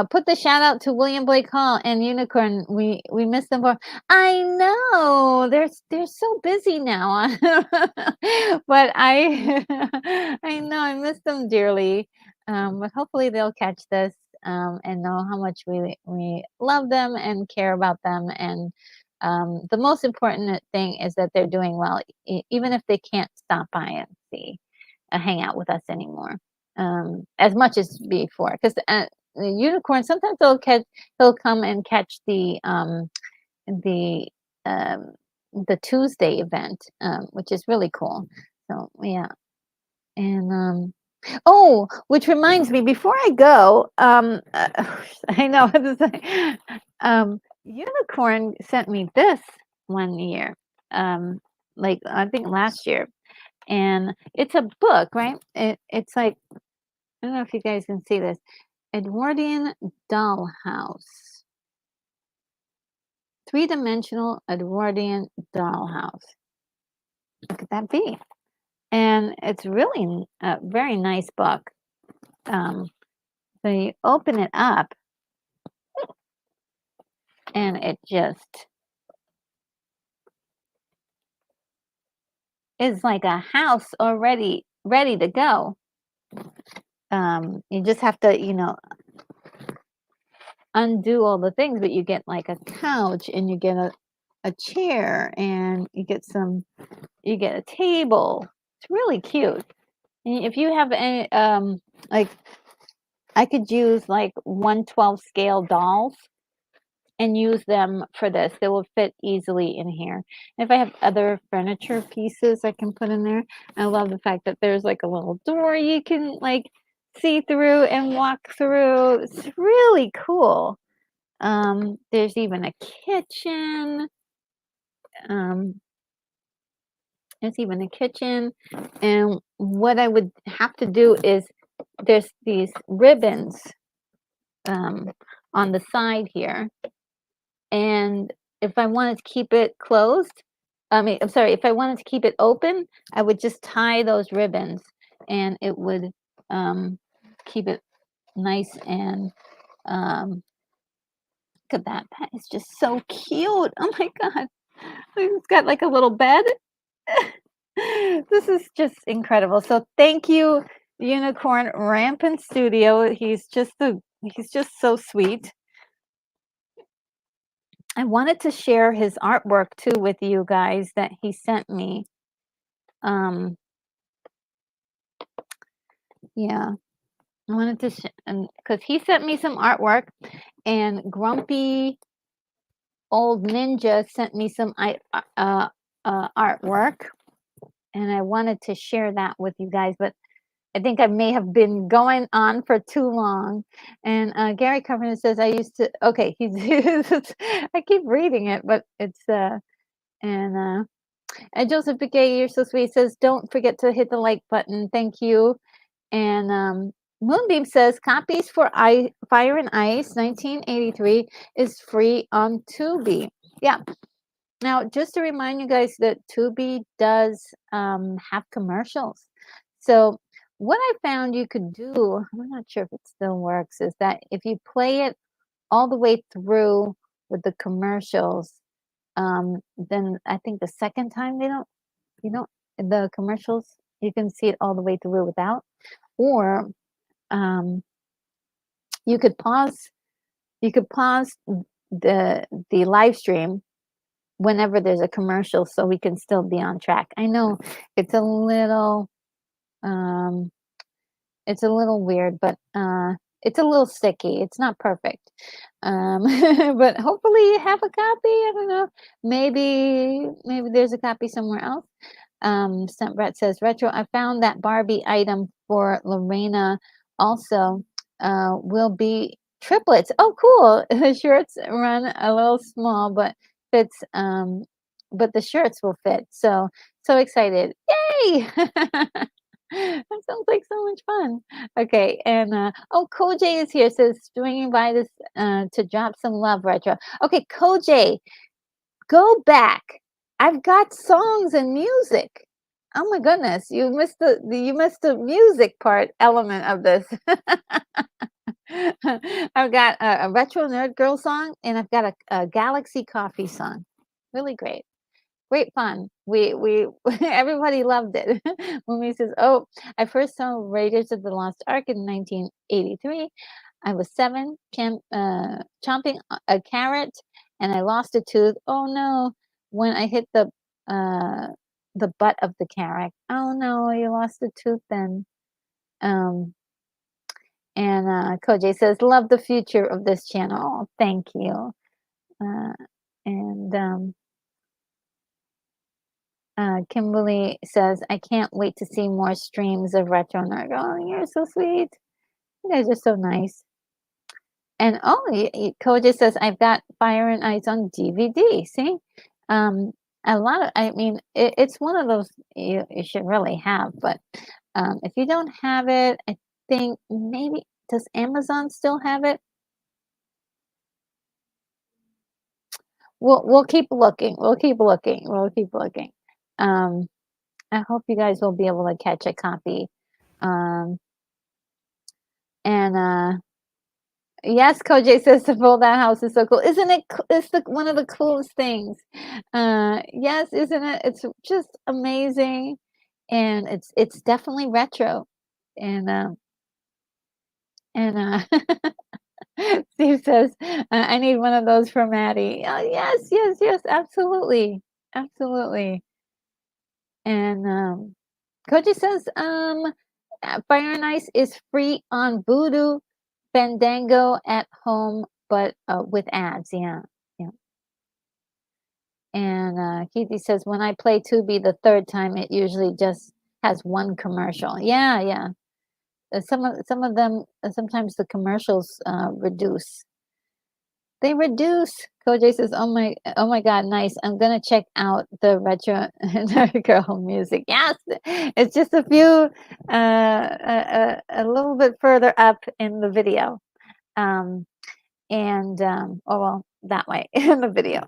S1: put the shout out to William Blake Hall and Unicorn. We miss them for. I know they're so busy now, but I I know I miss them dearly. But hopefully they'll catch this and know how much we love them and care about them. And the most important thing is that they're doing well, even if they can't stop by and see, hang out with us anymore, as much as before. Because the unicorn, sometimes he'll come and catch the the Tuesday event, which is really cool. So yeah, and oh, which reminds me, before I go, I know what to say. Unicorn sent me this one year, like I think last year, and it's a book, right? It's like, I don't know if you guys can see this, Edwardian dollhouse, 3-dimensional Edwardian dollhouse. Look at that be, and it's really a very nice book. So you open it up, and it just is like a house already ready to go. You just have to, undo all the things, but you get like a couch and you get a chair and you get a table. It's really cute. And if you have any like I could use like 1/12 scale dolls and use them for this. They will fit easily in here. And if I have other furniture pieces I can put in there, I love the fact that there's like a little door you can like see through and walk through. It's really cool. There's even a kitchen. Um, there's even a kitchen. And what I would have to do is there's these ribbons um, on the side here. And if I wanted to keep it closed, I mean, I'm sorry, if I wanted to keep it open, I would just tie those ribbons and it would keep it nice and um, look at that. That is just so cute. Oh my God. It's got like a little bed. This is just incredible. So thank you, Unicorn Rampant Studio. He's just so sweet. I wanted to share his artwork too with you guys that he sent me. Um, yeah, I wanted to, because he sent me some artwork, and Grumpy Old Ninja sent me some artwork, and I wanted to share that with you guys, but I think I may have been going on for too long. And Gary Covenant says, I used to, okay, he's, I keep reading it, but it's, and Joseph Begay, you're so sweet, says, don't forget to hit the like button. Thank you. And Moonbeam says, copies for Fire and Ice 1983 is free on Tubi. Yeah. Now, just to remind you guys that Tubi does have commercials. So what I found you could do, I'm not sure if it still works, is that if you play it all the way through with the commercials, then I think the second time you don't, the commercials, you can see it all the way through without, or um, you could pause, the live stream whenever there's a commercial so we can still be on track. I know it's a little, um, it's a little weird, but it's a little sticky. It's not perfect. But hopefully you have a copy. I don't know. Maybe there's a copy somewhere else. Stunt Brett says, Retro, I found that Barbie item for Lorena also will be triplets. Oh, cool. The shirts run a little small, but fits, but the shirts will fit. So excited. Yay! That sounds like so much fun. Okay, and oh, Koj is here. Says swinging by this to drop some love, Retro. Okay, Koj, go back. I've got songs and music. Oh my goodness, you missed the music part element of this. I've got a retro nerd girl song, and I've got a Galaxy Coffee song. Really great. Great fun. We everybody loved it. Mumi says, "Oh, I first saw Raiders of the Lost Ark in 1983. I was 7, chomping a carrot, and I lost a tooth. Oh no! When I hit the butt of the carrot. Oh no, you lost a tooth then." Um, and Koj says, "Love the future of this channel. Oh, thank you." Uh, and Kimberly says, I can't wait to see more streams of Retro Nerd. Oh, you're so sweet. You guys are so nice. And Koja says, I've got Fire and Ice on DVD. See? A lot of, I mean, it's one of those you should really have, but if you don't have it, I think maybe, does Amazon still have it? We'll keep looking. We'll keep looking. We'll keep looking. I hope you guys will be able to catch a copy. And yes, Koj says to fold that house is so cool. Isn't it? It's one of the coolest things. Yes, isn't it? It's just amazing, and it's definitely retro, and Steve says, "I need one of those for Maddie." Oh, yes, yes, yes, absolutely, absolutely. And Koji says, Fire and Ice is free on Voodoo, Fandango at home, but with ads. Yeah, yeah. And Keithy says, when I play Tubi the third time, it usually just has one commercial. Yeah, yeah. Some of them sometimes the commercials reduce. They reduce. Koj says, oh my God, nice. I'm gonna check out the retro girl music. Yes, it's just a few, a little bit further up in the video, and oh well, that way in the video.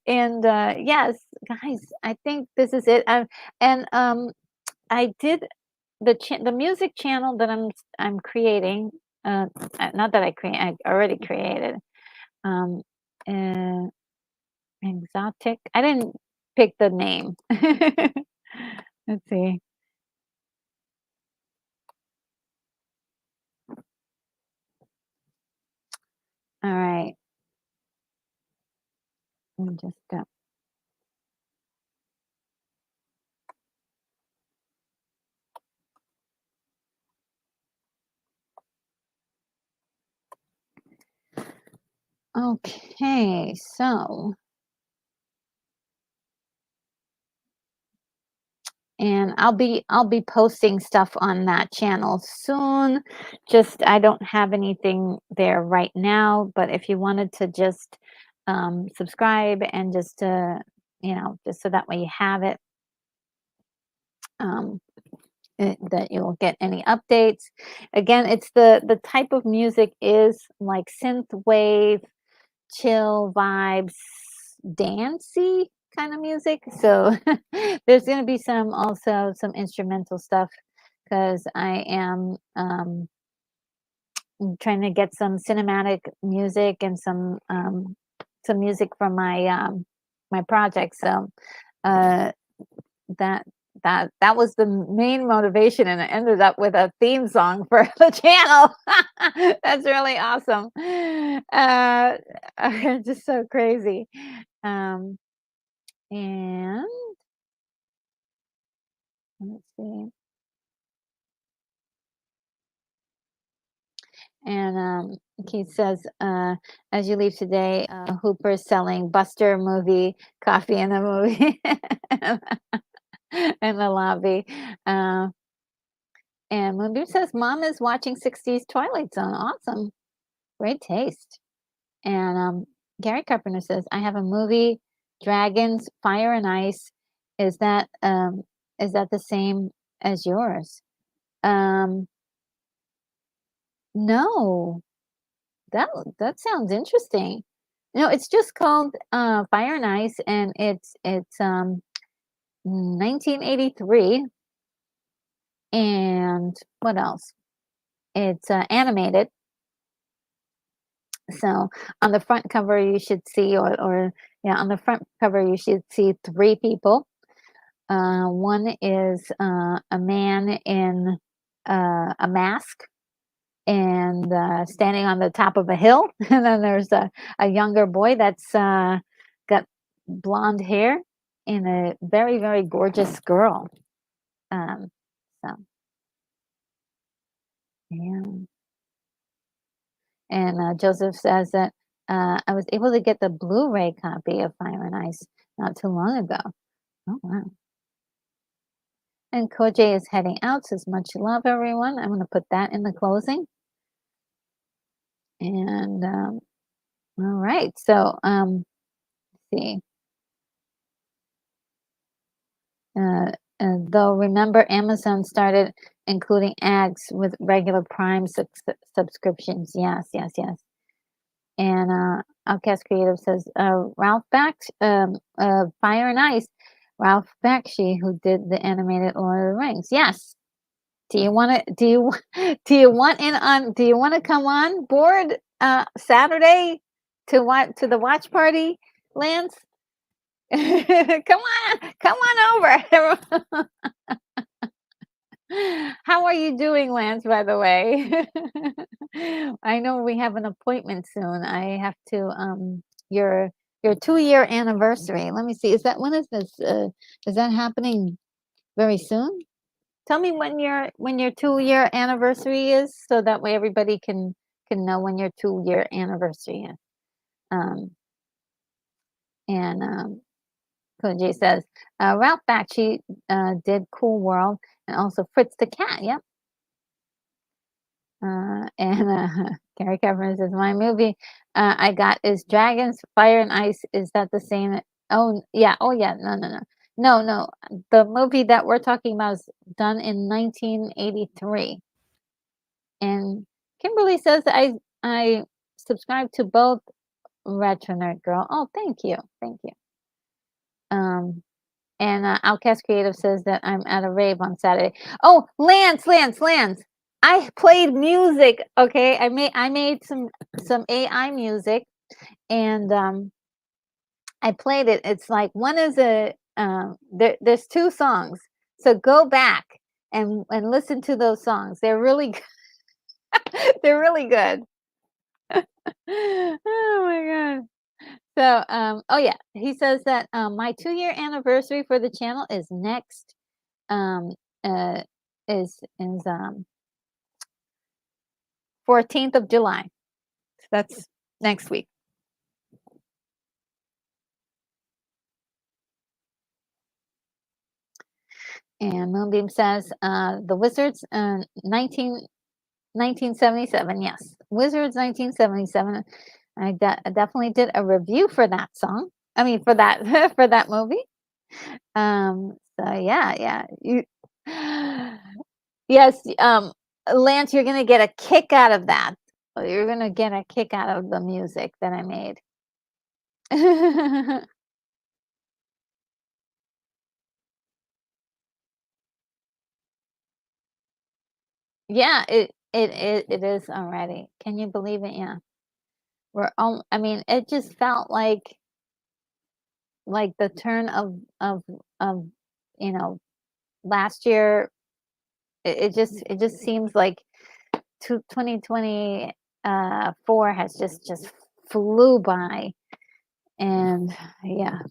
S1: And yes, guys, I think this is it. And I did the music channel that I'm creating. Not that I already created. Um, uh, exotic. I didn't pick the name. Let's see. All right. Let me just go. Okay, so and I'll be posting stuff on that channel soon. Just I don't have anything there right now, but if you wanted to just subscribe and just just so that way you have it, um, that you'll get any updates. Again, it's the type of music is like synth wave, chill vibes, dancey kind of music. So there's going to be some instrumental stuff because I am trying to get some cinematic music and some music from my project. So uh, that that was the main motivation, and it ended up with a theme song for the channel. That's really awesome. Just so crazy. Um, and let's see. And Keith says, as you leave today, Hooper's selling Buster movie, coffee in the movie in the lobby. Uh, and Moonbeam says, Mom is watching 60s Twilight Zone. Awesome. Great taste. And Gary Carpenter says, I have a movie, Dragons, Fire and Ice. Is that the same as yours? Um, no, that sounds interesting. No, it's just called Fire and Ice, and it's 1983. And what else? It's animated. So on the front cover, you should see, or yeah, on the front cover, you should see three people. One is a man in a mask and standing on the top of a hill, and then there's a younger boy that's got blonde hair and a very very gorgeous girl. Um, so yeah. And Joseph says that I was able to get the Blu-ray copy of Fire and Ice not too long ago. Oh, wow. And Koje is heading out, says much love, everyone. I'm going to put that in the closing. And all right, so let's see. Though remember, Amazon started including ads with regular Prime subscriptions. Yes, yes, yes. And Outcast Creative says Ralph Bakshi, Fire and Ice, Ralph Bakshi, who did the animated Lord of the Rings. Yes. Do you want to? Do you want in on? Do you want to come on board Saturday to the watch party, Lance? Come on over. How are you doing, Lance, by the way? I know we have an appointment soon. I have to, your 2-year anniversary. Let me see. Is that when is this? Is that happening very soon? Tell me when your 2-year anniversary is, so that way everybody can know when your 2-year anniversary is. Um, and Koji says, Ralph Bakshi did Cool World and also Fritz the Cat. Yep. And Gary Cameron says, my movie I got is Dragons, Fire and Ice. Is that the same? Oh, yeah. Oh, yeah. No, no, no. No, no. The movie that we're talking about is done in 1983. And Kimberly says, I subscribe to both Retro Nerd Girl. Oh, thank you. Thank you. And Outcast Creative says that I'm at a rave on Saturday. Oh, Lance. I played music. Okay, I made some AI music, and I played it. It's like one is there's 2 songs. So go back and listen to those songs. They're really they're really good. Oh my god. So, oh yeah, he says that my 2-year anniversary for the channel is next um is 14th of July. So that's next week. And Moonbeam says the Wizards 1977. Yes, Wizards 1977. I definitely did a review for that song. I mean for that for that movie. So yeah. You yes, Lance, you're gonna get a kick out of that. You're gonna get a kick out of the music that I made. Yeah, it is already. Can you believe it? Yeah. I mean, it just felt like the turn of you know, last year. It just seems like 2020 4 has just flew by, and yeah,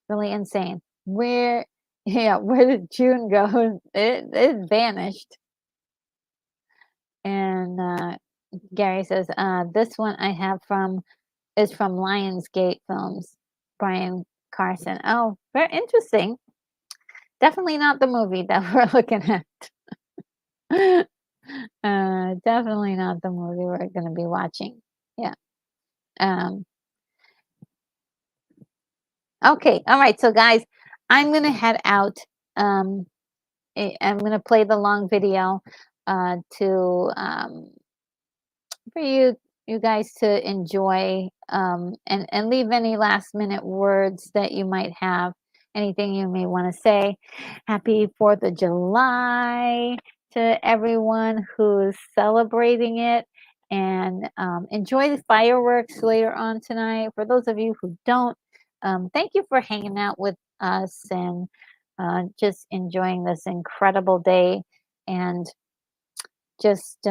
S1: really insane. Where yeah, where did June go? It vanished. And Gary says, this one I have is from Lionsgate Films, Brian Carson. Oh, very interesting. Definitely not the movie that we're looking at. Definitely not the movie we're going to be watching. Yeah. Um, okay. All right. So, guys, I'm going to head out. Um, I'm going to play the long video to for you guys to enjoy and leave any last minute words that you might have, anything you may want to say. Happy 4th of July to everyone who's celebrating it, and enjoy the fireworks later on tonight. For those of you who don't, thank you for hanging out with us and just enjoying this incredible day, and just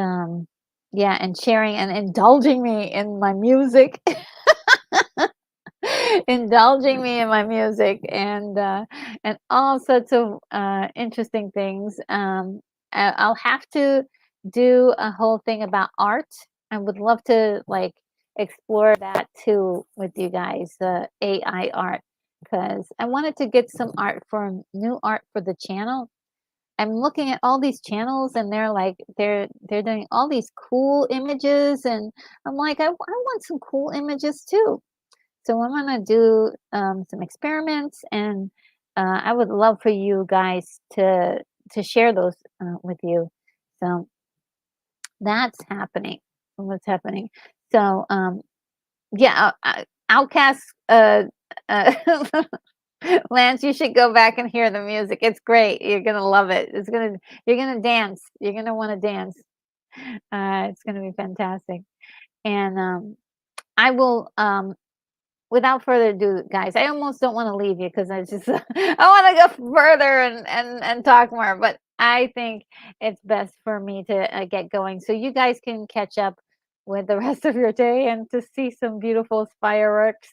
S1: yeah, and sharing and indulging me in my music. Indulging me in my music and all sorts of interesting things. I'll have to do a whole thing about art. I would love to like explore that too with you guys, the AI art, because I wanted to get some art for new art for the channel. I'm looking at all these channels and they're doing all these cool images, and I'm like, I want some cool images too. So I'm gonna do some experiments, and I would love for you guys to share those with you. So that's happening. What's happening? So yeah, Outcast. Uh, Lance, you should go back and hear the music. It's great. You're gonna love it. You're gonna dance. You're gonna want to dance. It's gonna be fantastic. And I will without further ado, guys, I almost don't want to leave you because I just I want to go further and talk more. But I think it's best for me to get going so you guys can catch up with the rest of your day and to see some beautiful fireworks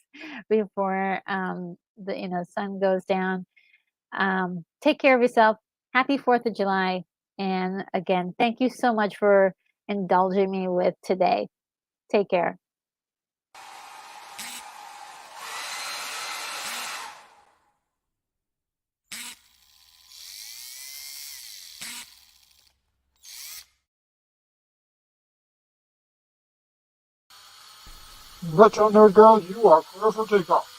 S1: before the sun goes down. Take care of yourself. Happy 4th of July. And again, thank you so much for indulging me with today. Take care.
S3: Retro Nerd Girl, you are clear for takeoff.